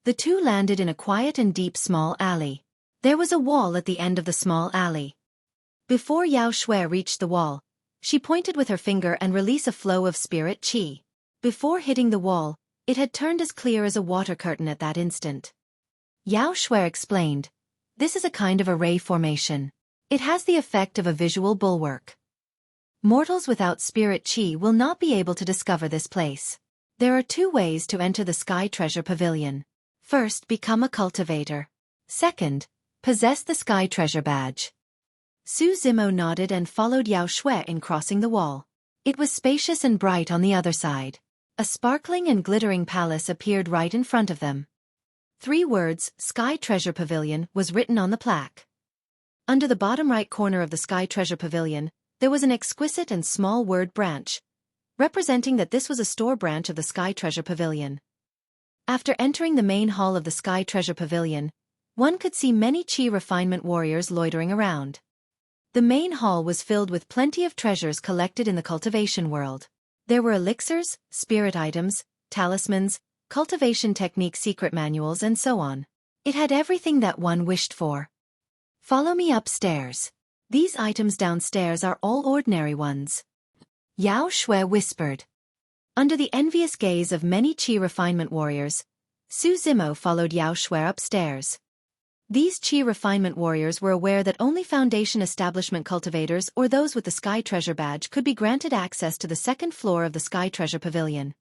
The two landed in a quiet and deep small alley. There was a wall at the end of the small alley. Before Yao Xue reached the wall, she pointed with her finger and released a flow of spirit qi. Before hitting the wall, it had turned as clear as a water curtain at that instant. Yao Xue explained, "This is a kind of array formation. It has the effect of a visual bulwark. Mortals without spirit qi will not be able to discover this place. There are 2 ways to enter the Sky Treasure Pavilion. First, become a cultivator. Second, possess the Sky Treasure Badge." Su Zimo nodded and followed Yao Xue in crossing the wall. It was spacious and bright on the other side. A sparkling and glittering palace appeared right in front of them. 3 words, Sky Treasure Pavilion, was written on the plaque. Under the bottom right corner of the Sky Treasure Pavilion, there was an exquisite and small word branch, representing that this was a store branch of the Sky Treasure Pavilion. After entering the main hall of the Sky Treasure Pavilion, one could see many Qi refinement warriors loitering around. The main hall was filled with plenty of treasures collected in the cultivation world. There were elixirs, spirit items, talismans, cultivation technique secret manuals and so on. It had everything that one wished for. "Follow me upstairs. These items downstairs are all ordinary ones," Yao Xue whispered. Under the envious gaze of many Qi refinement warriors, Su Zimo followed Yao Xue upstairs. These Qi refinement warriors were aware that only Foundation Establishment cultivators or those with the Sky Treasure Badge could be granted access to the 2nd floor of the Sky Treasure Pavilion.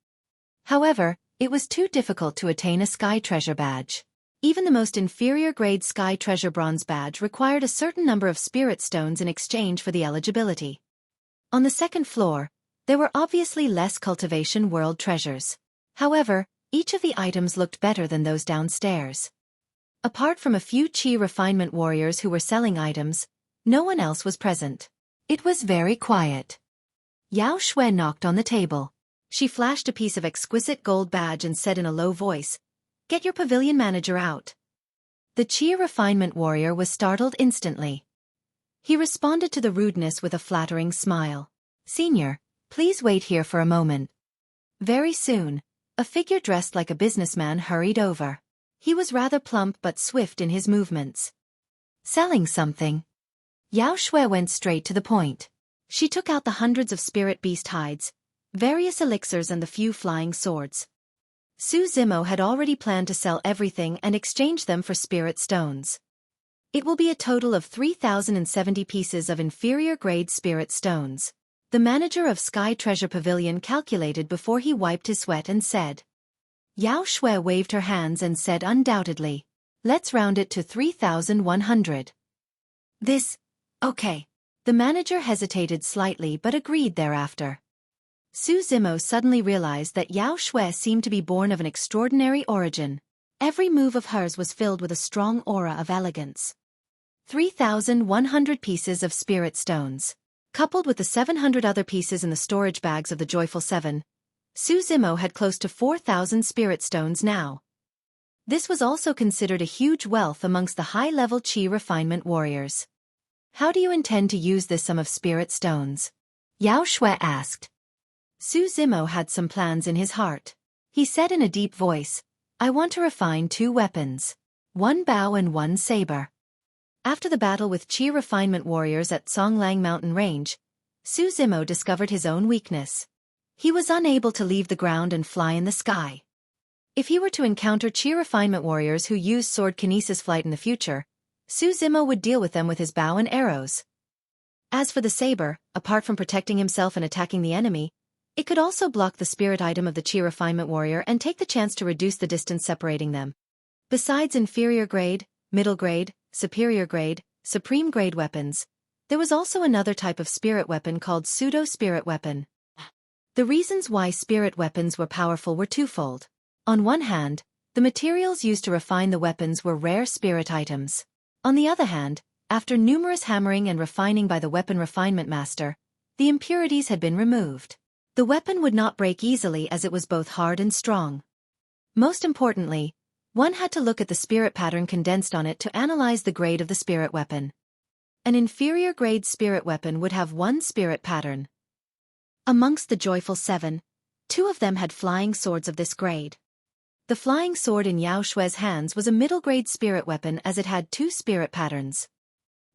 However, it was too difficult to attain a Sky Treasure Badge. Even the most inferior grade Sky Treasure Bronze Badge required a certain number of spirit stones in exchange for the eligibility. On the 2nd floor, there were obviously less cultivation world treasures. However, each of the items looked better than those downstairs. Apart from a few Qi refinement warriors who were selling items, no one else was present. It was very quiet. Yao Xue knocked on the table. She flashed a piece of exquisite gold badge and said in a low voice, "Get your pavilion manager out." The Qi refinement warrior was startled instantly. He responded to the rudeness with a flattering smile. "Senior, please wait here for a moment." Very soon, a figure dressed like a businessman hurried over. He was rather plump but swift in his movements. "Selling something?" Yao Xue went straight to the point. She took out the hundreds of spirit beast hides, various elixirs and the few flying swords. Su Zimo had already planned to sell everything and exchange them for spirit stones. It will be a total of 3,070 pieces of inferior grade spirit stones. The manager of Sky Treasure Pavilion calculated before he wiped his sweat and said. Yao Xue waved her hands and said undoubtedly, "Let's round it to 3,100. Okay." The manager hesitated slightly but agreed thereafter. Su Zimo suddenly realized that Yao Xue seemed to be born of an extraordinary origin. Every move of hers was filled with a strong aura of elegance. 3,100 pieces of spirit stones. Coupled with the 700 other pieces in the storage bags of the Joyful Seven, Su Zimo had close to 4,000 spirit stones now. This was also considered a huge wealth amongst the high-level Qi refinement warriors. "How do you intend to use this sum of spirit stones?" Yao Xue asked. Su Zimo had some plans in his heart. He said in a deep voice, "I want to refine 2 weapons. 1 bow and 1 saber." After the battle with Qi refinement warriors at Zhonglang Mountain Range, Su Zimo discovered his own weakness. He was unable to leave the ground and fly in the sky. If he were to encounter Qi refinement warriors who used sword kinesis flight in the future, Su Zimo would deal with them with his bow and arrows. As for the saber, apart from protecting himself and attacking the enemy, it could also block the spirit item of the Qi refinement warrior and take the chance to reduce the distance separating them. Besides inferior grade, middle grade, superior grade, supreme grade weapons, there was also another type of spirit weapon called pseudo-spirit weapon. The reasons why spirit weapons were powerful were twofold. On one hand, the materials used to refine the weapons were rare spirit items. On the other hand, after numerous hammering and refining by the weapon refinement master, the impurities had been removed. The weapon would not break easily as it was both hard and strong. Most importantly, One had to look at the spirit pattern condensed on it to analyze the grade of the spirit weapon. An inferior grade spirit weapon would have one spirit pattern. Amongst the joyful 7, 2 of them had flying swords of this grade. The flying sword in Yao Xue's hands was a middle-grade spirit weapon as it had 2 spirit patterns.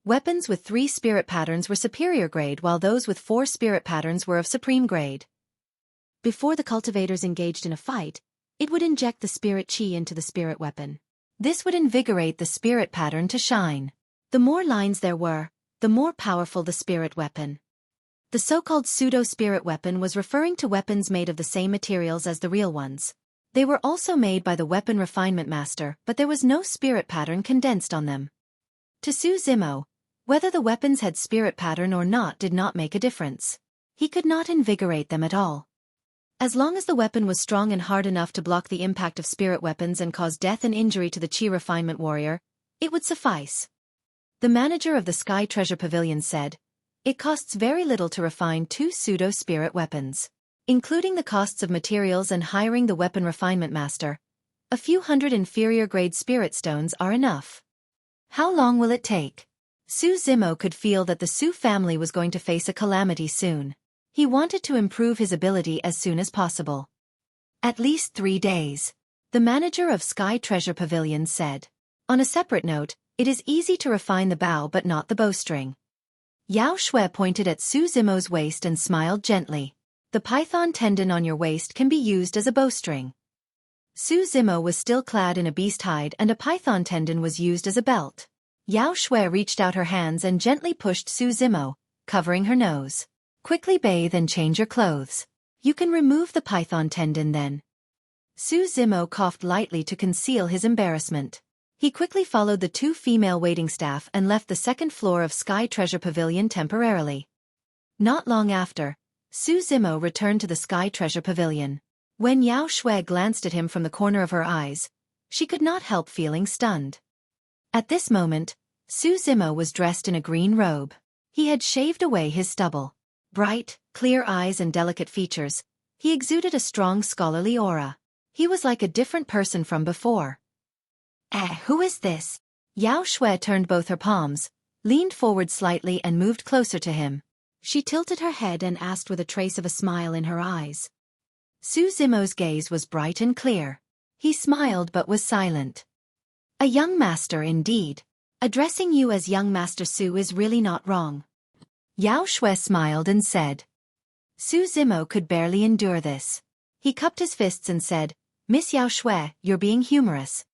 Weapons with 3 spirit patterns were superior grade while those with 4 spirit patterns were of supreme grade. Before the cultivators engaged in a fight, it would inject the spirit chi into the spirit weapon. This would invigorate the spirit pattern to shine. The more lines there were, the more powerful the spirit weapon. The so-called pseudo-spirit weapon was referring to weapons made of the same materials as the real ones. They were also made by the weapon refinement master, but there was no spirit pattern condensed on them. To Su Zimo, whether the weapons had spirit pattern or not did not make a difference. He could not invigorate them at all. As long as the weapon was strong and hard enough to block the impact of spirit weapons and cause death and injury to the Chi Refinement Warrior, it would suffice. The manager of the Sky Treasure Pavilion said, "It costs very little to refine 2 pseudo-spirit weapons. Including the costs of materials and hiring the weapon refinement master, a few hundred inferior-grade spirit stones are enough." How long will it take? Su Zimo could feel that the Su family was going to face a calamity soon. He wanted to improve his ability as soon as possible. At least 3 days. The manager of Sky Treasure Pavilion said. On a separate note, it is easy to refine the bow but not the bowstring. Yao Xue pointed at Su Zimo's waist and smiled gently. The python tendon on your waist can be used as a bowstring. Su Zimo was still clad in a beast hide and a python tendon was used as a belt. Yao Xue reached out her hands and gently pushed Su Zimo, covering her nose. Quickly bathe and change your clothes. You can remove the python tendon then. Su Zimo coughed lightly to conceal his embarrassment. He quickly followed the 2 female waiting staff and left the 2nd floor of Sky Treasure Pavilion temporarily. Not long after, Su Zimo returned to the Sky Treasure Pavilion. When Yao Xue glanced at him from the corner of her eyes, she could not help feeling stunned. At this moment, Su Zimo was dressed in a green robe. He had shaved away his stubble. Bright, clear eyes and delicate features, he exuded a strong scholarly aura. He was like a different person from before. Who is this? Yao Xue turned both her palms, leaned forward slightly and moved closer to him. She tilted her head and asked with a trace of a smile in her eyes. Su Zimo's gaze was bright and clear. He smiled but was silent. A young master indeed. Addressing you as young Master Su is really not wrong. Yao Xue smiled and said. Su Zimo could barely endure this. He cupped his fists and said, "Miss Yao Xue, you're being humorous."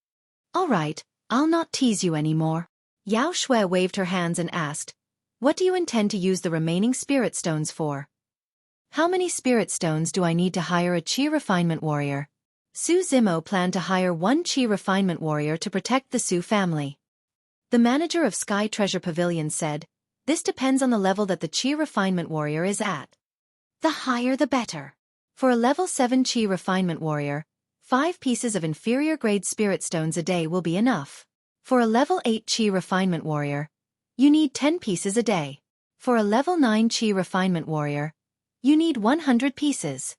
"All right, I'll not tease you anymore." Yao Xue waved her hands and asked, "What do you intend to use the remaining spirit stones for?" "How many spirit stones do I need to hire a Chi Refinement Warrior?" Su Zimo planned to hire 1 Chi Refinement Warrior to protect the Su family. The manager of Sky Treasure Pavilion said, "This depends on the level that the Chi Refinement Warrior is at. The higher the better. For a level 7 Chi Refinement Warrior, 5 pieces of inferior grade spirit stones a day will be enough. For a level 8 Chi Refinement Warrior, you need 10 pieces a day. For a level 9 Chi Refinement Warrior, you need 100 pieces."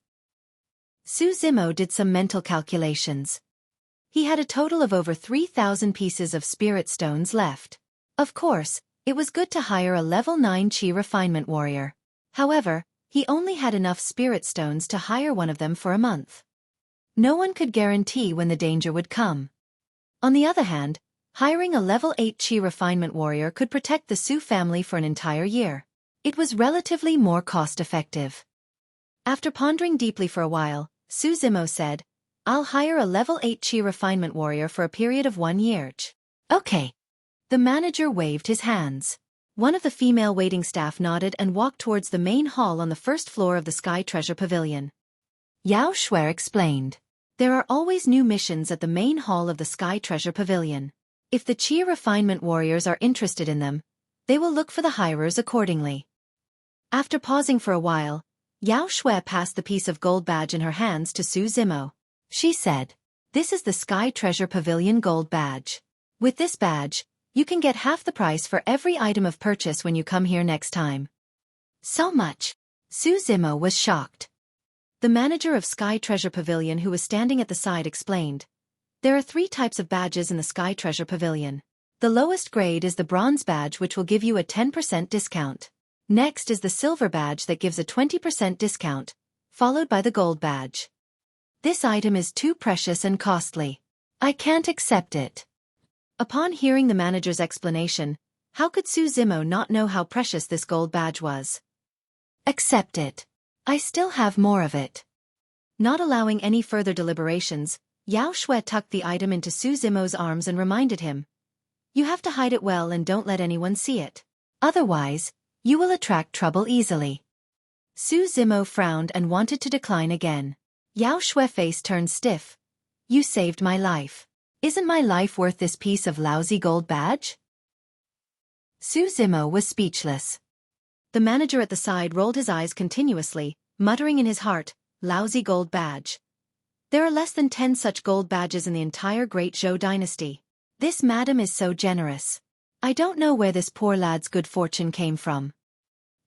Su Zimo did some mental calculations. He had a total of over 3,000 pieces of spirit stones left. Of course, it was good to hire a level 9 Chi Refinement Warrior. However, he only had enough spirit stones to hire one of them for a month. No one could guarantee when the danger would come. On the other hand, hiring a level 8 Chi Refinement Warrior could protect the Su family for an entire year. It was relatively more cost-effective. After pondering deeply for a while, Su Zimo said, "I'll hire a level 8 Chi Refinement Warrior for a period of 1 year. Okay." The manager waved his hands. One of the female waiting staff nodded and walked towards the main hall on the 1st floor of the Sky Treasure Pavilion. Yao Xue explained. There are always new missions at the main hall of the Sky Treasure Pavilion. If the Chi Refinement Warriors are interested in them, they will look for the hirers accordingly. After pausing for a while, Yao Xue passed the piece of gold badge in her hands to Su Zimo. She said, "This is the Sky Treasure Pavilion gold badge. With this badge, you can get half the price for every item of purchase when you come here next time." "So much?" Su Zimo was shocked. The manager of Sky Treasure Pavilion who was standing at the side explained, There are 3 types of badges in the Sky Treasure Pavilion. The lowest grade is the bronze badge, which will give you a 10% discount. Next is the silver badge that gives a 20% discount, followed by the gold badge. This item is too precious and costly. I can't accept it. Upon hearing the manager's explanation, how could Su Zimo not know how precious this gold badge was? Accept it. I still have more of it. Not allowing any further deliberations, Yao Xue tucked the item into Su Zimo's arms and reminded him, "You have to hide it well and don't let anyone see it. Otherwise, you will attract trouble easily." Su Zimo frowned and wanted to decline again. Yao Xue's face turned stiff. "You saved my life. Isn't my life worth this piece of lousy gold badge?" Su Zimo was speechless. The manager at the side rolled his eyes continuously, muttering in his heart, "Lousy gold badge. There are less than 10 such gold badges in the entire Great Zhou dynasty. This madam is so generous. I don't know where this poor lad's good fortune came from."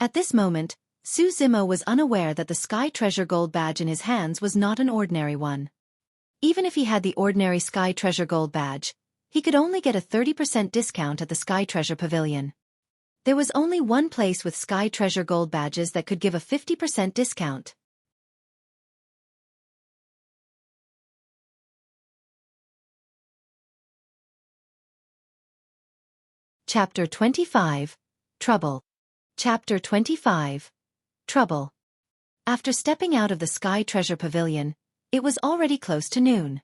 At this moment, Su Zimo was unaware that the Sky Treasure gold badge in his hands was not an ordinary one. Even if he had the ordinary Sky Treasure gold badge, he could only get a 30% discount at the Sky Treasure Pavilion. There was only one place with Sky Treasure gold badges that could give a 50% discount. Chapter 25. Trouble. Chapter 25. Trouble. After stepping out of the Sky Treasure Pavilion, it was already close to noon.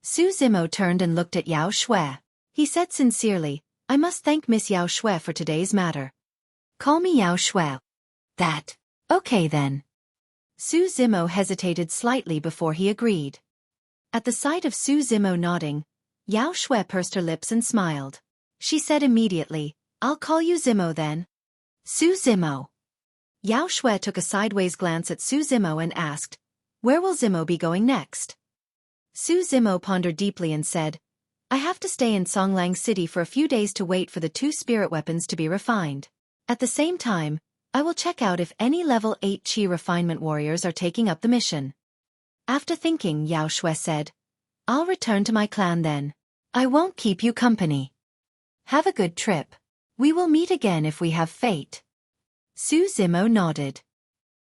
Su Zimo turned and looked at Yao Xue. He said sincerely, "I must thank Miss Yao Xue for today's matter. Call me Yao Xue." "That. Okay then." Su Zimo hesitated slightly before he agreed. At the sight of Su Zimo nodding, Yao Xue pursed her lips and smiled. She said immediately, "I'll call you Zimo then." Su Zimo. Yao Xue took a sideways glance at Su Zimo and asked, "Where will Zimo be going next?" Su Zimo pondered deeply and said, "I have to stay in Songlang City for a few days to wait for the 2 spirit weapons to be refined. At the same time, I will check out if any level 8 Qi refinement warriors are taking up the mission." After thinking, Yao Xue said, "I'll return to my clan then. I won't keep you company. Have a good trip. We will meet again if we have fate." Su Zimo nodded.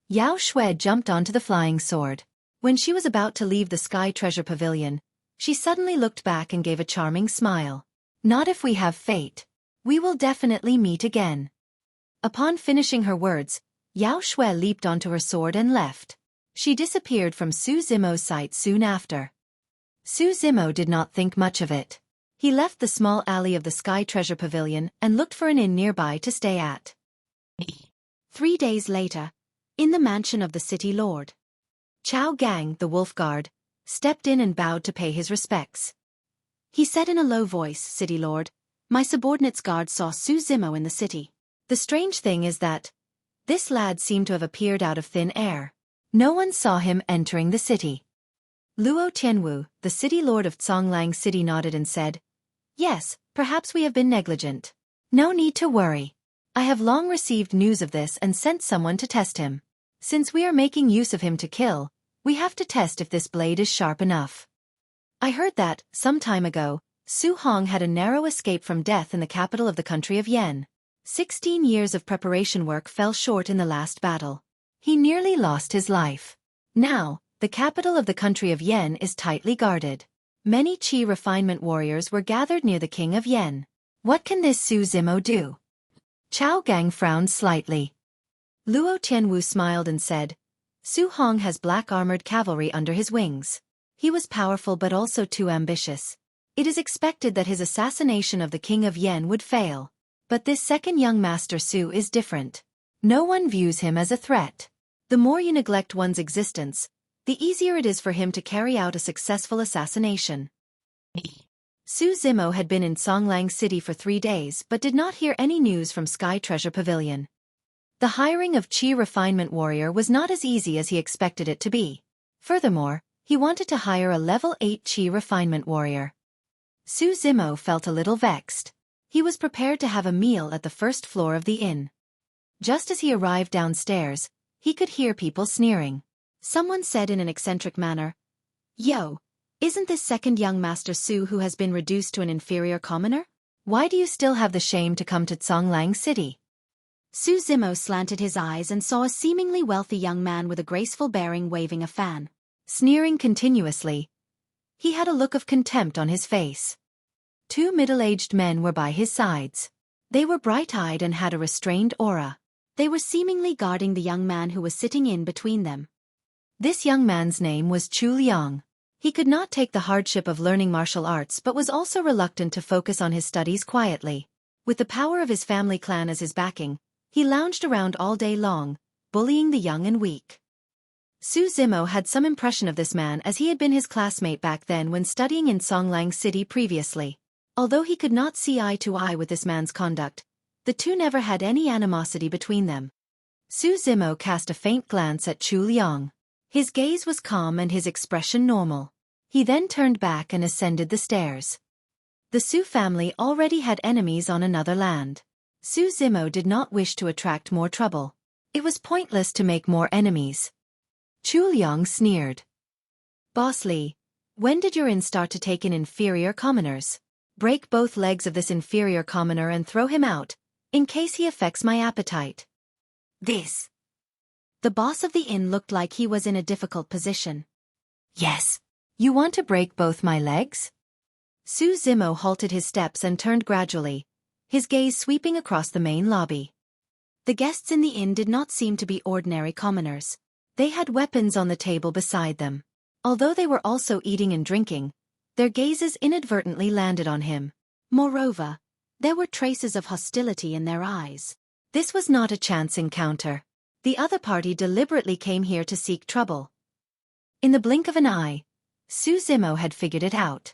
Yao Xue jumped onto the flying sword. When she was about to leave the Sky Treasure Pavilion, she suddenly looked back and gave a charming smile. "Not if we have fate. We will definitely meet again." Upon finishing her words, Yao Xue leaped onto her sword and left. She disappeared from Su Zimo's sight soon after. Su Zimo did not think much of it. He left the small alley of the Sky Treasure Pavilion and looked for an inn nearby to stay at. 3 days later, in the mansion of the city lord, Chao Gang, the wolf guard, stepped in and bowed to pay his respects. He said in a low voice, "City lord, my subordinate's guard saw Su Zimo in the city. The strange thing is that this lad seemed to have appeared out of thin air. No one saw him entering the city." Luo Tianwu, the city lord of Songlang City, nodded and said, "Yes, perhaps we have been negligent. No need to worry. I have long received news of this and sent someone to test him. Since we are making use of him to kill, we have to test if this blade is sharp enough. I heard that, some time ago, Su Hong had a narrow escape from death in the capital of the country of Yen. 16 years of preparation work fell short in the last battle. He nearly lost his life. Now, the capital of the country of Yen is tightly guarded. Many Qi refinement warriors were gathered near the king of Yen. What can this Su Zimo do?" Chao Gang frowned slightly. Luo Tianwu smiled and said, "Su Hong has black armored cavalry under his wings. He was powerful but also too ambitious. It is expected that his assassination of the king of Yen would fail. But this second young master Su is different. No one views him as a threat. The more you neglect one's existence, the easier it is for him to carry out a successful assassination." Su Zimo had been in Songlang City for 3 days but did not hear any news from Sky Treasure Pavilion. The hiring of Qi refinement warrior was not as easy as he expected it to be. Furthermore, he wanted to hire a level 8 Qi refinement warrior. Su Zimo felt a little vexed. He was prepared to have a meal at the first floor of the inn. Just as he arrived downstairs, he could hear people sneering. Someone said in an eccentric manner, "Yo, Isn't this second young Master Su who has been reduced to an inferior commoner? Why do you still have the shame to come to Zhonglang City? Su Zimo slanted his eyes and saw a seemingly wealthy young man with a graceful bearing waving a fan. Sneering continuously, he had a look of contempt on his face. Two middle-aged men were by his sides. They were bright-eyed and had a restrained aura. They were seemingly guarding the young man who was sitting in between them. This young man's name was Chu Liang. He could not take the hardship of learning martial arts but was also reluctant to focus on his studies quietly. With the power of his family clan as his backing, he lounged around all day long, bullying the young and weak. Su Zimo had some impression of this man as he had been his classmate back then when studying in Zhonglang City previously. Although he could not see eye to eye with this man's conduct, the two never had any animosity between them. Su Zimo cast a faint glance at Chu Liang. His gaze was calm and his expression normal. He then turned back and ascended the stairs. The Su family already had enemies on another land. Su Zimo did not wish to attract more trouble. It was pointless to make more enemies. Chu Liang sneered. Boss Li, when did your inn start to take in inferior commoners? Break both legs of this inferior commoner and throw him out, in case he affects my appetite. This. The boss of the inn looked like he was in a difficult position. Yes. You want to break both my legs? Su Zimo halted his steps and turned gradually, his gaze sweeping across the main lobby. The guests in the inn did not seem to be ordinary commoners. They had weapons on the table beside them. Although they were also eating and drinking, their gazes inadvertently landed on him. Moreover, there were traces of hostility in their eyes. This was not a chance encounter. The other party deliberately came here to seek trouble. In the blink of an eye, Su Zimo had figured it out.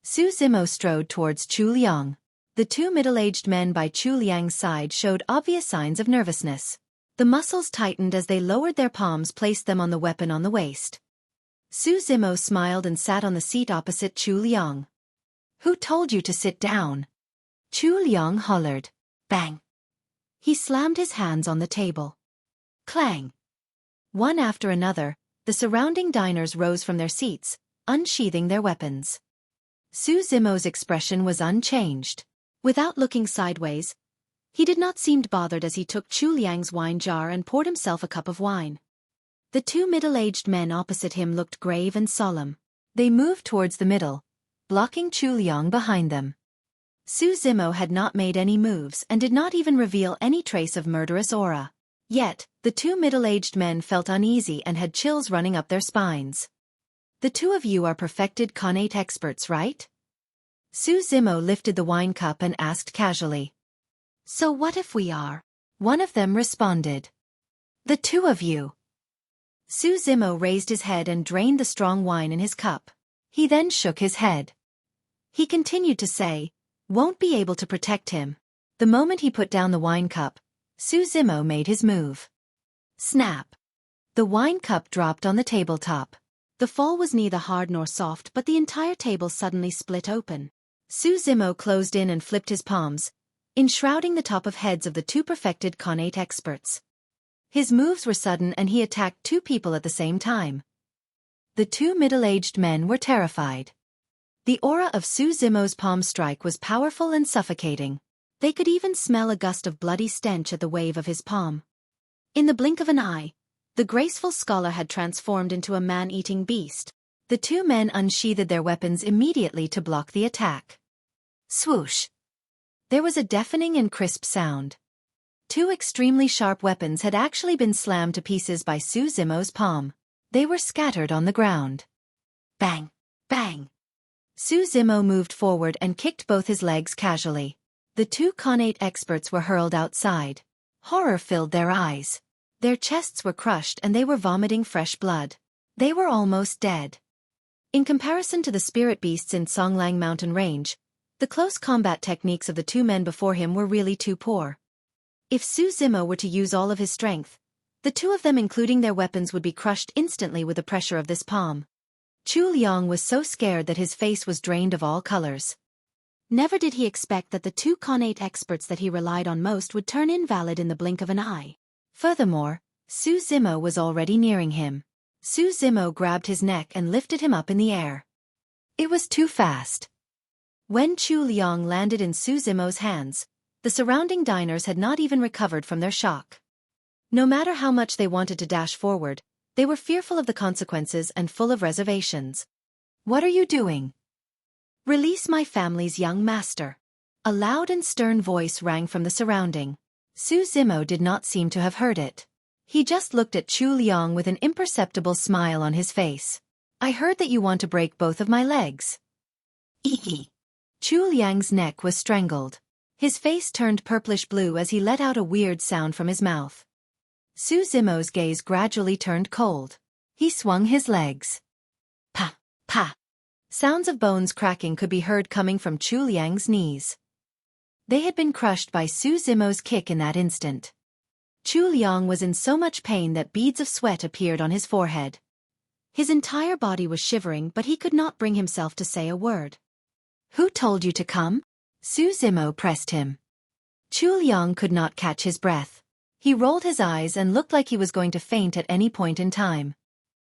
Su Zimo strode towards Chu Liang. The two middle-aged men by Chu Liang's side showed obvious signs of nervousness. The muscles tightened as they lowered their palms, placed them on the weapon on the waist. Su Zimo smiled and sat on the seat opposite Chu Liang. Who told you to sit down? Chu Liang hollered. Bang! He slammed his hands on the table. Clang! One after another, the surrounding diners rose from their seats, unsheathing their weapons. Su Zimo's expression was unchanged. Without looking sideways, he did not seem bothered as he took Chu Liang's wine jar and poured himself a cup of wine. The two middle-aged men opposite him looked grave and solemn. They moved towards the middle, blocking Chu Liang behind them. Su Zimo had not made any moves and did not even reveal any trace of murderous aura. Yet, the two middle-aged men felt uneasy and had chills running up their spines. The two of you are perfected Khanate experts, right? Su Zimo lifted the wine cup and asked casually. So what if we are? One of them responded. The two of you. Su Zimo raised his head and drained the strong wine in his cup. He then shook his head. He continued to say, won't be able to protect him. The moment he put down the wine cup, Su Zimo made his move. Snap! The wine cup dropped on the tabletop. The fall was neither hard nor soft, but the entire table suddenly split open. Su Zimo closed in and flipped his palms, enshrouding the top of heads of the two perfected Khanate experts. His moves were sudden and he attacked two people at the same time. The two middle-aged men were terrified. The aura of Su Zimo's palm strike was powerful and suffocating. They could even smell a gust of bloody stench at the wave of his palm. In the blink of an eye, the graceful scholar had transformed into a man-eating beast. The two men unsheathed their weapons immediately to block the attack. Swoosh! There was a deafening and crisp sound. Two extremely sharp weapons had actually been slammed to pieces by Su Zimo's palm. They were scattered on the ground. Bang! Bang! Su Zimo moved forward and kicked both his legs casually. The two Khanate experts were hurled outside. Horror filled their eyes. Their chests were crushed and they were vomiting fresh blood. They were almost dead. In comparison to the spirit beasts in Zhonglang Mountain Range, the close combat techniques of the two men before him were really too poor. If Su Zimo were to use all of his strength, the two of them including their weapons would be crushed instantly with the pressure of this palm. Chu Liang was so scared that his face was drained of all colors. Never did he expect that the two Khanate experts that he relied on most would turn invalid in the blink of an eye. Furthermore, Su Zimo was already nearing him. Su Zimo grabbed his neck and lifted him up in the air. It was too fast. When Chu Liang landed in Su Zimo's hands, the surrounding diners had not even recovered from their shock. No matter how much they wanted to dash forward, they were fearful of the consequences and full of reservations. What are you doing? Release my family's young master. A loud and stern voice rang from the surrounding. Su Zimo did not seem to have heard it. He just looked at Chu Liang with an imperceptible smile on his face. I heard that you want to break both of my legs. Eee. Chu Liang's neck was strangled. His face turned purplish-blue as he let out a weird sound from his mouth. Su Zimo's gaze gradually turned cold. He swung his legs. Pa, pa. Sounds of bones cracking could be heard coming from Chu Liang's knees. They had been crushed by Su Zimo's kick in that instant. Chu Liang was in so much pain that beads of sweat appeared on his forehead. His entire body was shivering, but he could not bring himself to say a word. Who told you to come? Su Zimo pressed him. Chu Liang could not catch his breath. He rolled his eyes and looked like he was going to faint at any point in time.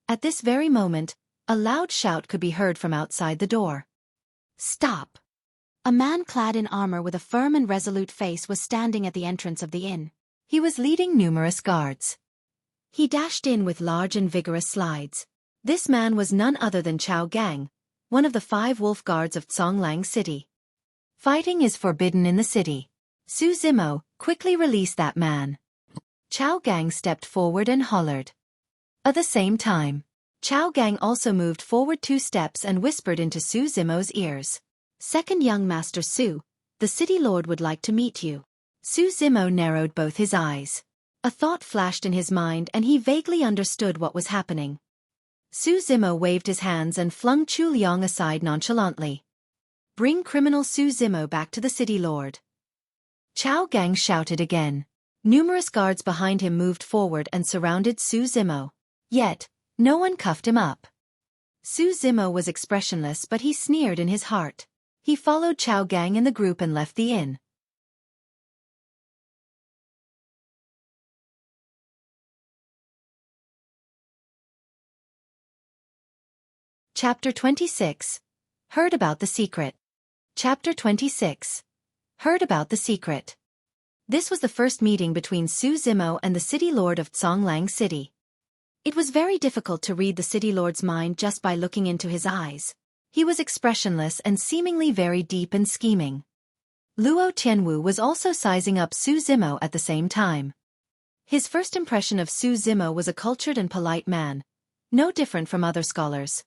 At this very moment, a loud shout could be heard from outside the door. Stop! A man clad in armor with a firm and resolute face was standing at the entrance of the inn. He was leading numerous guards. He dashed in with large and vigorous strides. This man was none other than Chao Gang, one of the 5 wolf guards of Zhonglang City. Fighting is forbidden in the city. Su Zimo, quickly release that man. Chao Gang stepped forward and hollered. At the same time, Chao Gang also moved forward 2 steps and whispered into Su Zimo's ears. Second young master Su, the city lord would like to meet you. Su Zimo narrowed both his eyes. A thought flashed in his mind and he vaguely understood what was happening. Su Zimo waved his hands and flung Chu Liang aside nonchalantly. Bring criminal Su Zimo back to the city lord. Chao Gang shouted again. Numerous guards behind him moved forward and surrounded Su Zimo. Yet, no one cuffed him up. Su Zimo was expressionless, but he sneered in his heart. He followed Chao Gang and the group and left the inn. Chapter 26. Heard about the secret. Chapter 26. Heard about the secret. This was the first meeting between Su Zimo and the city lord of Zhonglang City. It was very difficult to read the city lord's mind just by looking into his eyes. He was expressionless and seemingly very deep and scheming. Luo Tianwu was also sizing up Su Zimo at the same time. His first impression of Su Zimo was a cultured and polite man, no different from other scholars.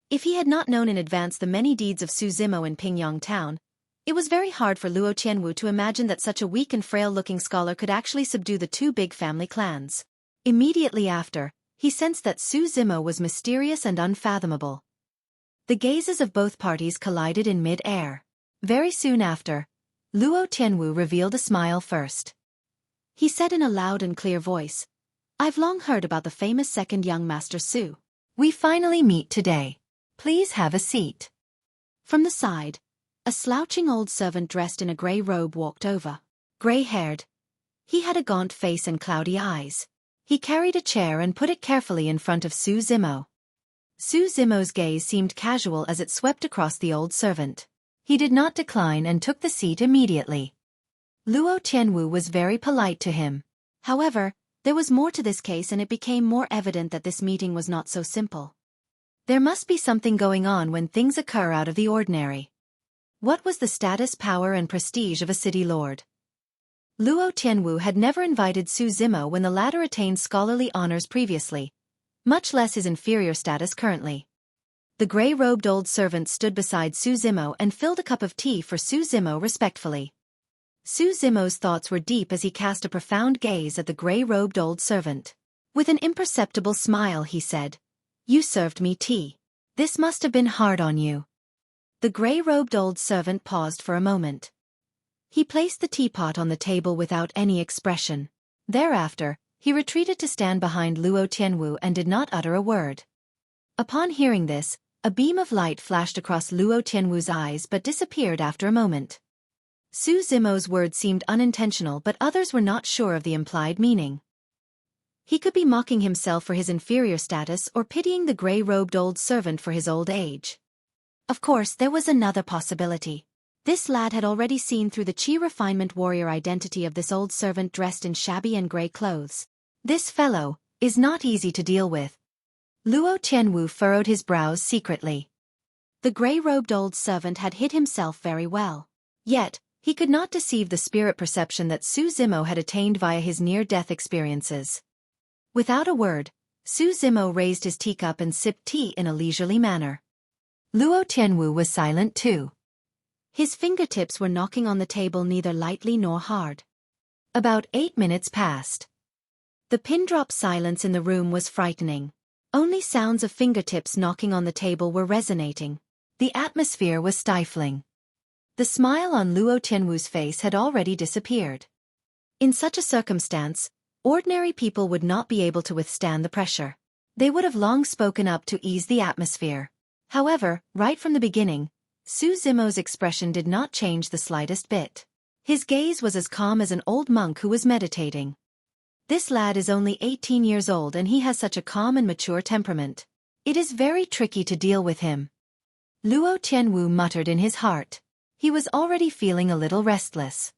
If he had not known in advance the many deeds of Su Zimo in Pingyang town, it was very hard for Luo Tianwu to imagine that such a weak and frail-looking scholar could actually subdue the 2 big family clans. Immediately after, he sensed that Su Zimo was mysterious and unfathomable. The gazes of both parties collided in mid-air. Very soon after, Luo Tianwu revealed a smile first. He said in a loud and clear voice, I've long heard about the famous second young master Su. We finally meet today. Please have a seat. From the side, a slouching old servant dressed in a grey robe walked over. Grey-haired. He had a gaunt face and cloudy eyes. He carried a chair and put it carefully in front of Su Zimo. Su Zimo's gaze seemed casual as it swept across the old servant. He did not decline and took the seat immediately. Luo Tianwu was very polite to him. However, there was more to this case and it became more evident that this meeting was not so simple. There must be something going on when things occur out of the ordinary. What was the status, power and prestige of a city lord? Luo Tianwu had never invited Su Zimo when the latter attained scholarly honors previously, much less his inferior status currently. The grey-robed old servant stood beside Su Zimo and filled a cup of tea for Su Zimo respectfully. Su Zimo's thoughts were deep as he cast a profound gaze at the grey-robed old servant. With an imperceptible smile he said, You served me tea. This must have been hard on you. The grey-robed old servant paused for a moment. He placed the teapot on the table without any expression. Thereafter, he retreated to stand behind Luo Tianwu and did not utter a word. Upon hearing this, a beam of light flashed across Luo Tianwu's eyes but disappeared after a moment. Su Zimo's words seemed unintentional, but others were not sure of the implied meaning. He could be mocking himself for his inferior status or pitying the grey-robed old servant for his old age. Of course, there was another possibility. This lad had already seen through the Qi refinement warrior identity of this old servant dressed in shabby and grey clothes. This fellow is not easy to deal with. Luo Tianwu furrowed his brows secretly. The grey-robed old servant had hid himself very well. Yet, he could not deceive the spirit perception that Su Zimo had attained via his near-death experiences. Without a word, Su Zimo raised his teacup and sipped tea in a leisurely manner. Luo Tianwu was silent too. His fingertips were knocking on the table neither lightly nor hard. About 8 minutes passed. The pin-drop silence in the room was frightening. Only sounds of fingertips knocking on the table were resonating. The atmosphere was stifling. The smile on Luo Tianwu's face had already disappeared. In such a circumstance, ordinary people would not be able to withstand the pressure. They would have long spoken up to ease the atmosphere. However, right from the beginning, Su Zimo's expression did not change the slightest bit. His gaze was as calm as an old monk who was meditating. This lad is only 18 years old and he has such a calm and mature temperament. It is very tricky to deal with him. Luo Tianwu muttered in his heart. He was already feeling a little restless.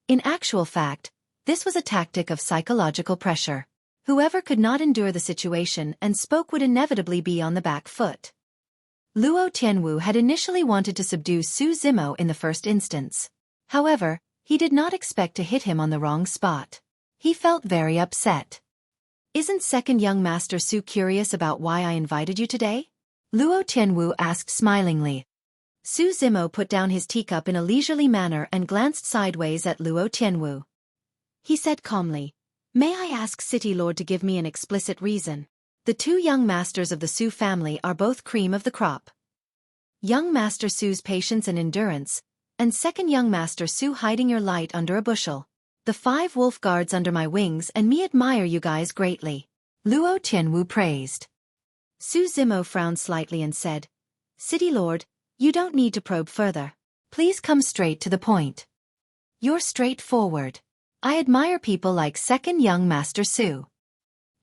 In actual fact, this was a tactic of psychological pressure. Whoever could not endure the situation and spoke would inevitably be on the back foot. Luo Tianwu had initially wanted to subdue Su Zimo in the first instance. However, he did not expect to hit him on the wrong spot. He felt very upset. "Isn't second young master Su curious about why I invited you today?" Luo Tianwu asked smilingly. Su Zimo put down his teacup in a leisurely manner and glanced sideways at Luo Tianwu. He said calmly, "May I ask City Lord to give me an explicit reason? The two young masters of the Su family are both cream of the crop. Young Master Su's patience and endurance, and second young Master Su hiding your light under a bushel. The 5 wolf guards under my wings and me admire you guys greatly," Luo Tianwu praised. Su Zimo frowned slightly and said, "City Lord, you don't need to probe further. Please come straight to the point. You're straightforward. I admire people like second young Master Su."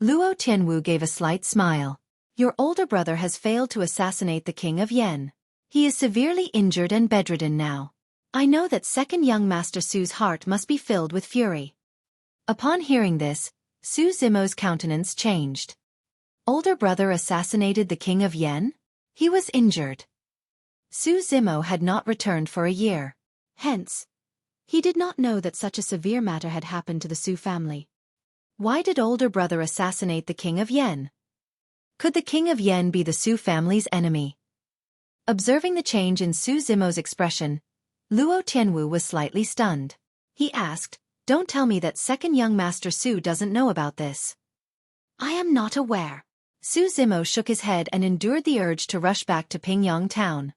Luo Tianwu gave a slight smile. "Your older brother has failed to assassinate the King of Yen. He is severely injured and bedridden now. I know that second young Master Su's heart must be filled with fury." Upon hearing this, Su Zimo's countenance changed. Older brother assassinated the King of Yen? He was injured. Su Zimo had not returned for a year. Hence, he did not know that such a severe matter had happened to the Su family. Why did older brother assassinate the King of Yen? Could the King of Yen be the Su family's enemy? Observing the change in Su Zimo's expression, Luo Tianwu was slightly stunned. He asked, "Don't tell me that second young Master Su doesn't know about this." "I am not aware." Su Zimo shook his head and endured the urge to rush back to Pingyang town.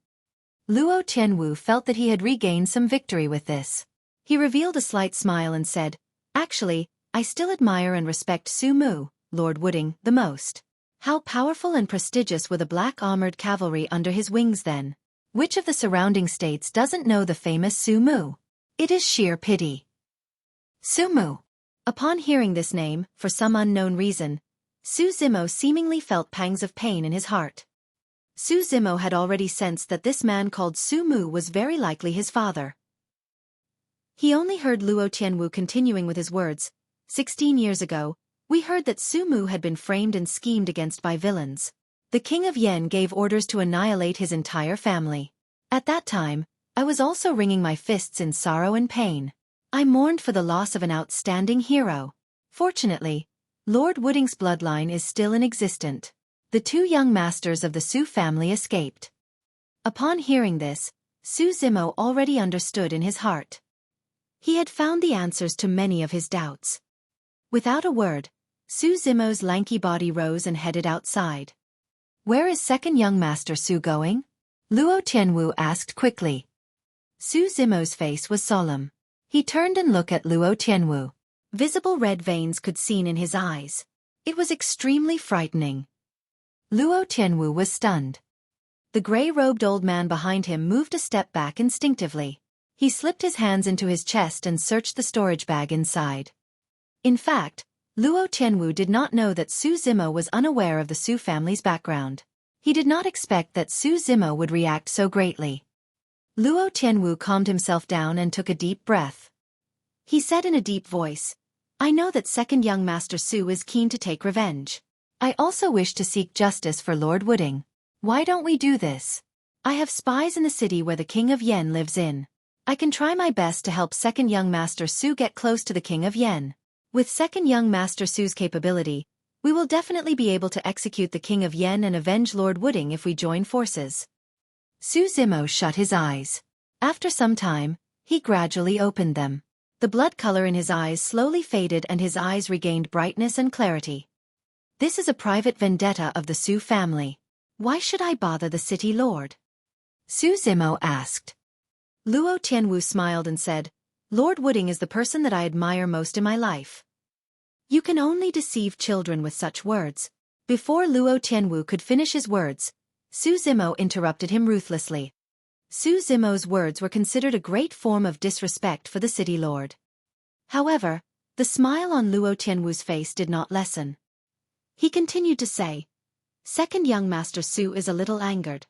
Luo Tianwu felt that he had regained some victory with this. He revealed a slight smile and said, "Actually, I still admire and respect Su Mu, Lord Wooding, the most. How powerful and prestigious were the black armored cavalry under his wings then. Which of the surrounding states doesn't know the famous Su Mu? It is sheer pity." Su Mu. Upon hearing this name, for some unknown reason, Su Zimo seemingly felt pangs of pain in his heart. Su Zimo had already sensed that this man called Su Mu was very likely his father. He only heard Luo Tianwu continuing with his words, 16 years ago, we heard that Su Mu had been framed and schemed against by villains. The King of Yen gave orders to annihilate his entire family. At that time, I was also wringing my fists in sorrow and pain. I mourned for the loss of an outstanding hero. Fortunately, Lord Wooding's bloodline is still inexistent. The two young masters of the Su family escaped. Upon hearing this, Su Zimo already understood in his heart. He had found the answers to many of his doubts. Without a word, Su Zimo's lanky body rose and headed outside. "Where is second young Master Su going?" Luo Tianwu asked quickly. Su Zimo's face was solemn. He turned and looked at Luo Tianwu. Visible red veins could be seen in his eyes. It was extremely frightening. Luo Tianwu was stunned. The gray-robed old man behind him moved a step back instinctively. He slipped his hands into his chest and searched the storage bag inside. In fact, Luo Tianwu did not know that Su Zimo was unaware of the Su family's background. He did not expect that Su Zimo would react so greatly. Luo Tianwu calmed himself down and took a deep breath. He said in a deep voice, I know that second young Master Su is keen to take revenge. I also wish to seek justice for Lord Wooding. Why don't we do this? I have spies in the city where the King of Yen lives in. I can try my best to help second young Master Su get close to the King of Yen. With second young Master Su's capability, we will definitely be able to execute the King of Yen and avenge Lord Wooding if we join forces. Su Zimo shut his eyes. After some time, he gradually opened them. The blood color in his eyes slowly faded and his eyes regained brightness and clarity. This is a private vendetta of the Su family. Why should I bother the city lord? Su Zimo asked. Luo Tianwu smiled and said, Lord Wooding is the person that I admire most in my life. You can only deceive children with such words. Before Luo Tianwu could finish his words, Su Zimo interrupted him ruthlessly. Su Zimo's words were considered a great form of disrespect for the city lord. However, the smile on Luo Tianwu's face did not lessen. He continued to say, Second young Master Su is a little angered.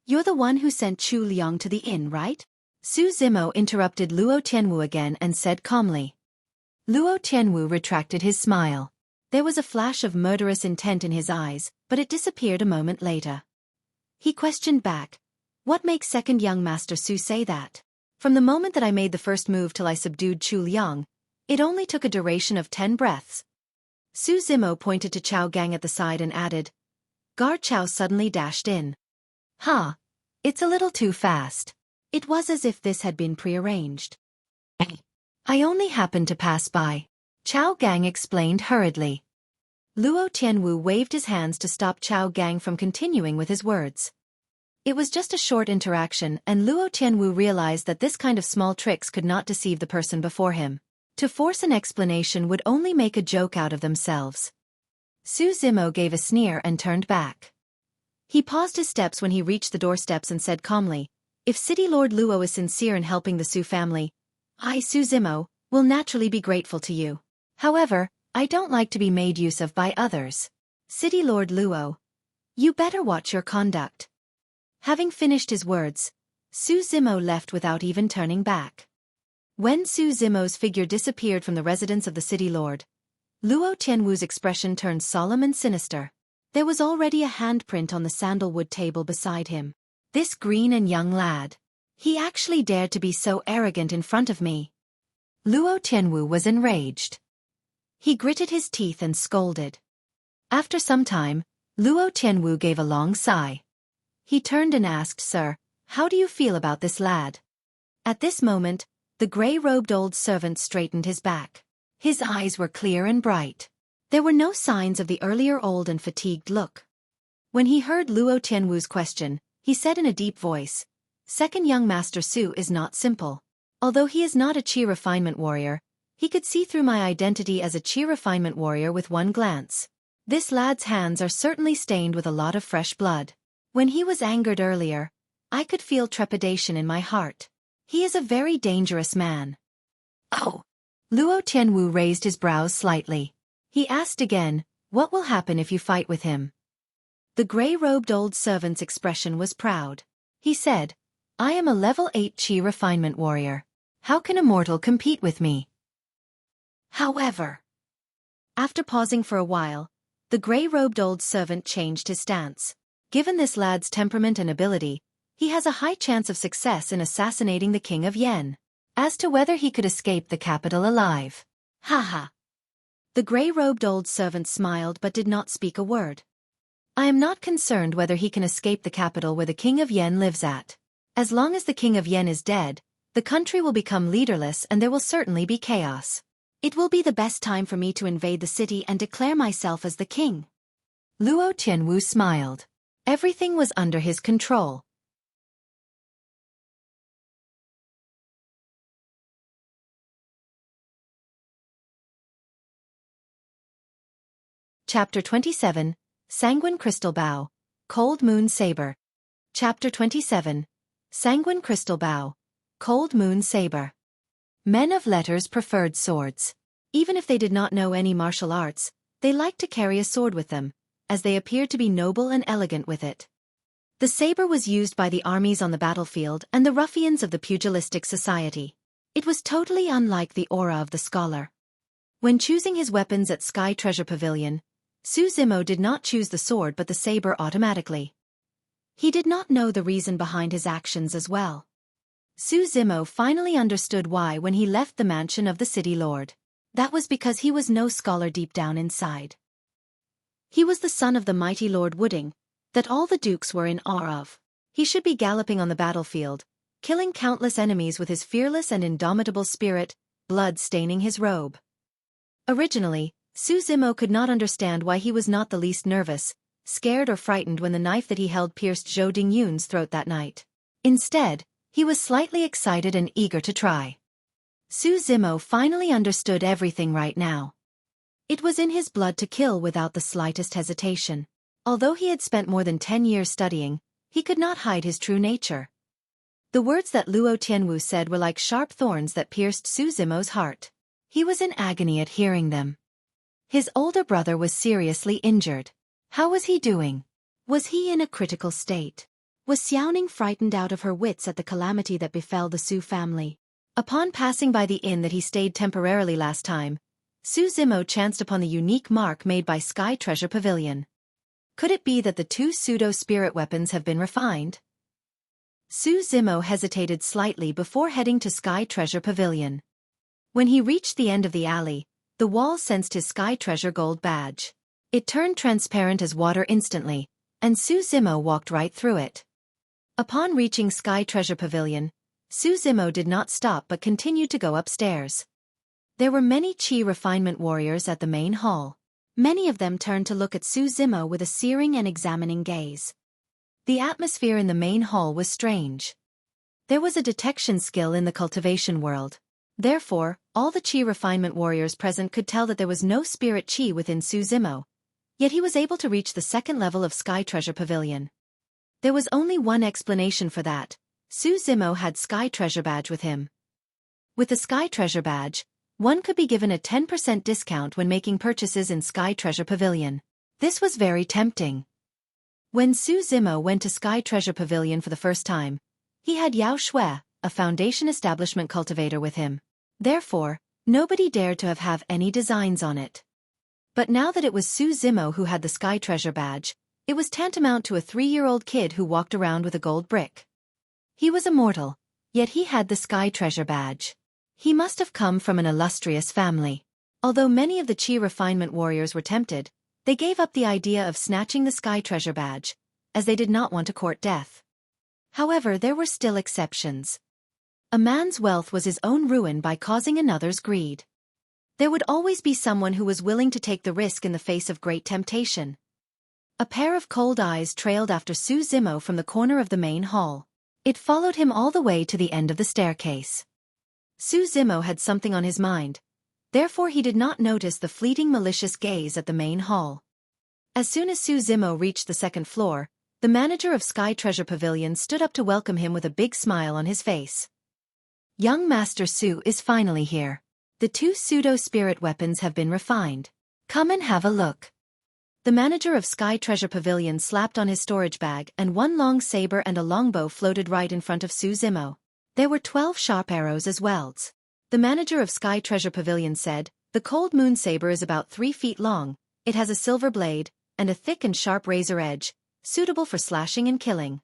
You're the one who sent Chu Liang to the inn, right? Su Zimo interrupted Luo Tianwu again and said calmly. Luo Tianwu retracted his smile. There was a flash of murderous intent in his eyes, but it disappeared a moment later. He questioned back, What makes second young Master Su say that? From the moment that I made the first move till I subdued Chu Liang, it only took a duration of 10 breaths. Su Zimo pointed to Chao Gang at the side and added. Guard Chao suddenly dashed in. It's a little too fast. It was as if this had been prearranged. I only happened to pass by. Chao Gang explained hurriedly. Luo Tianwu waved his hands to stop Chao Gang from continuing with his words. It was just a short interaction and Luo Tianwu realized that this kind of small tricks could not deceive the person before him. To force an explanation would only make a joke out of themselves. Su Zimo gave a sneer and turned back. He paused his steps when he reached the doorsteps and said calmly, If City Lord Luo is sincere in helping the Su family, I, Su Zimo, will naturally be grateful to you. However, I don't like to be made use of by others. City Lord Luo, you better watch your conduct. Having finished his words, Su Zimo left without even turning back. When Su Zimo's figure disappeared from the residence of the city lord, Luo Tianwu's expression turned solemn and sinister. There was already a handprint on the sandalwood table beside him. This green and young lad. He actually dared to be so arrogant in front of me. Luo Tianwu was enraged. He gritted his teeth and scolded. After some time, Luo Tianwu gave a long sigh. He turned and asked, Sir, how do you feel about this lad? At this moment, the gray-robed old servant straightened his back. His eyes were clear and bright. There were no signs of the earlier old and fatigued look. When he heard Luo Tianwu's question, he said in a deep voice, Second young Master Su is not simple. Although he is not a chi refinement warrior, he could see through my identity as a chi refinement warrior with one glance. This lad's hands are certainly stained with a lot of fresh blood. When he was angered earlier, I could feel trepidation in my heart. He is a very dangerous man. Oh! Luo Tianwu raised his brows slightly. He asked again, What will happen if you fight with him? The gray-robed old servant's expression was proud. He said, I am a level 8 chi refinement warrior. How can a mortal compete with me? However, after pausing for a while, the gray-robed old servant changed his stance. Given this lad's temperament and ability, he has a high chance of success in assassinating the King of Yen. As to whether he could escape the capital alive. Haha. The gray-robed old servant smiled but did not speak a word. I am not concerned whether he can escape the capital where the King of Yen lives at. As long as the King of Yen is dead, the country will become leaderless and there will certainly be chaos. It will be the best time for me to invade the city and declare myself as the king. Luo Tianwu smiled. Everything was under his control. Chapter 27, Sanguine Crystal Bow, Cold Moon Saber. Chapter 27, Sanguine Crystal Bow, Cold Moon Saber. Men of letters preferred swords. Even if they did not know any martial arts, they liked to carry a sword with them, as they appeared to be noble and elegant with it. The saber was used by the armies on the battlefield and the ruffians of the pugilistic society. It was totally unlike the aura of the scholar. When choosing his weapons at Sky Treasure Pavilion, Su Zimo did not choose the sword but the saber automatically. He did not know the reason behind his actions as well. Su Zimo finally understood why when he left the mansion of the city lord. That was because he was no scholar deep down inside. He was the son of the mighty Lord Wooding, that all the dukes were in awe of. He should be galloping on the battlefield, killing countless enemies with his fearless and indomitable spirit, blood staining his robe. Originally, Su Zimo could not understand why he was not the least nervous, scared or frightened when the knife that he held pierced Zhou Dingyun's throat that night. Instead, he was slightly excited and eager to try. Su Zimo finally understood everything right now. It was in his blood to kill without the slightest hesitation. Although he had spent more than 10 years studying, he could not hide his true nature. The words that Luo Tianwu said were like sharp thorns that pierced Su Zimo's heart. He was in agony at hearing them. His older brother was seriously injured. How was he doing? Was he in a critical state? Was Xiaoning frightened out of her wits at the calamity that befell the Su family? Upon passing by the inn that he stayed temporarily last time, Su Zimo chanced upon the unique mark made by Sky Treasure Pavilion. Could it be that the two pseudo-spirit weapons have been refined? Su Zimo hesitated slightly before heading to Sky Treasure Pavilion. When he reached the end of the alley, the wall sensed his Sky Treasure gold badge. It turned transparent as water instantly, and Su Zimo walked right through it. Upon reaching Sky Treasure Pavilion, Su Zimo did not stop but continued to go upstairs. There were many Qi refinement warriors at the main hall. Many of them turned to look at Su Zimo with a searing and examining gaze. The atmosphere in the main hall was strange. There was a detection skill in the cultivation world. Therefore, all the Qi refinement warriors present could tell that there was no spirit Qi within Su Zimo. Yet he was able to reach the second level of Sky Treasure Pavilion. There was only one explanation for that. Su Zimo had Sky Treasure Badge with him. With the Sky Treasure Badge, one could be given a 10% discount when making purchases in Sky Treasure Pavilion. This was very tempting. When Su Zimo went to Sky Treasure Pavilion for the first time, he had Yao Xue, a Foundation Establishment cultivator, with him. Therefore, nobody dared to have any designs on it. But now that it was Su Zimo who had the Sky Treasure Badge, it was tantamount to a 3-year-old kid who walked around with a gold brick. He was immortal, yet he had the Sky Treasure Badge. He must have come from an illustrious family. Although many of the Qi refinement warriors were tempted, they gave up the idea of snatching the Sky Treasure Badge, as they did not want to court death. However, there were still exceptions. A man's wealth was his own ruin by causing another's greed. There would always be someone who was willing to take the risk in the face of great temptation. A pair of cold eyes trailed after Su Zimo from the corner of the main hall. It followed him all the way to the end of the staircase. Su Zimo had something on his mind, therefore he did not notice the fleeting malicious gaze at the main hall. As soon as Su Zimo reached the second floor, the manager of Sky Treasure Pavilion stood up to welcome him with a big smile on his face. Young Master Su is finally here. The two pseudo-spirit weapons have been refined. Come and have a look. The manager of Sky Treasure Pavilion slapped on his storage bag and one long saber and a longbow floated right in front of Su Zimo. There were 12 sharp arrows as welds. The manager of Sky Treasure Pavilion said, "The Cold Moon Saber is about 3 feet long, it has a silver blade, and a thick and sharp razor edge, suitable for slashing and killing.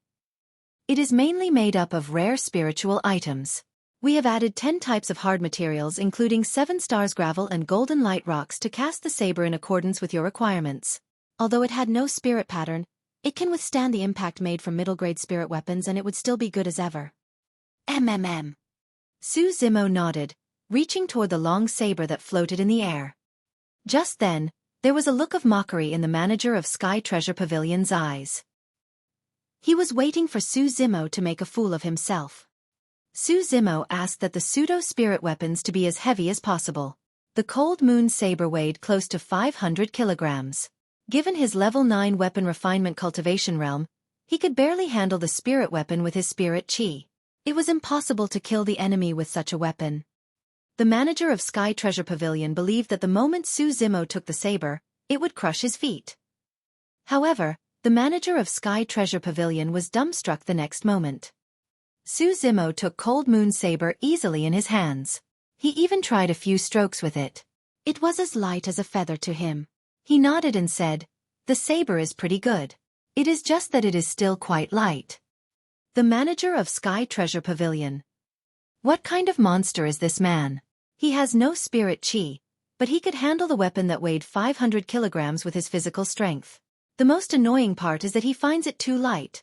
It is mainly made up of rare spiritual items. We have added 10 types of hard materials including 7 stars gravel and golden light rocks to cast the saber in accordance with your requirements. Although it had no spirit pattern, it can withstand the impact made from middle-grade spirit weapons and it would still be good as ever." Su Zimo nodded, reaching toward the long saber that floated in the air. Just then, there was a look of mockery in the manager of Sky Treasure Pavilion's eyes. He was waiting for Su Zimo to make a fool of himself. Su Zimo asked that the pseudo-spirit weapons to be as heavy as possible. The Cold Moon Saber weighed close to 500 kilograms. Given his level 9 weapon refinement cultivation realm, he could barely handle the spirit weapon with his spirit chi. It was impossible to kill the enemy with such a weapon. The manager of Sky Treasure Pavilion believed that the moment Su Zimo took the saber, it would crush his feet. However, the manager of Sky Treasure Pavilion was dumbstruck the next moment. Su Zimo took Cold Moon Saber easily in his hands. He even tried a few strokes with it. It was as light as a feather to him. He nodded and said, "The saber is pretty good. It is just that it is still quite light." The manager of Sky Treasure Pavilion. What kind of monster is this man? He has no spirit chi, but he could handle the weapon that weighed 500 kilograms with his physical strength. The most annoying part is that he finds it too light.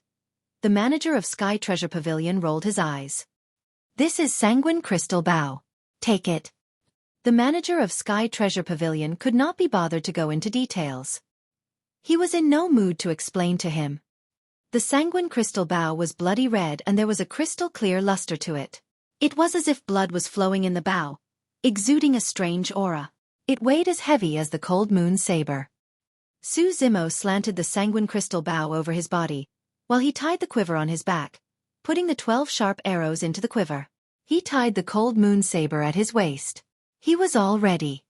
The manager of Sky Treasure Pavilion rolled his eyes. "This is Sanguine Crystal Bow. Take it." The manager of Sky Treasure Pavilion could not be bothered to go into details. He was in no mood to explain to him. The Sanguine Crystal Bow was bloody red and there was a crystal-clear luster to it. It was as if blood was flowing in the bow, exuding a strange aura. It weighed as heavy as the Cold Moon Saber. Su Zimo slanted the Sanguine Crystal Bow over his body, while he tied the quiver on his back, putting the 12 sharp arrows into the quiver. He tied the Cold Moon Saber at his waist. He was all ready.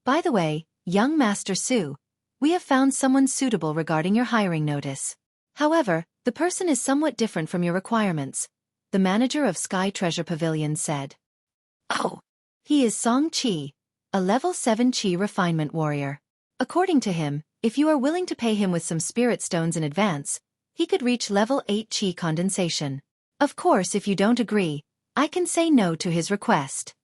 "By the way, young Master Su, we have found someone suitable regarding your hiring notice. However, the person is somewhat different from your requirements," the manager of Sky Treasure Pavilion said. "Oh, he is Song Qi, a level 7 Qi refinement warrior. According to him, if you are willing to pay him with some spirit stones in advance, he could reach level 8 Qi condensation. Of course, if you don't agree, I can say no to his request."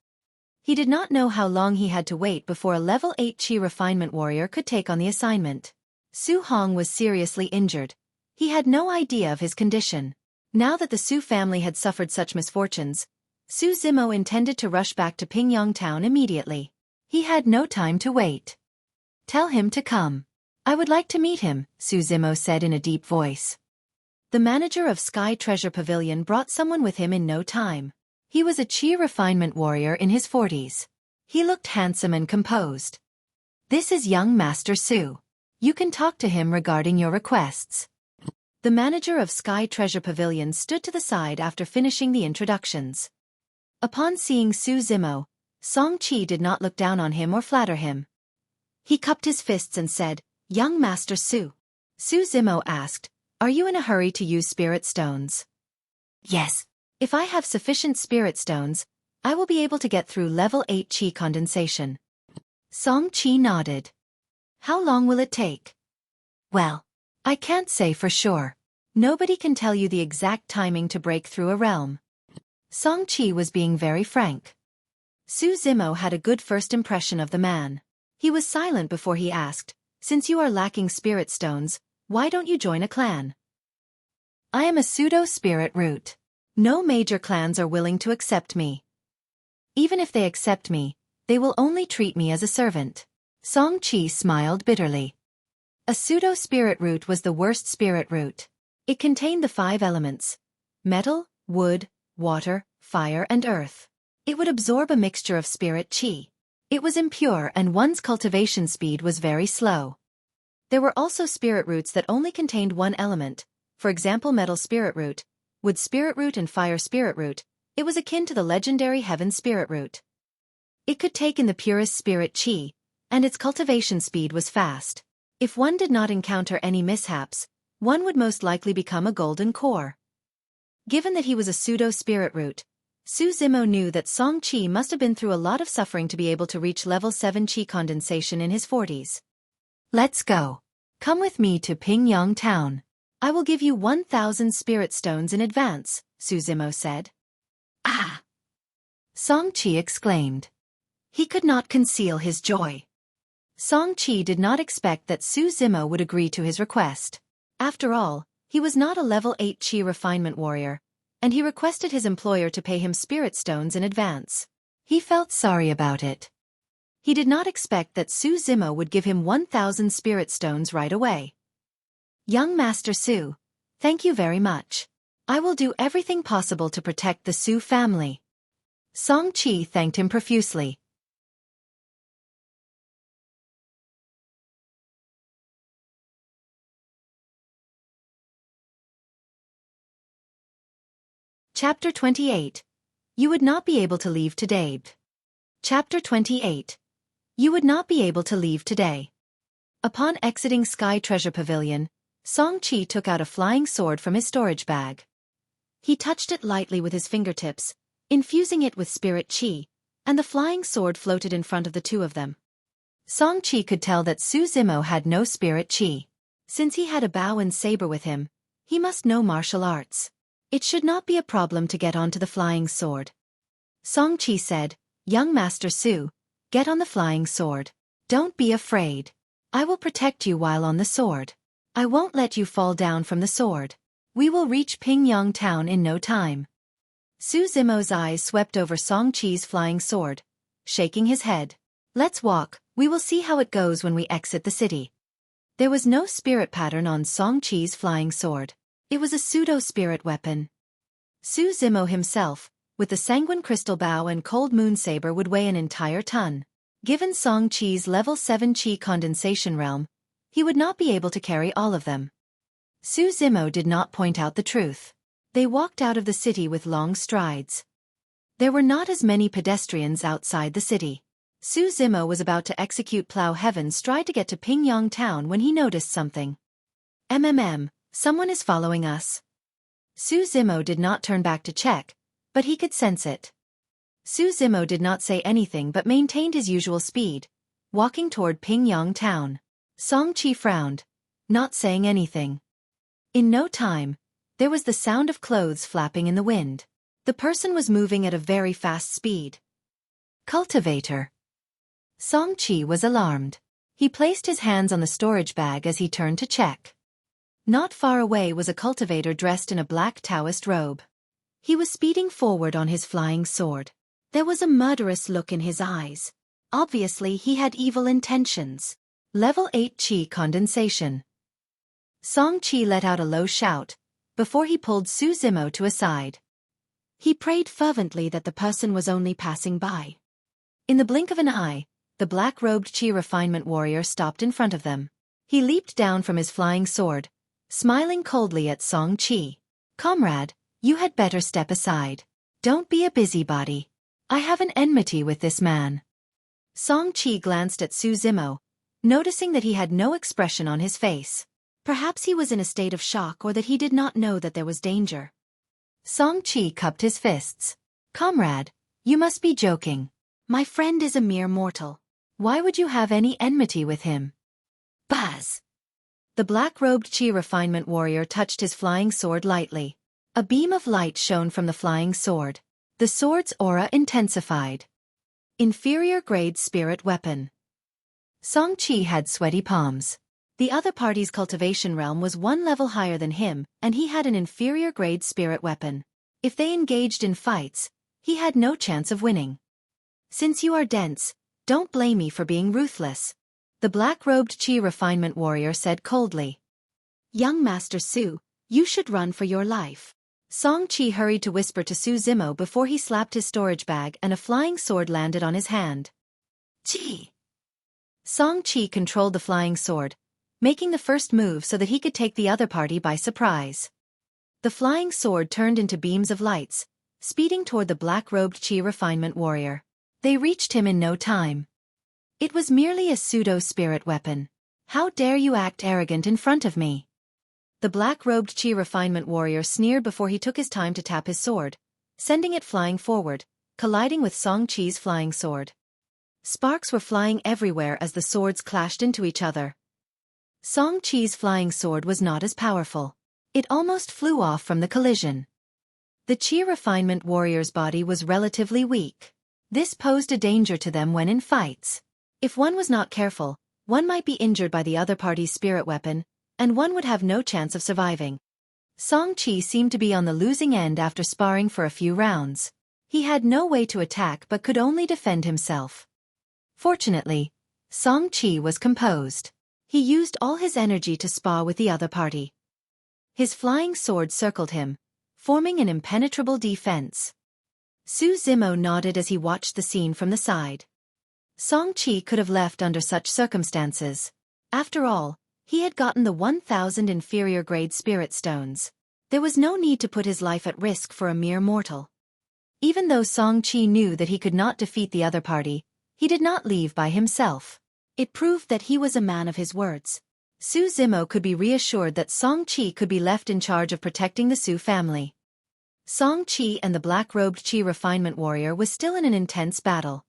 He did not know how long he had to wait before a level 8 Qi refinement warrior could take on the assignment. Su Hong was seriously injured. He had no idea of his condition. Now that the Su family had suffered such misfortunes, Su Zimo intended to rush back to Pingyang Town immediately. He had no time to wait. "Tell him to come. I would like to meet him," Su Zimo said in a deep voice. The manager of Sky Treasure Pavilion brought someone with him in no time. He was a Qi refinement warrior in his 40s. He looked handsome and composed. "This is young Master Su. You can talk to him regarding your requests." The manager of Sky Treasure Pavilion stood to the side after finishing the introductions. Upon seeing Su Zimo, Song Qi did not look down on him or flatter him. He cupped his fists and said, "Young Master Su." Su Zimo asked, "Are you in a hurry to use spirit stones?" "Yes. If I have sufficient spirit stones, I will be able to get through level 8 Qi condensation." Song Qi nodded. "How long will it take?" "Well, I can't say for sure. Nobody can tell you the exact timing to break through a realm." Song Qi was being very frank. Su Zimo had a good first impression of the man. He was silent before he asked, "Since you are lacking spirit stones, why don't you join a clan?" "I am a pseudo-spirit root. No major clans are willing to accept me. Even if they accept me, they will only treat me as a servant." Song Qi smiled bitterly. A pseudo-spirit root was the worst spirit root. It contained the 5 elements: metal, wood, water, fire and earth. It would absorb a mixture of spirit qi. It was impure and one's cultivation speed was very slow. There were also spirit roots that only contained one element, for example metal spirit root, wood spirit root and fire spirit root. It was akin to the legendary heaven spirit root. It could take in the purest spirit qi, and its cultivation speed was fast. If one did not encounter any mishaps, one would most likely become a golden core. Given that he was a pseudo-spirit root, Su Zimo knew that Song Qi must have been through a lot of suffering to be able to reach level 7 Qi condensation in his 40s. "Let's go. Come with me to Pingyang Town. I will give you 1,000 spirit stones in advance," Su Zimo said. "Ah!" Song Qi exclaimed. He could not conceal his joy. Song Qi did not expect that Su Zimo would agree to his request. After all, he was not a level 8 Qi refinement warrior, and he requested his employer to pay him spirit stones in advance. He felt sorry about it. He did not expect that Su Zimo would give him 1,000 spirit stones right away. "Young Master Su, thank you very much. I will do everything possible to protect the Su family." Song Qi thanked him profusely. Chapter 28. You would not be able to leave today. Chapter 28. You would not be able to leave today. Upon exiting Sky Treasure Pavilion, Xueqi took out a flying sword from his storage bag. He touched it lightly with his fingertips, infusing it with spirit qi, and the flying sword floated in front of the two of them. Xueqi could tell that Su Zimo had no spirit qi. Since he had a bow and saber with him, he must know martial arts. It should not be a problem to get onto the flying sword. Xueqi said, "Young Master Su, get on the flying sword. Don't be afraid. I will protect you while on the sword. I won't let you fall down from the sword. We will reach Pingyang town in no time." Su Zimo's eyes swept over Xueqi's flying sword, shaking his head. "Let's walk, we will see how it goes when we exit the city." There was no spirit pattern on Xueqi's flying sword. It was a pseudo-spirit weapon. Su Zimo himself, with the Sanguine crystal bow and cold moon saber, would weigh an entire ton. Given Xueqi's level 7 Qi condensation realm, he would not be able to carry all of them. Su Zimo did not point out the truth. They walked out of the city with long strides. There were not as many pedestrians outside the city. Su Zimo was about to execute Plow Heaven's stride to get to Pingyang town when he noticed something. Someone is following us." Su Zimo did not turn back to check, but he could sense it. Su Zimo did not say anything but maintained his usual speed, walking toward Pingyang town. Xueqi frowned, not saying anything. In no time, there was the sound of clothes flapping in the wind. The person was moving at a very fast speed. Cultivator. Xueqi was alarmed. He placed his hands on the storage bag as he turned to check. Not far away was a cultivator dressed in a black Taoist robe. He was speeding forward on his flying sword. There was a murderous look in his eyes. Obviously he had evil intentions. Level 8 Qi condensation. Xueqi let out a low shout, before he pulled Su Zimo to a side. He prayed fervently that the person was only passing by. In the blink of an eye, the black-robed Qi refinement warrior stopped in front of them. He leaped down from his flying sword, smiling coldly at Xueqi. "Comrade, you had better step aside. Don't be a busybody. I have an enmity with this man." Xueqi glanced at Su Zimo, noticing that he had no expression on his face. Perhaps he was in a state of shock, or that he did not know that there was danger. Xueqi cupped his fists. "Comrade, you must be joking. My friend is a mere mortal. Why would you have any enmity with him?" Buzz! The black-robed Qi refinement warrior touched his flying sword lightly. A beam of light shone from the flying sword. The sword's aura intensified. Inferior grade spirit weapon. Xueqi had sweaty palms. The other party's cultivation realm was one level higher than him, and he had an inferior grade spirit weapon. If they engaged in fights, he had no chance of winning. "Since you are dense, don't blame me for being ruthless," the black-robed Qi refinement warrior said coldly. "Young Master Su, you should run for your life." Xueqi hurried to whisper to Su Zimo before he slapped his storage bag and a flying sword landed on his hand. Qi! Xueqi controlled the flying sword, making the first move so that he could take the other party by surprise. The flying sword turned into beams of lights, speeding toward the black-robed Qi refinement warrior. They reached him in no time. It was merely a pseudo-spirit weapon. "How dare you act arrogant in front of me?" The black-robed Qi refinement warrior sneered before he took his time to tap his sword, sending it flying forward, colliding with Xueqi's flying sword. Sparks were flying everywhere as the swords clashed into each other. Xueqi's flying sword was not as powerful. It almost flew off from the collision. The Qi refinement warrior's body was relatively weak. This posed a danger to them when in fights. If one was not careful, one might be injured by the other party's spirit weapon, and one would have no chance of surviving. Xueqi seemed to be on the losing end after sparring for a few rounds. He had no way to attack but could only defend himself. Fortunately, Xueqi was composed. He used all his energy to spar with the other party. His flying sword circled him, forming an impenetrable defense. Su Zimo nodded as he watched the scene from the side. Xueqi could have left under such circumstances. After all, he had gotten the 1,000 inferior grade spirit stones. There was no need to put his life at risk for a mere mortal. Even though Xueqi knew that he could not defeat the other party, he did not leave by himself. It proved that he was a man of his words. Su Zimo could be reassured that Xueqi could be left in charge of protecting the Su family. Xueqi and the black-robed Qi refinement warrior was still in an intense battle.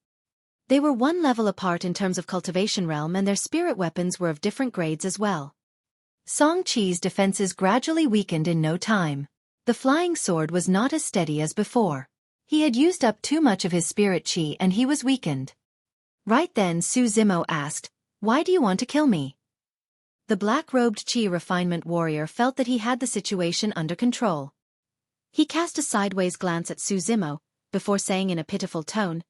They were one level apart in terms of cultivation realm, and their spirit weapons were of different grades as well. Xueqi's defenses gradually weakened in no time. The flying sword was not as steady as before. He had used up too much of his spirit Qi and he was weakened. Right then Su Zimo asked, "Why do you want to kill me?" The black-robed Qi refinement warrior felt that he had the situation under control. He cast a sideways glance at Su Zimo, before saying in a pitiful tone,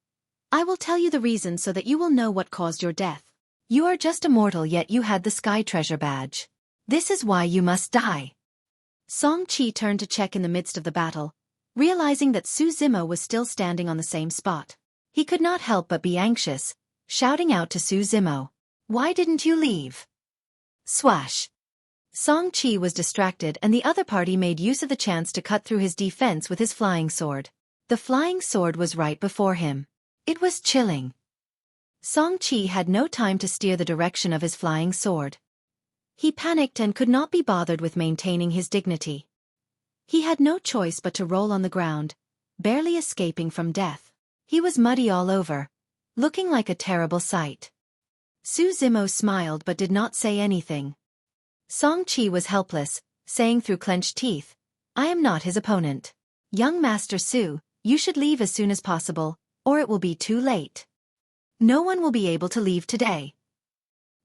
"I will tell you the reason so that you will know what caused your death. You are just a mortal, yet you had the Sky Treasure badge. This is why you must die." Xueqi turned to check in the midst of the battle, realizing that Su Zimo was still standing on the same spot. He could not help but be anxious, shouting out to Su Zimo, "Why didn't you leave?" Swash! Xueqi was distracted and the other party made use of the chance to cut through his defense with his flying sword. The flying sword was right before him. It was chilling. Xueqi had no time to steer the direction of his flying sword. He panicked and could not be bothered with maintaining his dignity. He had no choice but to roll on the ground, barely escaping from death. He was muddy all over, looking like a terrible sight. Su Zimo smiled but did not say anything. Xueqi was helpless, saying through clenched teeth, "I am not his opponent. Young Master Su, you should leave as soon as possible, or it will be too late. No one will be able to leave today."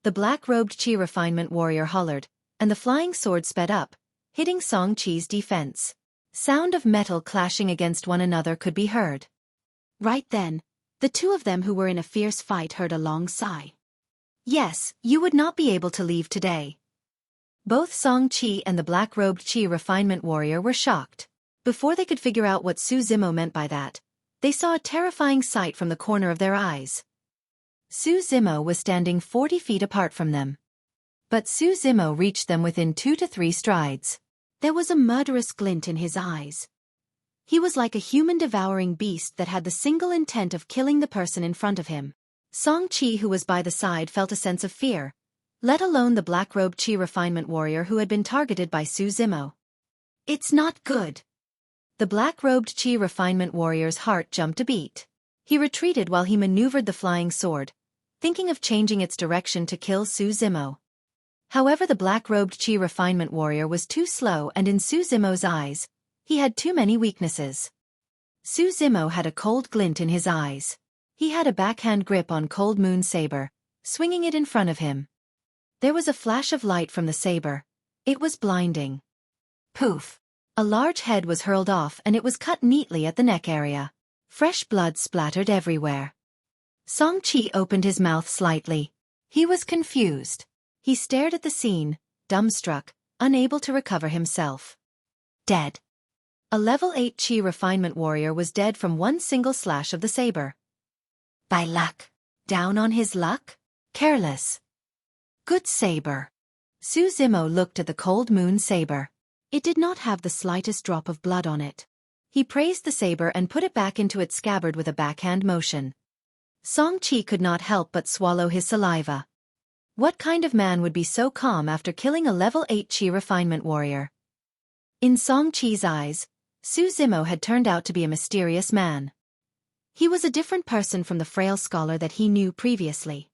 The black-robed Qi refinement warrior hollered, and the flying sword sped up, hitting Xueqi's defense. Sound of metal clashing against one another could be heard. Right then, the two of them who were in a fierce fight heard a long sigh. "Yes, you would not be able to leave today." Both Xueqi and the black-robed Qi refinement warrior were shocked. Before they could figure out what Su Zimo meant by that, they saw a terrifying sight from the corner of their eyes. Su Zimo was standing 40 feet apart from them. But Su Zimo reached them within 2 to 3 strides. There was a murderous glint in his eyes. He was like a human-devouring beast that had the single intent of killing the person in front of him. Xueqi, who was by the side, felt a sense of fear, let alone the black-robed Qi refinement warrior who had been targeted by Su Zimo. "It's not good." The black-robed Qi refinement warrior's heart jumped a beat. He retreated while he maneuvered the flying sword, thinking of changing its direction to kill Su Zimo. However, the black-robed Qi refinement warrior was too slow, and in Su Zimo's eyes, he had too many weaknesses. Su Zimo had a cold glint in his eyes. He had a backhand grip on Cold Moon's saber, swinging it in front of him. There was a flash of light from the saber. It was blinding. Poof! A large head was hurled off and it was cut neatly at the neck area. Fresh blood splattered everywhere. Xueqi opened his mouth slightly. He was confused. He stared at the scene, dumbstruck, unable to recover himself. Dead. A level 8 Qi refinement warrior was dead from one single slash of the saber. By luck. Down on his luck? Careless. Good saber. Su Zimo looked at the Cold Moon saber. It did not have the slightest drop of blood on it. He praised the saber and put it back into its scabbard with a backhand motion. Xueqi could not help but swallow his saliva. What kind of man would be so calm after killing a level 8 Qi refinement warrior? In Xueqi's eyes, Su Zimo had turned out to be a mysterious man. He was a different person from the frail scholar that he knew previously.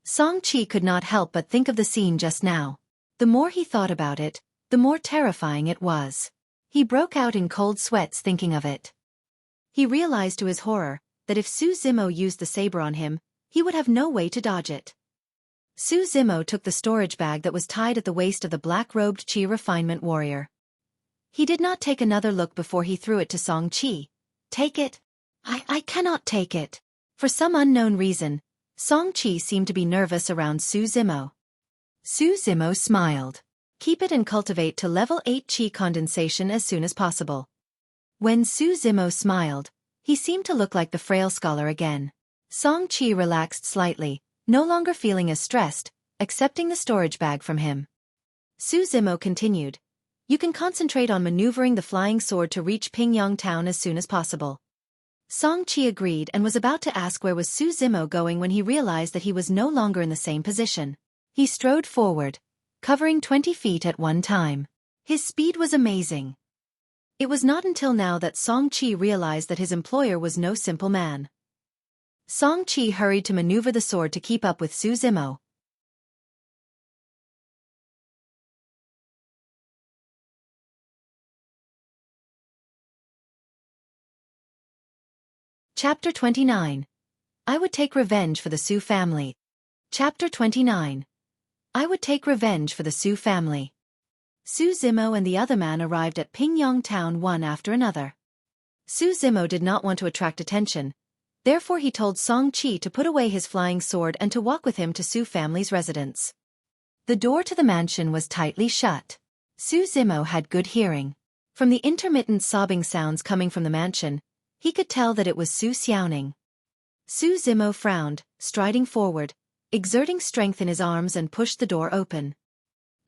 Xueqi could not help but think of the scene just now. The more he thought about it, the more terrifying it was. He broke out in cold sweats thinking of it. He realized to his horror that if Su Zimo used the saber on him, he would have no way to dodge it. Su Zimo took the storage bag that was tied at the waist of the black-robed Qi refinement warrior. He did not take another look before he threw it to Xueqi. "Take it." I cannot take it." For some unknown reason, Xueqi seemed to be nervous around Su Zimo. Su Zimo smiled. "Keep it and cultivate to level 8 Qi condensation as soon as possible." When Su Zimo smiled, he seemed to look like the frail scholar again. Xueqi relaxed slightly, no longer feeling as stressed, accepting the storage bag from him. Su Zimo continued, "You can concentrate on maneuvering the flying sword to reach Pingyang town as soon as possible." Xueqi agreed and was about to ask where was Su Zimo going when he realized that he was no longer in the same position. He strode forward, covering 20 feet at one time. His speed was amazing. It was not until now that Xueqi realized that his employer was no simple man. Xueqi hurried to maneuver the sword to keep up with Su Zimo. Chapter 29. I would take revenge for the Su family. Chapter 29. I would take revenge for the Su family. Su Zimo and the other man arrived at Pingyong town one after another. Su Zimo did not want to attract attention, therefore he told Xueqi to put away his flying sword and to walk with him to Su family's residence. The door to the mansion was tightly shut. Su Zimo had good hearing. From the intermittent sobbing sounds coming from the mansion, he could tell that it was Su Xiaoning. Su Zimo frowned, striding forward, exerting strength in his arms and pushed the door open.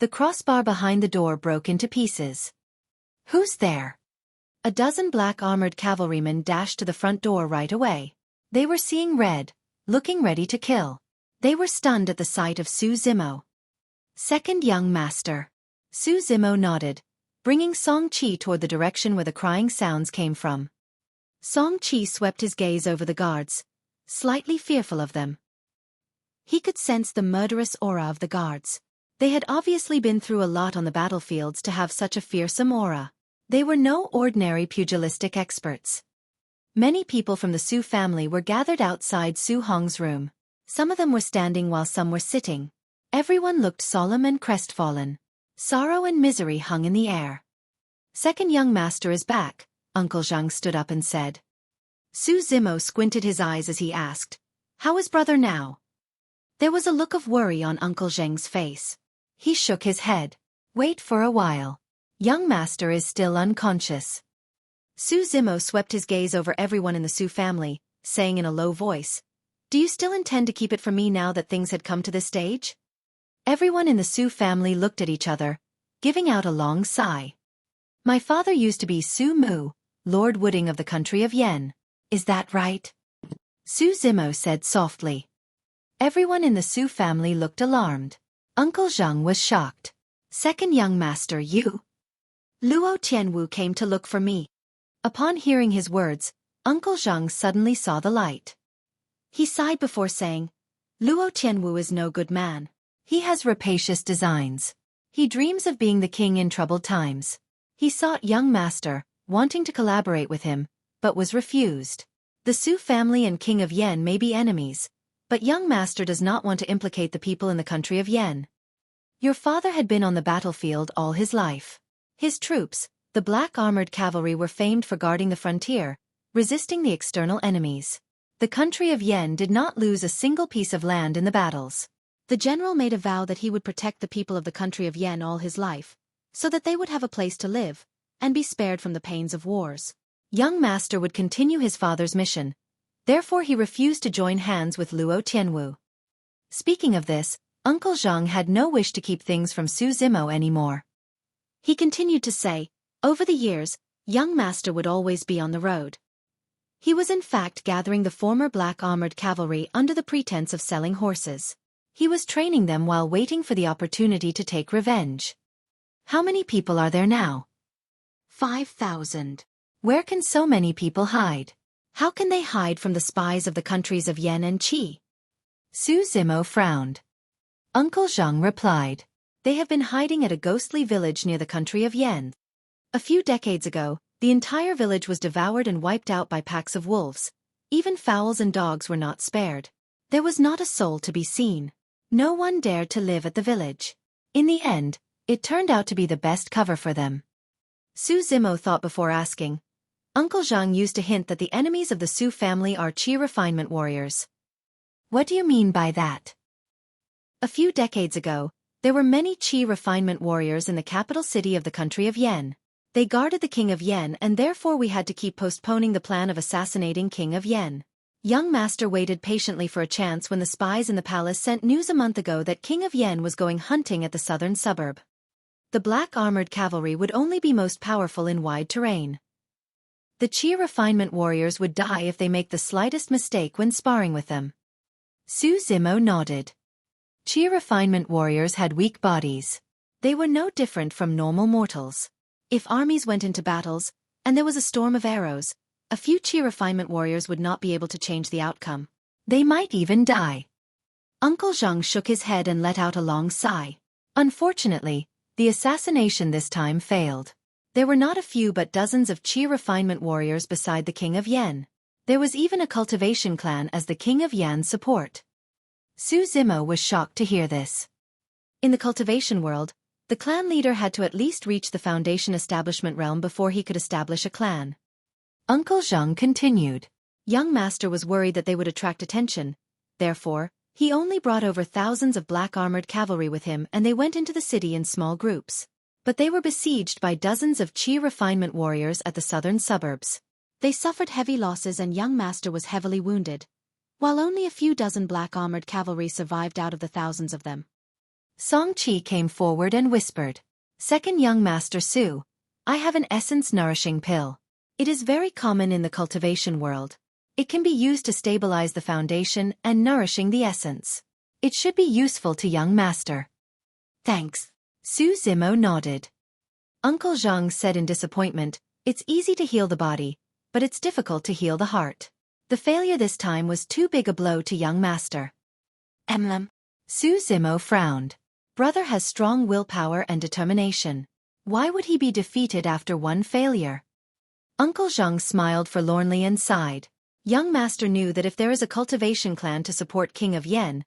The crossbar behind the door broke into pieces. "Who's there?" A dozen black armored cavalrymen dashed to the front door right away. They were seeing red, looking ready to kill. They were stunned at the sight of Su Zimo. "Second young master." Su Zimo nodded, bringing Xueqi toward the direction where the crying sounds came from. Xueqi swept his gaze over the guards, slightly fearful of them. He could sense the murderous aura of the guards. They had obviously been through a lot on the battlefields to have such a fearsome aura. They were no ordinary pugilistic experts. Many people from the Su family were gathered outside Su Hong's room. Some of them were standing while some were sitting. Everyone looked solemn and crestfallen. Sorrow and misery hung in the air. "Second young master is back," Uncle Zhang stood up and said. Su Zimo squinted his eyes as he asked, "How is brother now?" There was a look of worry on Uncle Zheng's face. He shook his head. "Wait for a while. Young master is still unconscious." Su Zimo swept his gaze over everyone in the Su family, saying in a low voice, "Do you still intend to keep it from me now that things had come to this stage?" Everyone in the Su family looked at each other, giving out a long sigh. "My father used to be Su Mu, Lord Wooding of the country of Yen. Is that right?" Su Zimo said softly. Everyone in the Su family looked alarmed. Uncle Zhang was shocked. "Second young master, you?" "Luo Tianwu came to look for me." Upon hearing his words, Uncle Zhang suddenly saw the light. He sighed before saying, "Luo Tianwu is no good man. He has rapacious designs. He dreams of being the king in troubled times. He sought young master, wanting to collaborate with him, but was refused. The Su family and king of Yen may be enemies, but young master does not want to implicate the people in the country of Yen. Your father had been on the battlefield all his life. His troops, the black armored cavalry, were famed for guarding the frontier, resisting the external enemies. The country of Yen did not lose a single piece of land in the battles. The general made a vow that he would protect the people of the country of Yen all his life, so that they would have a place to live, and be spared from the pains of wars. Young master would continue his father's mission, therefore he refused to join hands with Luo Tianwu. Speaking of this, Uncle Zhang had no wish to keep things from Su Zimo anymore. He continued to say, over the years, young master would always be on the road. He was in fact gathering the former black armored cavalry under the pretense of selling horses. He was training them while waiting for the opportunity to take revenge. How many people are there now? 5,000. Where can so many people hide? How can they hide from the spies of the countries of Yen and Qi? Su Zimo frowned. Uncle Zhang replied, "They have been hiding at a ghostly village near the country of Yen. A few decades ago, the entire village was devoured and wiped out by packs of wolves. Even fowls and dogs were not spared. There was not a soul to be seen. No one dared to live at the village. In the end, it turned out to be the best cover for them." Su Zimo thought before asking. Uncle Zhang used to hint that the enemies of the Su family are Qi refinement warriors. What do you mean by that? A few decades ago, there were many Qi refinement warriors in the capital city of the country of Yen. They guarded the king of Yen and therefore we had to keep postponing the plan of assassinating king of Yen. Young master waited patiently for a chance when the spies in the palace sent news a month ago that king of Yen was going hunting at the southern suburb. The black armored cavalry would only be most powerful in wide terrain. The Qi refinement warriors would die if they make the slightest mistake when sparring with them. Su Zimo nodded. Qi refinement warriors had weak bodies. They were no different from normal mortals. If armies went into battles, and there was a storm of arrows, a few Qi refinement warriors would not be able to change the outcome. They might even die. Uncle Zhang shook his head and let out a long sigh. Unfortunately, the assassination this time failed. There were not a few but dozens of Qi refinement warriors beside the King of Yan. There was even a cultivation clan as the King of Yan's support. Su Zimo was shocked to hear this. In the cultivation world, the clan leader had to at least reach the foundation establishment realm before he could establish a clan. Uncle Zhang continued. Young Master was worried that they would attract attention. Therefore, he only brought over thousands of black-armored cavalry with him, and they went into the city in small groups. But they were besieged by dozens of Qi refinement warriors at the southern suburbs. They suffered heavy losses and Young Master was heavily wounded, while only a few dozen black-armored cavalry survived out of the thousands of them. Song Qi came forward and whispered, "Second Young Master Su, I have an essence-nourishing pill. It is very common in the cultivation world. It can be used to stabilize the foundation and nourishing the essence. It should be useful to Young Master." "Thanks." Su Zimo nodded. Uncle Zhang said in disappointment, "It's easy to heal the body, but it's difficult to heal the heart. The failure this time was too big a blow to Young Master." Su Zimo frowned. Brother has strong willpower and determination. Why would he be defeated after one failure? Uncle Zhang smiled forlornly and sighed. Young Master knew that if there is a cultivation clan to support King of Yan,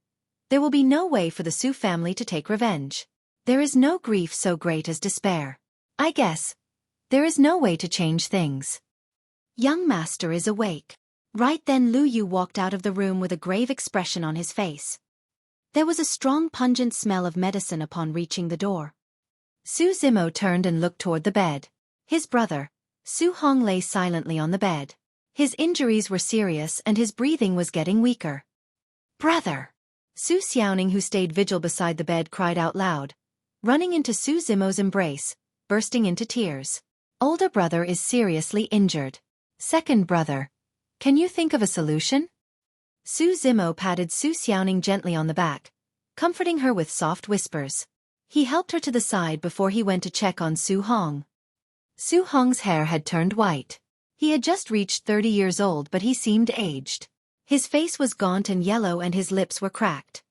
there will be no way for the Su family to take revenge. There is no grief so great as despair. I guess there is no way to change things. Young Master is awake. Right then Lu Yu walked out of the room with a grave expression on his face. There was a strong pungent smell of medicine upon reaching the door. Su Zimo turned and looked toward the bed. His brother, Su Hong, lay silently on the bed. His injuries were serious and his breathing was getting weaker. "Brother!" Su Xiaoning, who stayed vigil beside the bed, cried out loud, running into Su Zimo's embrace, bursting into tears. "Older brother is seriously injured. Second brother, can you think of a solution?" Su Zimo patted Su Xiaoning gently on the back, comforting her with soft whispers. He helped her to the side before he went to check on Su Hong. Su Hong's hair had turned white. He had just reached 30 years old, but he seemed aged. His face was gaunt and yellow and his lips were cracked.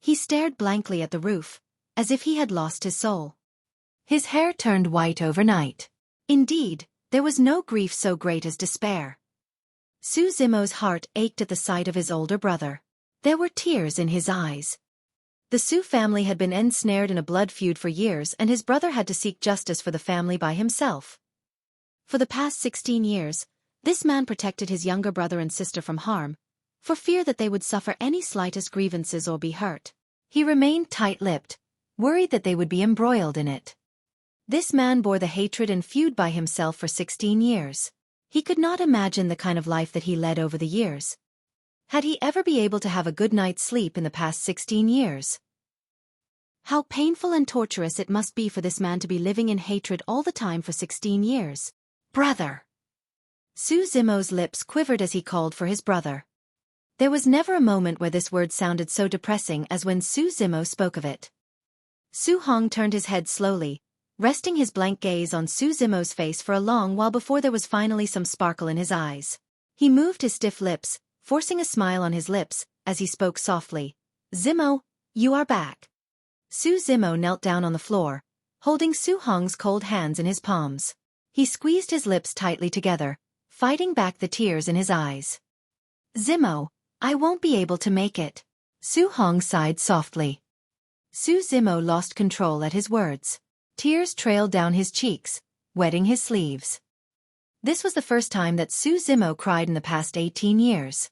He stared blankly at the roof, as if he had lost his soul. His hair turned white overnight. Indeed, there was no grief so great as despair. Su Zimo's heart ached at the sight of his older brother. There were tears in his eyes. The Su family had been ensnared in a blood feud for years, and his brother had to seek justice for the family by himself. For the past 16 years, this man protected his younger brother and sister from harm, for fear that they would suffer any slightest grievances or be hurt. He remained tight-lipped, worried that they would be embroiled in it. This man bore the hatred and feud by himself for 16 years. He could not imagine the kind of life that he led over the years. Had he ever be able to have a good night's sleep in the past 16 years? How painful and torturous it must be for this man to be living in hatred all the time for 16 years. "Brother!" Su Zimo's lips quivered as he called for his brother. There was never a moment where this word sounded so depressing as when Su Zimo spoke of it. Su Hong turned his head slowly, resting his blank gaze on Su Zimo's face for a long while before there was finally some sparkle in his eyes. He moved his stiff lips, forcing a smile on his lips, as he spoke softly. "Zimo, you are back." Su Zimo knelt down on the floor, holding Su Hong's cold hands in his palms. He squeezed his lips tightly together, fighting back the tears in his eyes. "Zimo, I won't be able to make it." Su Hong sighed softly. Su Zimo lost control at his words. Tears trailed down his cheeks, wetting his sleeves. This was the first time that Su Zimo cried in the past 18 years.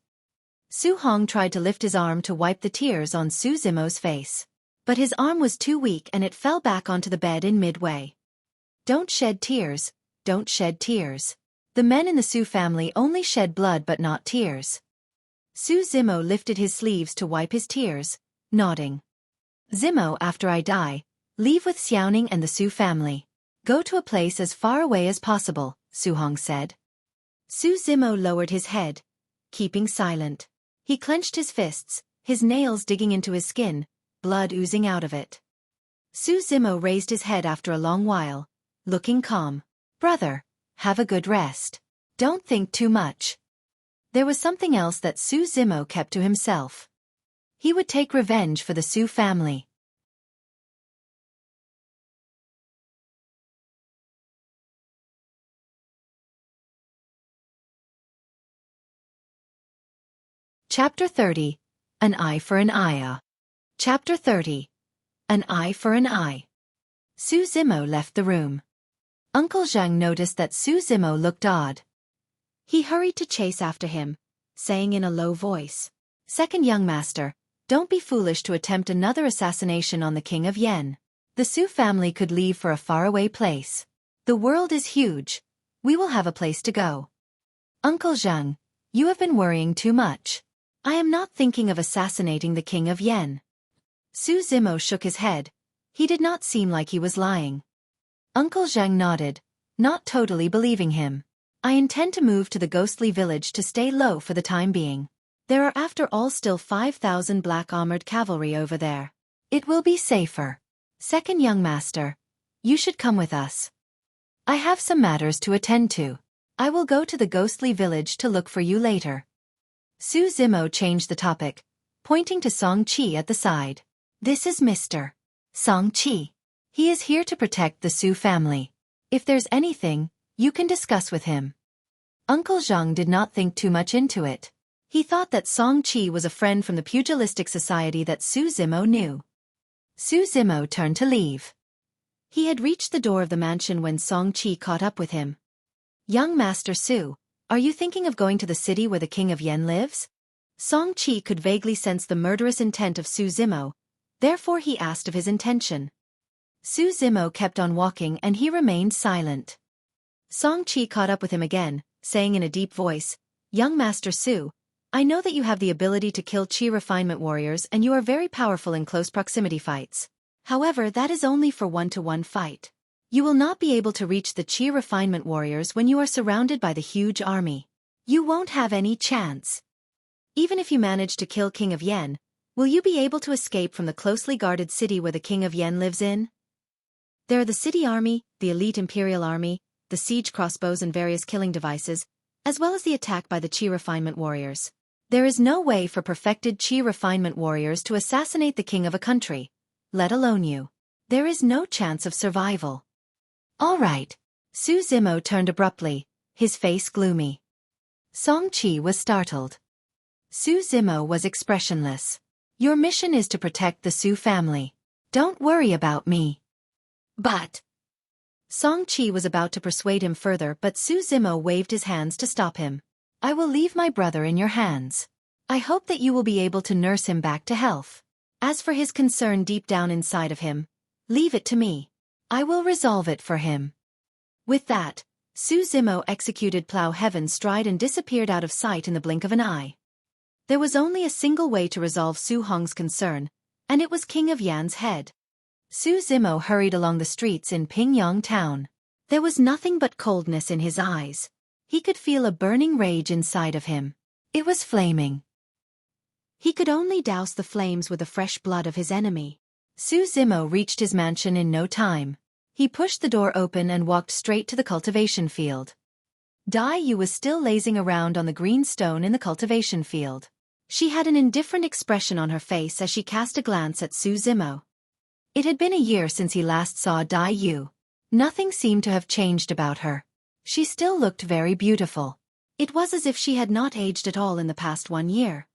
Su Hong tried to lift his arm to wipe the tears on Su Zimo's face. But his arm was too weak and it fell back onto the bed in midway. "Don't shed tears, don't shed tears." The men in the Su family only shed blood but not tears. Su Zimo lifted his sleeves to wipe his tears, nodding. "Zimo, after I die, leave with Xiaoning and the Su family. Go to a place as far away as possible," Su Hong said. Su Zimo lowered his head, keeping silent. He clenched his fists, his nails digging into his skin, blood oozing out of it. Su Zimo raised his head after a long while, looking calm. Brother, have a good rest. Don't think too much. There was something else that Su Zimo kept to himself. He would take revenge for the Su family. Chapter 30. An Eye for an Eye. Chapter 30. An Eye for an Eye. Su Zimo left the room. Uncle Zhang noticed that Su Zimo looked odd. He hurried to chase after him, saying in a low voice, "Second young master, don't be foolish to attempt another assassination on the King of Yen. The Su family could leave for a faraway place. The world is huge. We will have a place to go." Uncle Zhang, you have been worrying too much. I am not thinking of assassinating the King of Yen. Su Zimo shook his head. He did not seem like he was lying. Uncle Zhang nodded, not totally believing him. I intend to move to the ghostly village to stay low for the time being. There are after all still 5,000 black-armored cavalry over there. It will be safer. Second young master, you should come with us. I have some matters to attend to. I will go to the ghostly village to look for you later. Su Zimo changed the topic, pointing to Song Qi at the side. This is Mr. Song Qi. He is here to protect the Su family. If there's anything, you can discuss with him. Uncle Zhang did not think too much into it. He thought that Song Qi was a friend from the pugilistic society that Su Zimo knew. Su Zimo turned to leave. He had reached the door of the mansion when Song Qi caught up with him. Young Master Su, are you thinking of going to the city where the King of Yen lives? Song Qi could vaguely sense the murderous intent of Su Zimo, therefore he asked of his intention. Su Zimo kept on walking and he remained silent. Song Qi caught up with him again, saying in a deep voice, Young Master Su, I know that you have the ability to kill Qi refinement warriors and you are very powerful in close proximity fights. However, that is only for one-to-one fight. You will not be able to reach the Qi refinement warriors when you are surrounded by the huge army. You won't have any chance. Even if you manage to kill King of Yen, will you be able to escape from the closely guarded city where the King of Yen lives in? There are the city army, the elite imperial army, the siege crossbows and various killing devices, as well as the attack by the Qi refinement warriors. There is no way for perfected Qi refinement warriors to assassinate the king of a country, let alone you. There is no chance of survival. All right. Su Zimo turned abruptly, his face gloomy. Song Qi was startled. Su Zimo was expressionless. Your mission is to protect the Su family. Don't worry about me. But... Song Qi was about to persuade him further but Su Zimo waved his hands to stop him. I will leave my brother in your hands. I hope that you will be able to nurse him back to health. As for his concern deep down inside of him, leave it to me. I will resolve it for him. With that, Su Zimo executed Plow Heaven's stride and disappeared out of sight in the blink of an eye. There was only a single way to resolve Su Hong's concern, and it was King of Yan's head. Su Zimo hurried along the streets in Pingyang town. There was nothing but coldness in his eyes. He could feel a burning rage inside of him. It was flaming. He could only douse the flames with the fresh blood of his enemy. Su Zimo reached his mansion in no time. He pushed the door open and walked straight to the cultivation field. Dai Yu was still lazing around on the green stone in the cultivation field. She had an indifferent expression on her face as she cast a glance at Su Zimo. It had been a year since he last saw Dai Yu. Nothing seemed to have changed about her. She still looked very beautiful. It was as if she had not aged at all in the past 1 year.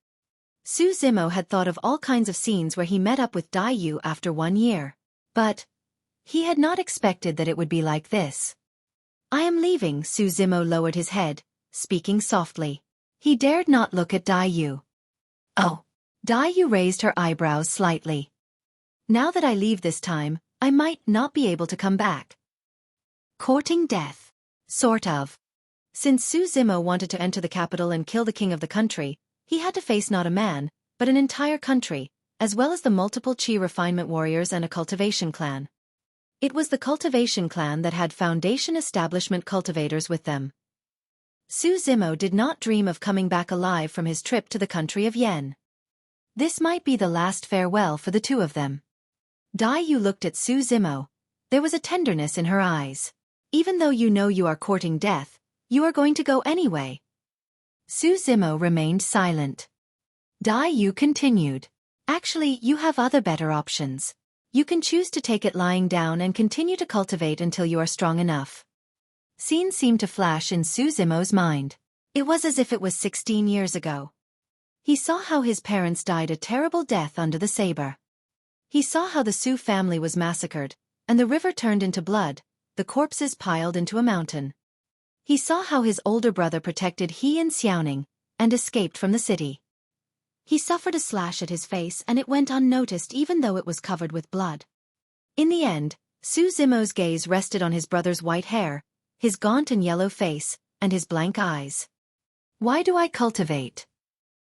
Su Zimo had thought of all kinds of scenes where he met up with Dai Yu after 1 year. But he had not expected that it would be like this. I am leaving. Su Zimo lowered his head, speaking softly. He dared not look at Dai Yu. Oh. Dai Yu raised her eyebrows slightly. Now that I leave this time, I might not be able to come back. Courting death. Sort of. Since Su Zimo wanted to enter the capital and kill the king of the country, he had to face not a man, but an entire country, as well as the multiple Qi refinement warriors and a cultivation clan. It was the cultivation clan that had Foundation establishment cultivators with them. Su Zimo did not dream of coming back alive from his trip to the country of Yen. This might be the last farewell for the two of them. Dai Yu looked at Su Zimo. There was a tenderness in her eyes. Even though you know you are courting death, you are going to go anyway. Su Zimo remained silent. Dai Yu continued. Actually, you have other better options. You can choose to take it lying down and continue to cultivate until you are strong enough. Scenes seemed to flash in Su Zimo's mind. It was as if it was 16 years ago. He saw how his parents died a terrible death under the Saber. He saw how the Su family was massacred, and the river turned into blood, the corpses piled into a mountain. He saw how his older brother protected he and Xiaoning, and escaped from the city. He suffered a slash at his face and it went unnoticed even though it was covered with blood. In the end, Su Zimo's gaze rested on his brother's white hair, his gaunt and yellow face, and his blank eyes. Why do I cultivate?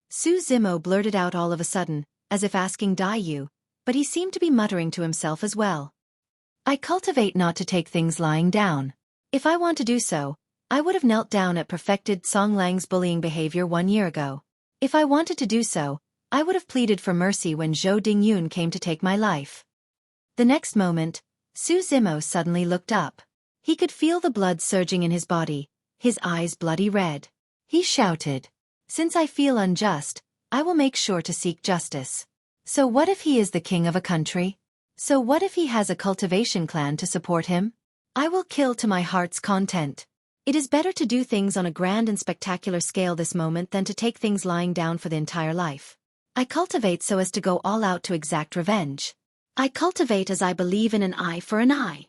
Su Zimo blurted out all of a sudden, as if asking Dai Yu, but he seemed to be muttering to himself as well. I cultivate not to take things lying down. If I want to do so, I would have knelt down at perfected Song Lang's bullying behavior 1 year ago. If I wanted to do so, I would have pleaded for mercy when Zhou Dingyun came to take my life. The next moment, Su Zimo suddenly looked up. He could feel the blood surging in his body, his eyes bloody red. He shouted, "Since I feel unjust, I will make sure to seek justice." So what if he is the king of a country? So what if he has a cultivation clan to support him? I will kill to my heart's content. It is better to do things on a grand and spectacular scale this moment than to take things lying down for the entire life. I cultivate so as to go all out to exact revenge. I cultivate as I believe in an eye for an eye.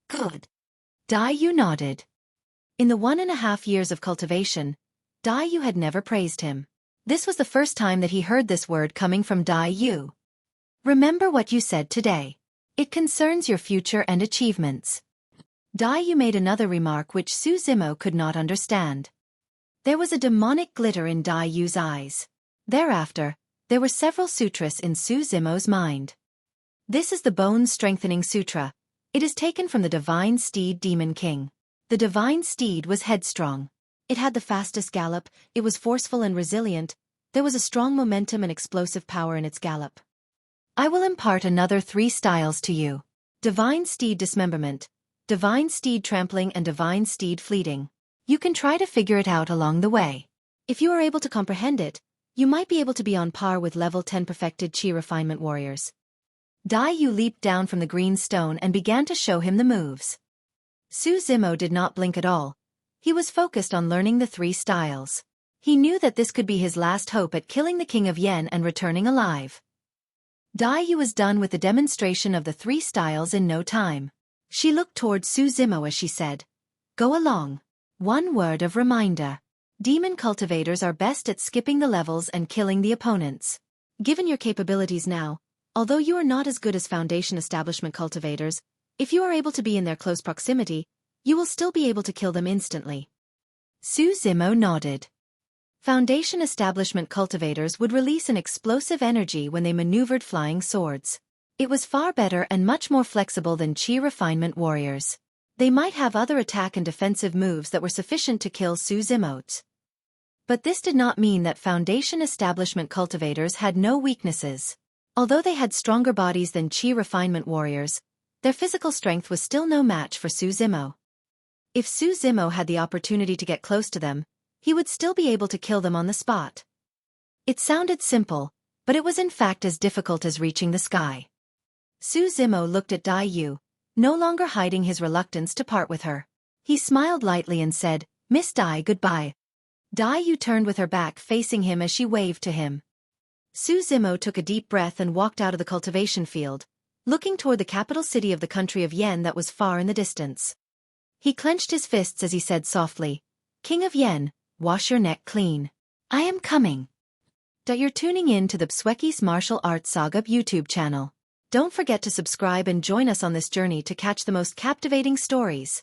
Good. Dai Yu nodded. In the 1.5 years of cultivation, Dai Yu had never praised him. This was the first time that he heard this word coming from Dai Yu. Remember what you said today. It concerns your future and achievements. Dai Yu made another remark which Su Zimo could not understand. There was a demonic glitter in Dai Yu's eyes. Thereafter, there were several sutras in Su Zimo's mind. This is the Bone-Strengthening Sutra. It is taken from the Divine Steed Demon King. The Divine Steed was headstrong. It had the fastest gallop, it was forceful and resilient, there was a strong momentum and explosive power in its gallop. I will impart another 3 styles to you. Divine Steed Dismemberment, Divine Steed Trampling and Divine Steed Fleeting. You can try to figure it out along the way. If you are able to comprehend it, you might be able to be on par with level 10 perfected Qi refinement warriors. Dai Yu leaped down from the green stone and began to show him the moves. Su Zimo did not blink at all. He was focused on learning the 3 styles. He knew that this could be his last hope at killing the King of Yen and returning alive. Dai Yu was done with the demonstration of the 3 styles in no time. She looked toward Su Zimo as she said, "Go along. 1 word of reminder. Demon cultivators are best at skipping the levels and killing the opponents. Given your capabilities now, although you are not as good as Foundation Establishment cultivators, if you are able to be in their close proximity, you will still be able to kill them instantly." Su Zimo nodded. Foundation Establishment cultivators would release an explosive energy when they maneuvered flying swords. It was far better and much more flexible than Qi refinement warriors. They might have other attack and defensive moves that were sufficient to kill Su Zimo's. But this did not mean that Foundation Establishment cultivators had no weaknesses. Although they had stronger bodies than Qi refinement warriors, their physical strength was still no match for Su Zimo. If Su Zimo had the opportunity to get close to them, he would still be able to kill them on the spot. It sounded simple, but it was in fact as difficult as reaching the sky. Su Zimo looked at Dai Yu, no longer hiding his reluctance to part with her. He smiled lightly and said, "Miss Dai, goodbye." Dai Yu turned with her back facing him as she waved to him. Su Zimo took a deep breath and walked out of the cultivation field, looking toward the capital city of the country of Yen that was far in the distance. He clenched his fists as he said softly, "King of Yen, wash your neck clean. I am coming." You're tuning in to the Xueqi's Martial Arts Saga YouTube channel. Don't forget to subscribe and join us on this journey to catch the most captivating stories.